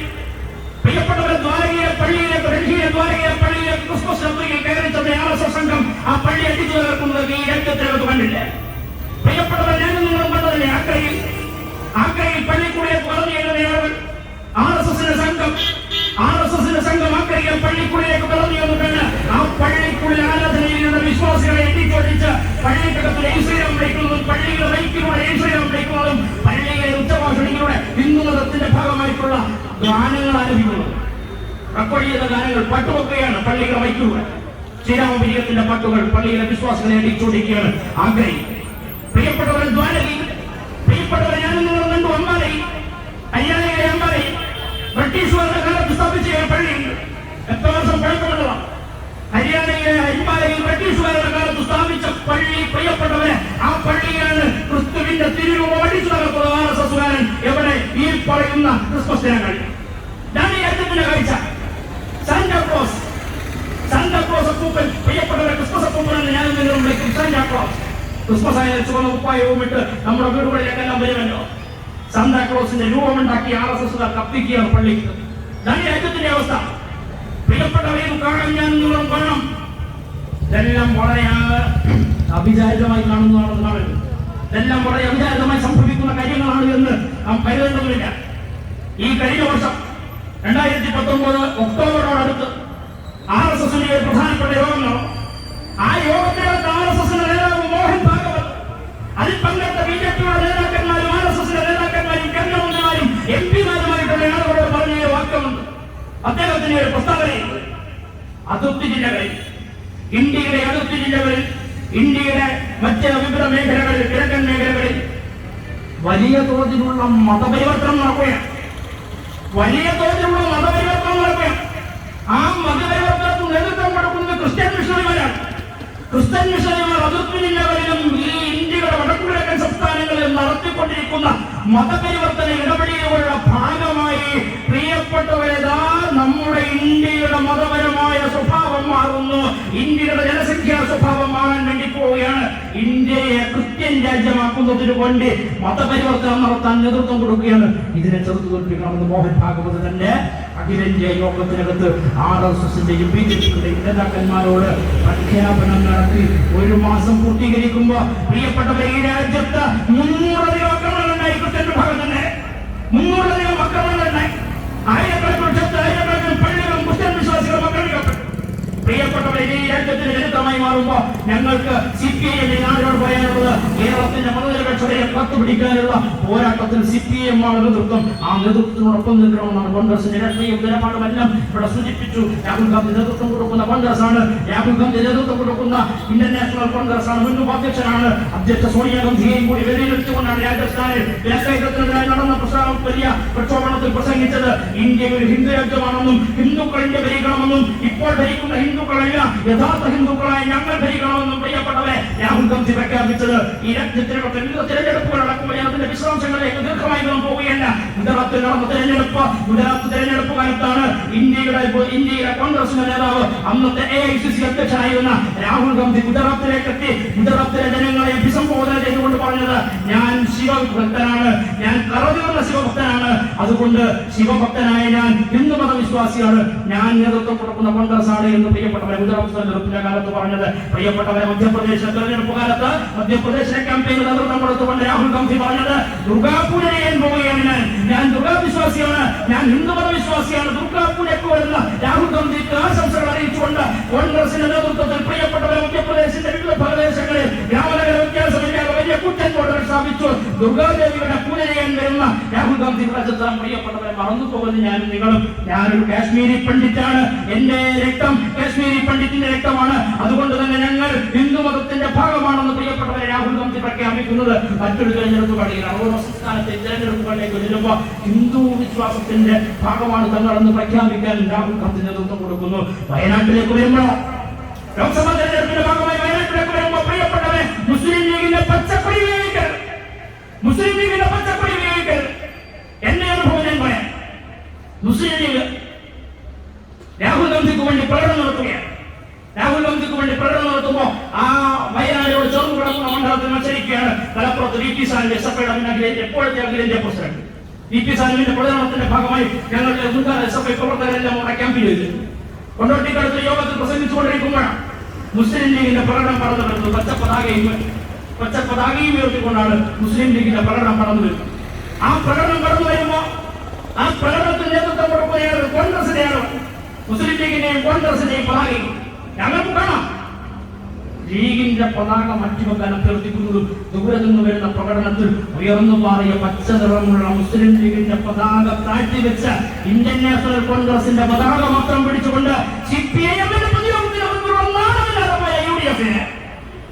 പ്രിയപ്പെട്ടവരെ, ദ്വാരകയിലെ പള്ളിയിലെ ക്രിസ്മസ് രാത്രിയിൽ കയറിച്ചെന്ന RSS സംഘം ആ പള്ളി അടിച്ചു തകർക്കുന്നത് ഈ രാജ്യത്തിനകത്ത് കണ്ടില്ല. പ്രിയപ്പെട്ടവർ, ഞാനും നിങ്ങളും കണ്ടതല്ലേ ആക്രയിൽ പള്ളിക്കൂടിയെ പറഞ്ഞു എഴുതുന്നയാളുകൾ RSSന്റെ സംഘം ആക്രയിൽ പള്ളിക്കൂടിലേക്ക് പറഞ്ഞു എന്നിട്ടാണ് ആ പള്ളിക്കുള്ളിൽ ആരാധനയിലുള്ള വിശ്വാസികളെ എത്തിച്ചോടിച്ച് പള്ളിക്കകത്തിലെ ഈശ്വരം വിളിക്കുന്നതും പള്ളിയുടെ വൈക്കിലൂടെ ഈശ്വരം വിളിക്കുന്നതും പള്ളിയിലെ ഉച്ചഭാഷണികളുടെ ഹിന്ദു മതത്തിന്റെ ഭാഗമായിട്ടുള്ള ഗാനങ്ങൾ ആരംഭിക്കുന്നത്. റെക്കോർഡ് ചെയ്ത ഗാനങ്ങൾ പാട്ടുവെക്കുകയാണ് പള്ളിയുടെ വൈക്കിലൂടെ. ശ്രീരാമപുരീയത്തിന്റെ പാട്ടുകൾ പള്ളിയിലെ വിശ്വാസികളെ അടിച്ചോടിക്കുകയാണ് ആഗ്രഹി. പ്രിയപ്പെട്ടവരെ, ഞാനും നിങ്ങൾ കണ്ടു ഹരിയാനയിലെ അമ്പാലയിൽ ബ്രിട്ടീഷുകാരുടെ കാലത്ത് സ്ഥാപിച്ച പള്ളിയുണ്ട്. എത്ര വർഷം പഴക്കമുള്ളതാണ്. ഹരിയാനയിലെ അമ്പാലയിൽ ബ്രിട്ടീഷുകാരുടെ കാലത്ത് സ്ഥാപിച്ച പള്ളി, പ്രിയപ്പെട്ടവരെ, ആ പള്ളിയാണ് ക്രിസ്തുവിന്റെ തിരുരൂപം അടിച്ചു നടക്കുന്നത് RSSകാരൻ. എവിടെ? ഈ പറയുന്ന ക്രിസ്മസ് ദിനങ്ങളിൽ. ഞാൻ ഈ രാജ്യത്തിന്റെ കാഴ്ച സാന്റാക്ലോസ് അപ്പൂപ്പൻ, പ്രിയപ്പെട്ടവരെ ക്രിസ്മസ് അപ്പൂപ്പനെന്ന് ഞാനും നിങ്ങളും വിളിക്കും സാന്റാക്ലോസ്. ക്രിസ്മസ് ആയാലും ചുവന്ന കുപ്പായവും ഇട്ട് നമ്മുടെ വീടുകളിലേക്കെല്ലാം വരുമല്ലോ. സാന്താക്ലോസിന്റെ രൂപമുണ്ടാക്കി RSS കത്തിക്കുകയാണ് പള്ളിക്ക്. ഇതാണ് രാജ്യത്തിന്റെ അവസ്ഥ. പ്രിയപ്പെട്ടവരെയും കാണാൻ ഞാൻ നിങ്ങളും കാണണം. ഇതെല്ലാം വളരെ അവിചാരിതമായി കാണുന്നതാണെന്ന് കാണരുത്. ഇതെല്ലാം വളരെ അവിചാരിതമായി സംഭവിക്കുന്ന കാര്യങ്ങളാണ് എന്ന് നാം കരുതേണ്ടതില്ല. ഈ കഴിഞ്ഞ വർഷം 2019 ഒക്ടോബറോടടുത്ത് RSSന്റെ ഒരു പ്രധാനപ്പെട്ട യോഗം നടന്നു. ആ യോഗത്തിനകത്ത് RSSന്റെ നേതാവ് മോഹൻ ഭാഗവത്, അതിൽ പങ്കെടുത്ത BJPയുടെ നേതാക്കന്മാരും RSSന്റെ നേതാക്കന്മാരും കേന്ദ്രമന്ത്രിമാരും MP മാരുമായിട്ടുള്ള ആളുകളോട് പറഞ്ഞ വാക്യമുണ്ട്. അദ്ദേഹത്തിന്റെ ഒരു പ്രസ്താവനയുണ്ട്. അതിർത്തി ജില്ലകളിൽ, ഇന്ത്യയുടെ അതിർത്തി ജില്ലകളിൽ, ഇന്ത്യയുടെ മറ്റ് വിവിധ മേഖലകളിൽ, കിഴക്കൻ മേഖലകളിൽ വലിയ തോതിലുള്ള മതപരിവർത്തനം നടക്കുകയാണ്. വലിയ തോതിലുള്ള മതപരിവർത്തനം നടക്കുകയാണ്. ആ മതപരിവർത്തനത്തിന് നേതൃത്വം കൊടുക്കുന്നത് ക്രിസ്ത്യൻ മിഷണറിമാരാണ്. ക്രിസ്ത്യൻ മിഷണറിമാർ അതിർത്തി ജില്ലകളിലും ഈ ഇന്ത്യയുടെ വടക്കുകിഴക്കൻ സംസ്ഥാനങ്ങളിൽ നടത്തിക്കൊണ്ടിരിക്കുന്ന മതപരിവർത്തന ഇടപെടലുകളുടെ ഭാഗമായി പ്രിയപ്പെട്ടവരേതാ നമ്മുടെ ഇന്ത്യയുടെ മതപരമായ സ്വഭാവം മാറുന്നു. ഇന്ത്യയുടെ ജനസംഖ്യാ സ്വഭാവം മാറാൻ വേണ്ടി പോവുകയാണ്. ഇന്ത്യയെ ക്രിസ്ത്യൻ രാജ്യമാക്കുന്നതിന് വേണ്ടി മതപരിവർത്തനം നടത്താൻ നേതൃത്വം കൊടുക്കുകയാണ്. ഇതിനെ ചെറുത്തു തോൽപ്പിക്കണമെന്ന് മോഹൻ ഭാഗവത് തന്നെ അഖിലേന്ത്യാ യോഗത്തിനകത്ത് RSSന്റെയും BJPയുടെയും നേതാക്കന്മാരോട് പ്രഖ്യാപനം നടത്തി. ഒരു മാസം പൂർത്തീകരിക്കുമ്പോൾ പ്രിയപ്പെട്ടവരെ ഈ രാജ്യത്ത് 300 ആക്രമണങ്ങളുണ്ടായി. ക്രിസ്ത്യൻ വിഭാഗം തന്നെ 300 ആക്രമണങ്ങളുണ്ടായി. ആയിരക്കണക്കിന് പള്ളികളും ക്രിസ്ത്യൻ വിശ്വാസികളും ആക്രമിക്കപ്പെട്ടു. പ്രിയപ്പെട്ടവരെ ഈ രാജ്യത്തിന് ചരിത്രമായി മാറുമ്പോൾ ഞങ്ങൾക്ക് CPIM നാടിനോട് പറയാനുള്ളത്, കേരളത്തിന്റെ മതനിരപേക്ഷതയെ കത്തുപിടിക്കാനുള്ള പോരാട്ടത്തിൽ CPIM ആണ് നേതൃത്വം. ആ നേതൃത്വത്തിനോടൊപ്പം നിൽക്കണമെന്നാണ് കോൺഗ്രസിന്റെ രാഷ്ട്രീയ നിലപാടുമെല്ലാം ഇവിടെ സൂചിപ്പിച്ചു. രാഹുൽ ഗാന്ധി നേതൃത്വം കൊടുക്കുന്ന കോൺഗ്രസ് ആണ്, രാഹുൽ ഗാന്ധി നേതൃത്വം കൊടുക്കുന്ന ഇന്ത്യൻ നാഷണൽ കോൺഗ്രസ് ആണ്, മുൻ ഉപാധ്യക്ഷനാണ്. അധ്യക്ഷ സോണിയാഗാന്ധിയെയും കൂടി വെളിയിലെടുത്തുകൊണ്ടാണ് രാജസ്ഥാനിൽ വിലക്കയറ്റത്തിനെതിരായി നടന്ന വലിയ പ്രക്ഷോഭണത്തിൽ പ്രസംഗിച്ചത്. ഇന്ത്യ ഒരു ഹിന്ദു രാജ്യമാണെന്നും ഹിന്ദുക്കൾ ഇന്ത്യ ഭരിക്കണമെന്നും ഇപ്പോൾ ഭരിക്കുന്ന ഹിന്ദുക്കളല്ല യഥാർത്ഥ ഹിന്ദുക്കളായി ഞങ്ങൾ ഭരിക്കണമെന്നും പ്രിയപ്പെട്ടവരെ രാഹുൽ ഗാന്ധി പ്രഖ്യാപിച്ചത്. ഈ രാജ്യത്തിനകത്ത് വിവിധ തിരഞ്ഞെടുപ്പുകൾ നടക്കുമ്പോൾ അതിന്റെ വിശദാംശങ്ങളിലേക്ക് ദീർഘമായി നാം പോവുകയല്ല. ഗുജറാത്തിൽ നടന്ന ഗുജറാത്ത് തെരഞ്ഞെടുപ്പ് കാലത്താണ് ഇന്ത്യയിലെ കോൺഗ്രസിന്റെ നേതാവ് അന്നത്തെ AICC അധ്യക്ഷനായിരുന്ന രാഹുൽ ഗാന്ധി ഗുജറാത്തിലേക്ക് എത്തി ഗുജറാത്തിലെ ജനങ്ങളെ അഭിസംബോധന ചെയ്തുകൊണ്ട് പറഞ്ഞത്, ഞാൻ ശിവഭക്തനാണ്, ഞാൻ കറതിയുള്ള ശിവഭക്തനാണ്, അതുകൊണ്ട് ശിവഭക്തനായ ഞാൻ ഹിന്ദു മതവിശ്വാസിയാണ്, ഞാൻ നേതൃത്വം കൊടുക്കുന്ന കോൺഗ്രസ് ആണ് എന്ന് പ്രിയപ്പെട്ടവരെ ഗുജറാത്ത് തെരഞ്ഞെടുപ്പിന്റെ കാലത്ത് പറഞ്ഞത്. പ്രിയപ്പെട്ടവരെ മധ്യപ്രദേശിലെ തെരഞ്ഞെടുപ്പ് കാലത്ത് മധ്യപ്രദേശിലെ ക്യാമ്പയിന് നേതൃത്വം കൊടുത്തുകൊണ്ട് രാഹുൽ ഗാന്ധി പറഞ്ഞത്, ദുർഗാപൂജ ചെയ്യാൻ പോവുകയാണ്, ഞാൻ ദുർഗാ വിശ്വാസിയാണ്, ഞാൻ ഹിന്ദു മതവിശ്വാസിയാണ്. ദുർഗാപൂജയ്ക്ക് വരുന്ന രാഹുൽ ഗാന്ധിക്ക് ആശംസകൾ അറിയിച്ചുകൊണ്ട് കോൺഗ്രസിന്റെ നേതൃത്വത്തിൽ പ്രിയപ്പെട്ടവരെ മധ്യപ്രദേശിന്റെ വിവിധ പ്രദേശങ്ങളിൽ ഗ്രാമനഗര വ്യത്യാസമില്ലാതെ വലിയ കുറ്റൻകോട്ടുകൾ സ്ഥാപിച്ചു. ദുർഗാദേവിയുടെ പൂജ ചെയ്യാൻ വരുന്ന രാഹുൽ ഗാന്ധി രാജ്യത്താൻ പ്രിയപ്പെട്ടവരെ മറന്നു പോകുന്നത് ഞാനും നിങ്ങളും. ഞാനൊരു കാശ്മീരി പണ്ഡിറ്റാണ്, എന്റെ രക്തം കാശ്മീരി പണ്ഡിറ്റിന്റെ രക്തമാണ്, അതുകൊണ്ട് തന്നെ ഞങ്ങൾ ഹിന്ദു മതത്തിന്റെ ഭാഗമാണെന്ന് പ്രിയപ്പെട്ടവരെ രാഹുൽ ഗാന്ധി പ്രഖ്യാപിക്കുന്നത് മറ്റൊരു തെരഞ്ഞെടുപ്പുകളിലാണ്. ഓരോ സംസ്ഥാനത്തെ തെരഞ്ഞെടുപ്പുകളിലേക്ക് വരുമ്പോൾ ഹിന്ദു വിശ്വാസത്തിന്റെ ഭാഗമാണ് തങ്ങളെന്ന് പ്രഖ്യാപിക്കാൻ രാഹുൽ ഗാന്ധി നേതൃത്വം കൊടുക്കുന്നു. വയനാട്ടിലേക്ക് വരുമ്പോൾ ലോക്സഭാ തെരഞ്ഞെടുപ്പിന്റെ ഭാഗമായി വയനാട്ടിലേക്ക് വരുമ്പോൾ പ്രിയപ്പെട്ടവരെ മുസ്ലിം ലീഗിന്റെ പച്ചക്കൊടി ഉപയോഗിക്കരുത്, മുസ്ലിം ലീഗിന്റെ പച്ചക്കൊടി ഉപയോഗിക്കരുത്. എന്റെ അനുഭവം ഞാൻ പറയാം. മുസ്ലിം ലീഗ് രാഹുൽ ഗാന്ധിക്ക് വേണ്ടി പ്രകടനം നടത്തുകയാണ്. രാഹുൽ ഗാന്ധിക്ക് വേണ്ടി പ്രകടനം നടത്തുമ്പോൾ ആ വയനാടിനോട് ചേർന്ന് കിടക്കുന്ന മണ്ഡലത്തിൽ മത്സരിക്കുകയാണ്. മലപ്പുറത്ത് VP സാനുവിന്റെ SFIയുടെ എപ്പോഴത്തെ അഖിലേന്ത്യാ പ്രസിഡന്റ് VP സാനുവിന്റെ പ്രചരണത്തിന്റെ ഭാഗമായി ഞങ്ങളുടെ മുൻകാല SFI പ്രവർത്തകരെല്ലാം അവിടെ ക്യാമ്പിൽ ചെയ്തു. കൊണ്ടോട്ടിക്കടുത്ത് യോഗത്തിൽ പ്രസംഗിച്ചുകൊണ്ടിരിക്കുമ്പോഴാണ് മുസ്ലിം ലീഗിന്റെ പ്രകടനം കടന്നു വരുന്നത്. പച്ചപ്പതാകയും ഉയർത്തിക്കൊണ്ടാണ് മുസ്ലിം ലീഗിന്റെ പ്രകടനം കടന്നു വരുന്നത്. ആ പ്രകടനം കടന്നു വരുമ്പോൾ ആ പ്രകടനത്തിന് നേതൃത്വം കൊടുക്കുകയാണ് കോൺഗ്രസിന്റെയാണ്, മുസ്ലിം ലീഗിന്റെയും കോൺഗ്രസിന്റെയും പതാകയും. ഞങ്ങൾക്ക് കാണാം ലീഗിന്റെ പതാക മാറ്റിവെക്കാൻ അഭ്യർത്ഥിക്കുന്നതും ദൂരെ നിന്ന് വരുന്ന പ്രകടനത്തിൽ ഉയർന്നു മാറിയ പച്ച നിറമുള്ള മുസ്ലിം ലീഗിന്റെ പതാക താഴ്ത്തിവെച്ച ഇന്ത്യൻ നാഷണൽ കോൺഗ്രസിന്റെ പതാക മാത്രം പിടിച്ചുകൊണ്ട് CPIM-ന്റെ പ്രതിയോഗത്തിന് മുൻപുള്ള നാണമില്ലാതെ പോയ UDF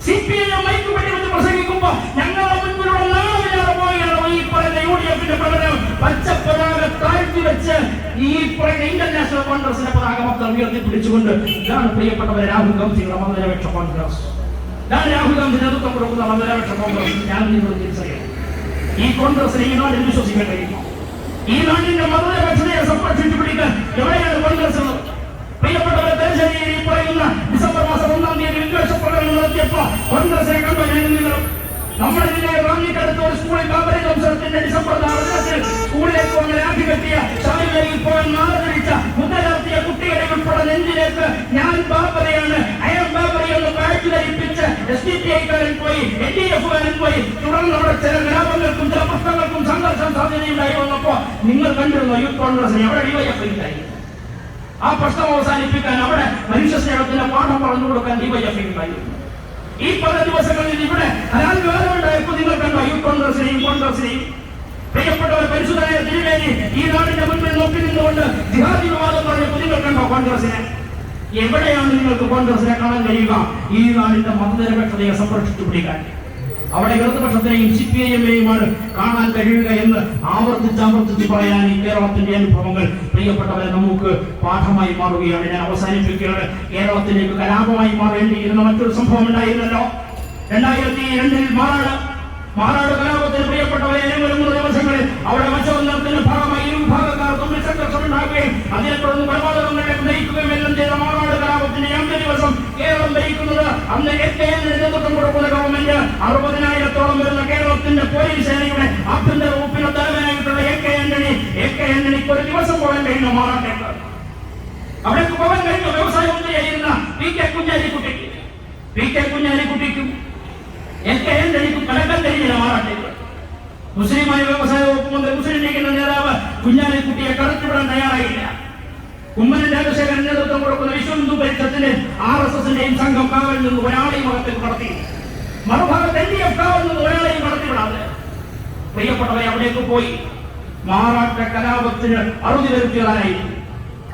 CPIM മൈക്ക് വെടിവെച്ച് പ്രസംഗിക്കുമ്പോൾ ഞങ്ങളുടെ മുൻപിലുള്ള നാണമില്ലാതെ പോവുകയാണ് ഈ പറയുന്ന UDF-ന്റെ പ്രകടനം. പച്ച പതാക താഴ്ത്തിവെച്ച് ഈ പറയുന്ന ഇന്ത്യൻ നാഷണൽ കോൺഗ്രസിന്റെ പതാക മാത്രം ഉയർത്തിപ്പിടിച്ചുകൊണ്ട് ഇതാണ് പ്രിയപ്പെട്ടവരെ രാഹുൽ ഗാന്ധിയുടെ മതനിരപേക്ഷ കോൺഗ്രസ്. ഇതാണ് രാഹുൽ ഗാന്ധി നേതൃത്വം കൊടുക്കുന്ന മതനിരപേക്ഷ കോൺഗ്രസ്. ഞാൻ നിങ്ങൾ തിരിച്ചറിയാം, ഈ കോൺഗ്രസിനെ ഈ നാട്ടിൽ വിശ്വസിക്കാൻ കഴിയുമോ? ഈ നാട്ടിന്റെ മതനിരപേക്ഷതയെ സംരക്ഷിച്ചു പിടിക്കാൻ എവിടെയാണ് കോൺഗ്രസ്? പ്രിയപ്പെട്ടവരെ തലശ്ശേരിയിൽ ഈ പറയുന്ന ഡിസംബർ കെട്ടിയ ശബരിമലയിൽ പോകാൻ മാറിച്ച മുതലാർത്തിയ കുട്ടികളെ ഉൾപ്പെടെ നെഞ്ചിലേക്ക് ഞാൻ ബാബറയാണ് അയാൾ ബാബറി എന്ന് കാഴ്ച ധരിപ്പിച്ച് SDPI-കാരൻ പോയി LDF-കാരൻ പോയി. തുടർന്ന് അവിടെ ചില ഗ്രാമങ്ങൾക്കും ചില പ്രശ്നങ്ങൾക്കും സംഘർഷം സാധ്യതയുണ്ടായി വന്നപ്പോ നിങ്ങൾ കണ്ടിരുന്നു യൂത്ത് കോൺഗ്രസിനെ അവിടെ DYFI-ക്കായി ആ പ്രശ്നം അവസാനിപ്പിക്കാൻ അവിടെ മനുഷ്യ സ്നേഹത്തിന്റെ പാഠം പറഞ്ഞു കൊടുക്കാൻ DYFI-ക്കായിരുന്നു. ഈ പല ദിവസങ്ങളിൽ ഇവിടെ അനാൽവാദമുണ്ടായപ്പോൾ നിങ്ങൾ കണ്ടോ യൂത്ത് കോൺഗ്രസിനെയും പ്രിയപ്പെട്ടവർ പരിശുദ്ധമായ തിരുമേനി ഈ നാടിന്റെ മുൻപിൽ നോക്കി നിന്നുകൊണ്ട് ജിഹാദി വിവാദം പറഞ്ഞപ്പോൾ നിങ്ങൾ കണ്ടോ കോൺഗ്രസിനെ? എവിടെയാണ് നിങ്ങൾക്ക് കോൺഗ്രസിനെ കാണാൻ കഴിയുക? ഈ നാടിന്റെ മതനിരപേക്ഷതയെ സംരക്ഷിച്ചു പിടിക്കാൻ അവിടെ ഇടതുപക്ഷത്തെയും CPIM-നെയുമാണ് കാണാൻ കഴിയുക എന്ന് ആവർത്തിച്ച് പറയാൻ ഈ കേരളത്തിന്റെ അനുഭവങ്ങൾ പ്രിയപ്പെട്ടവരെ നമുക്ക് പാഠമായി മാറുകയാണ്. ഞാൻ അവസാനിപ്പിക്കുകയാണ്. കേരളത്തിലേക്ക് കലാപമായി മാറേണ്ടിയിരുന്ന മറ്റൊരു സംഭവം ഉണ്ടായിരുന്നല്ലോ. 2002 മാറാട് കലാപത്തിന് പ്രിയപ്പെട്ടവരെ 3 ദിവസങ്ങളിൽ അവിടെ മത്സരത്തിന്റെ ഭാഗമായി ഇരുവിഭാഗക്കാർ തമ്മിൽ സംഘർഷമുണ്ടാകുകയും അതിനെ തുടർന്ന് കൊലപാതകങ്ങളിലേക്ക് നയിക്കുകയും എല്ലാം ചെയ്ത മാറാട് കലാപത്തിന്റെ 5 ദിവസം കേരളം ഭരിക്കുന്നത് അന്ന് നേതൃത്വം കൊടുക്കുന്ന ഗവൺമെന്റ് 60,000-ഓളം വരുന്ന കേരളത്തിന്റെ പോലീസ് സേനയുടെ ആഭ്യന്തര വകുപ്പിന്റെ തലവനായിട്ടുള്ള AK ആന്റണിക്ക് ഒരു ദിവസം പോകാൻ കഴിയുന്ന മാറാട്ടേക്ക് അവിടേക്ക് പോകാൻ കഴിയുന്ന വ്യവസായ മന്ത്രിയായിരുന്ന PK കുഞ്ഞാലിക്കുട്ടിക്കും AK ആന്റണിക്കും കലക്കാൻ കഴിഞ്ഞില്ല മാറാട്ടേക്ക്. മുസ്ലിമായ വ്യവസായ വകുപ്പ് മന്ത്രി മുസ്ലിം ലീഗിന്റെ നേതാവ് കുഞ്ഞാലിക്കുട്ടിയെ കടത്തിവിടാൻ തയ്യാറായില്ല. കുമ്മനം രാജശേഖരൻ നേതൃത്വം കൊടുക്കുന്ന വിശ്വ ഹിന്ദു പരിഷത്തിന്റെ RSS-ന്റെയും സംഘം കാവലിൽ നിന്ന് ഒരാളെയും അകത്തേക്ക് കടത്തി, മറുഭാഗത്ത് LDF കാവലിൽ നിന്ന് ഒരാളെയും കടത്തിവിടാതെ പ്രിയപ്പെട്ടവരെ അവിടേക്ക് പോയി മാറാട്ട കലാപത്തിന് അറുതി വരുത്തിയതായിരുന്നു.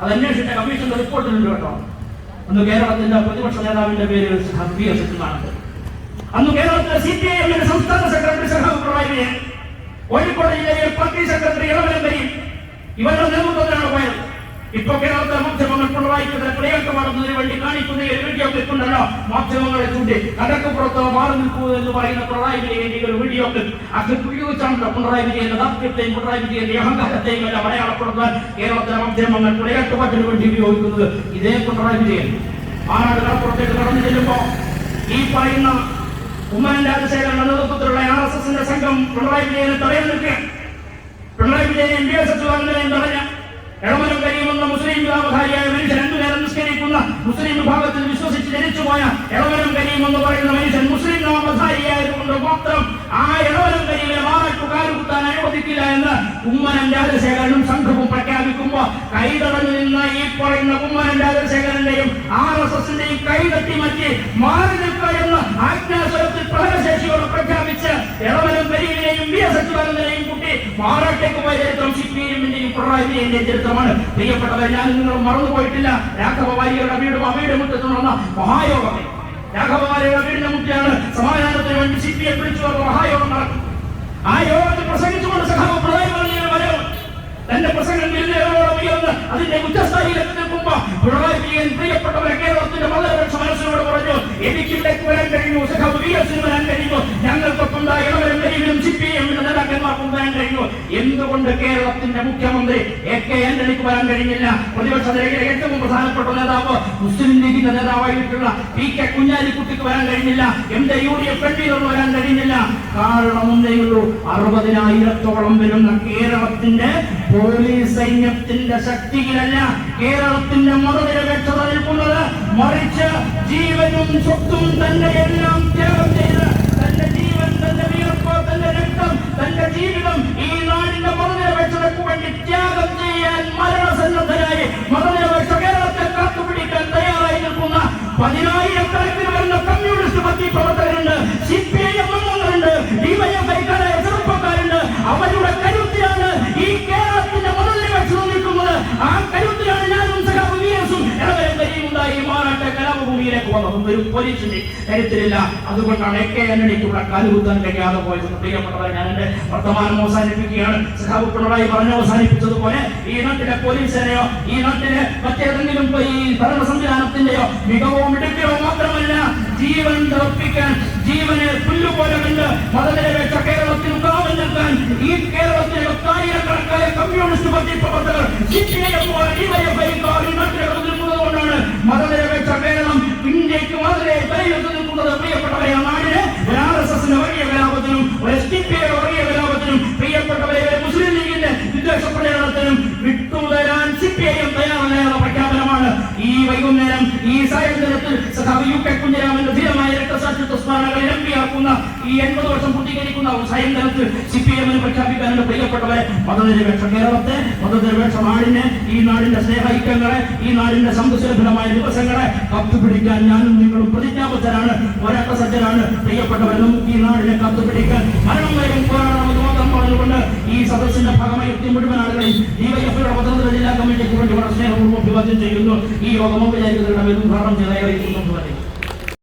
അത് അന്വേഷിച്ച കമ്മീഷന്റെ റിപ്പോർട്ടിലുണ്ട് കേട്ടോ. അന്ന് കേരളത്തിന്റെ പ്രതിപക്ഷ നേതാവിന്റെ പേര് VS എന്നാണ്. അന്ന് കേരളത്തിലെ CPIM-ന്റെ സംസ്ഥാന സെക്രട്ടറി സഖാവ് പിണറായി വിജയൻ, കോഴിക്കോട് ജില്ലയിലെ പാർട്ടി സെക്രട്ടറി ഇളവരം കരീം ഇവരുടെ നേതൃത്വത്തിലാണ് പോയത്. ഇപ്പൊ കേരളത്തിലെ മാധ്യമങ്ങൾ പിണറായിക്കെതിരെ പ്രിയങ്കമാടുന്നതിന് വേണ്ടി കാണിക്കുന്ന വീഡിയോ ക്ലിപ്പ് ഉണ്ടല്ലോ, മാധ്യമങ്ങളെ ചൂണ്ടി കടക്കപ്പുറത്ത് മാറി നിൽക്കൂ എന്ന് പറയുന്ന പിണറായി വിജയന്റെ ഒരു വീഡിയോ ക്ലിപ്പ്. ആ ക്ലിപ്പ് ഉപയോഗിച്ചാണ് പിണറായി വിജയന്റെ ദാർഢ്യത്തെയും പിണറായി വിജയന്റെ അഹങ്കാരത്തെയും എല്ലാം അടയാളപ്പെടുത്താൻ കേരളത്തിലെ മാധ്യമങ്ങൾ പ്രിയങ്കപാട്ടിന് വേണ്ടി ഉപയോഗിക്കുന്നത്. ഇതേ പിണറായി വിജയൻ മാനാട് കടപ്പുറത്തേക്ക് കടന്നു ചെല്ലുമ്പോ ഈ പറയുന്ന കുമ്മനം രാജശേഖരന്റെ നേതൃത്വത്തിലുള്ള RSS-ന്റെ സംഘം പിണറായി വിജയനെ തടയാൻ നിൽക്കുക. പിണറായി വിജയനെ MDSS തടഞ്ഞ എളമരം കരീമെന്ന മുസ്ലിം വിഭാഗധാരിയായ മനുഷ്യൻ 2 നേരം നിസ്കരിക്കുന്ന മുസ്ലിം വിഭാഗത്തിൽ വിശ്വസിച്ച് ജനിച്ചുപോയ എളമരം കരീം എന്ന് പറയുന്ന മനുഷ്യൻ മുസ്ലിം നാമധാരിയായതുകൊണ്ട് മാത്രം ആ എളമരം കരീമിനെ മാറാട്ടുകാർ കുത്താൻ അനുവദിക്കില്ല എന്ന് കുമ്മനം രാജശേഖരനും സംഘവും പ്രഖ്യാപിക്കുമ്പോ കൈതടഞ്ഞു നിന്ന ഈ പറയുന്ന കുമ്മനം രാജശേഖരന്റെയും RSS-ന്റെയും കൈതട്ടി മാറ്റി മാറി നിൽക്കുക എന്ന് ആജ്ഞാസ്വരത്തിൽ പ്രഹരശേഷിയോട് പ്രഖ്യാപിച്ച് എളമരം കരീമിനെയും VS അച്യുതാനന്ദനെയും കുട്ടി മാറാട്ടേക്ക് പോയ ചരിത്രം CPIM-ന്റെയും പിണറായി വിജയന്റെയും ചരിത്രമാണ്. പ്രിയപ്പെട്ടവരെ, ഞാൻ നിങ്ങൾ മറന്നുപോയിട്ടില്ല. രാഘവ വാര്യരുടെ വീടും അവയുടെ മുറ്റത്ത് നടന്ന മഹായോഗമേ. രാഘവ വാര്യരുടെ വീടിന്റെ മുറ്റാണ് സമാധാനത്തിന് വേണ്ടി CPI വിളിച്ചു വന്ന മഹായോഗം നടക്കും. ആ യോഗത്തിൽ പ്രസംഗിച്ചുകൊണ്ട് സഖാവ് പിണറായി വിജയൻ വരവ് തന്റെ പ്രസംഗം ഉയർന്ന് അതിന്റെ ഉച്ചസ്ഥായിലെത്തി നിൽക്കുമ്പോ പിണറായി വിജയൻ പ്രിയപ്പെട്ടവരെ കേരളത്തിന്റെ മതനിരപേക്ഷ മനസ്സിനോട് പറഞ്ഞു, എനിക്കിവിടേക്ക് വരാൻ കഴിയുമോ? സഖാവ് VS-ന് വരാൻ കഴിയുമോ? ഞങ്ങൾക്കൊപ്പം ഇളവരം കരീമിനും CPIM-ന്റെ നേതാക്കന്മാർക്കും വരാൻ കഴിയുമോ? എന്തുകൊണ്ട് കേരളത്തിന്റെ മുഖ്യമന്ത്രി AK ആന്റണിക്ക് വരാൻ കഴിഞ്ഞില്ല? പ്രതിപക്ഷ നിരയിലെ ഏറ്റവും പ്രധാനപ്പെട്ട നേതാവ് മുസ്ലിം ലീഗിന്റെ നേതാവായിട്ടുള്ള PK കുഞ്ഞാലിക്കുട്ടിക്ക് വരാൻ കഴിഞ്ഞില്ല? UDF കൺവീനറിന് വരാൻ കഴിഞ്ഞില്ല? കാരണം ഒന്നേയുള്ളൂ, 60,000-ഓളം വരുന്ന കേരളത്തിന്റെ പോലീസ് സൈന്യത്തിന്റെ ശക്തിയിലല്ല കേരളത്തിന്റെ മതനിരപേക്ഷത നിൽക്കുന്നത്. മറിച്ച് ജീവനും സ്വത്തും തന്റെ എല്ലാം ത്യാഗം ചെയ്ത് തന്റെ ജീവൻ, തന്റെ വിയർപ്പ്, തന്റെ രക്തം, തന്റെ ജീവിതം ഈ നാടിന്റെ മതനിരപേക്ഷതയ്ക്ക് വേണ്ടി ത്യാഗം ചെയ്യാൻ മരണസന്നദ്ധരായി മതനിരപേക്ഷ കേരളത്തെ കാത്തുപിടിക്കാൻ തയ്യാറായി നിൽക്കുന്ന 10,000-കണക്കിന് വരുന്ന കമ്മ്യൂണിസ്റ്റ് പാർട്ടി പ്രവർത്തകരുണ്ട്, CPIM അംഗങ്ങളുണ്ട്, DYFI-ക്കാരായ ചെറുപ്പക്കാരുണ്ട്. അവരുടെ കരുത്തിലാണ് ഈ കേരളത്തിന്റെ മതനിരപേക്ഷത നിൽക്കുന്നത്. ആ കരുത്തിലാണ് ഞാനും സഖാവ് VS-ഉം ഇളവരം കരീമുണ്ടായി മാറാട്ട കലാപഭൂമിയിലേക്ക് വന്നതും ഒരു പോലീസിന്റെ കരുത്തിലില്ല. അതുകൊണ്ടാണ് AK ആന്റണിക്കുള്ള കാലുകുത്താൻ കഴിയാതെ പോയത്. പ്രിയപ്പെട്ടവരെ, ഞാൻ എന്റെ വർത്തമാനം അവസാനിപ്പിക്കുകയാണ്. സഖാവ് പിണറായി പറഞ്ഞ് അവസാനിപ്പിച്ചതുപോലെ ഈ നാട്ടിലെ പോലീസ് സേനയോ ഈ നാട്ടിലെ മറ്റേതെങ്കിലും ഈ ഭരണ സംവിധാനത്തിന്റെയോ മികവോ മിടുക്കോ മാത്രമല്ല, ജീവൻ തറപ്പിക്കാൻ, ജീവനെ പുല്ലുപോലെ കണ്ട് മതനിരപേക്ഷ കേരളത്തിന് കാവൽ നിൽക്കാൻ ഈ കേരളത്തിലെ 10,000-കണക്കായ കമ്മ്യൂണിസ്റ്റ് പാർട്ടി പ്രവർത്തകർ നിൽക്കുന്നതുകൊണ്ടാണ് മതനിരപേക്ഷ കേരളം ഇന്ത്യക്ക് മാതൃകയായി തലയുയർത്തി നിൽക്കുന്നത്. പ്രിയപ്പെട്ടവരെ, ആ നാടിന് RSS-ന്റെ വലിയ കലാപത്തിനും SDPI-യുടെ വലിയ കലാപത്തിനും പ്രിയപ്പെട്ടവരെ മുസ്ലിം ലീഗിന്റെ വിദ്വേഷ പ്രചരണത്തിനും വൈകുന്നേരം ഈ സായന്തനത്തിൽ യു.കെ. കുഞ്ഞിരാമന്റെ ധീരമായ രക്തസാക്ഷിത്വ സ്മരണകൾ എംപിയാക്കുന്ന ഈ 80 വർഷം പൂർത്തീകരിക്കുന്ന സായന്തനത്തിൽ CPM-ന് പ്രഖ്യാപിക്കാനുള്ള പ്രിയപ്പെട്ടവരെ, മതനിരപേക്ഷ കേരളത്തെ, മതനിരപേക്ഷ നാടിനെ, ഈ നാടിന്റെ സ്നേഹൈക്യങ്ങളെ, ഈ നാടിന്റെ സമ്പദ്സുലഭമായ ദിവസങ്ങളെ കത്തുപിടിക്കാൻ ഞാനും നിങ്ങളും പ്രതിജ്ഞാബദ്ധരാണ്, പോരാട്ടസജ്ജരാണ്. പ്രിയപ്പെട്ടവർ, നമുക്ക് ഈ നാടിനെ കത്തുപിടിക്കാൻ മരണം വരെ പോരാടണമെന്ന് മാത്രം പറഞ്ഞുകൊണ്ട് ഈ സദസ്സിന്റെ ഭാഗമായി എത്തിയ മുഴുവൻ ആളുകളെയും DYFI-യുടെ പത്തനംതിട്ട ജില്ലാ കമ്മിറ്റിക്ക് വേണ്ടി വളരെ സ്നേഹപൂർവ്വം അഭിവാദ്യം ചെയ്യുന്നു. ഈ യോഗം വിചാരിക്കുന്നവരുടെ ധാരണം ചെയ്തായി അറിയിക്കുന്നു.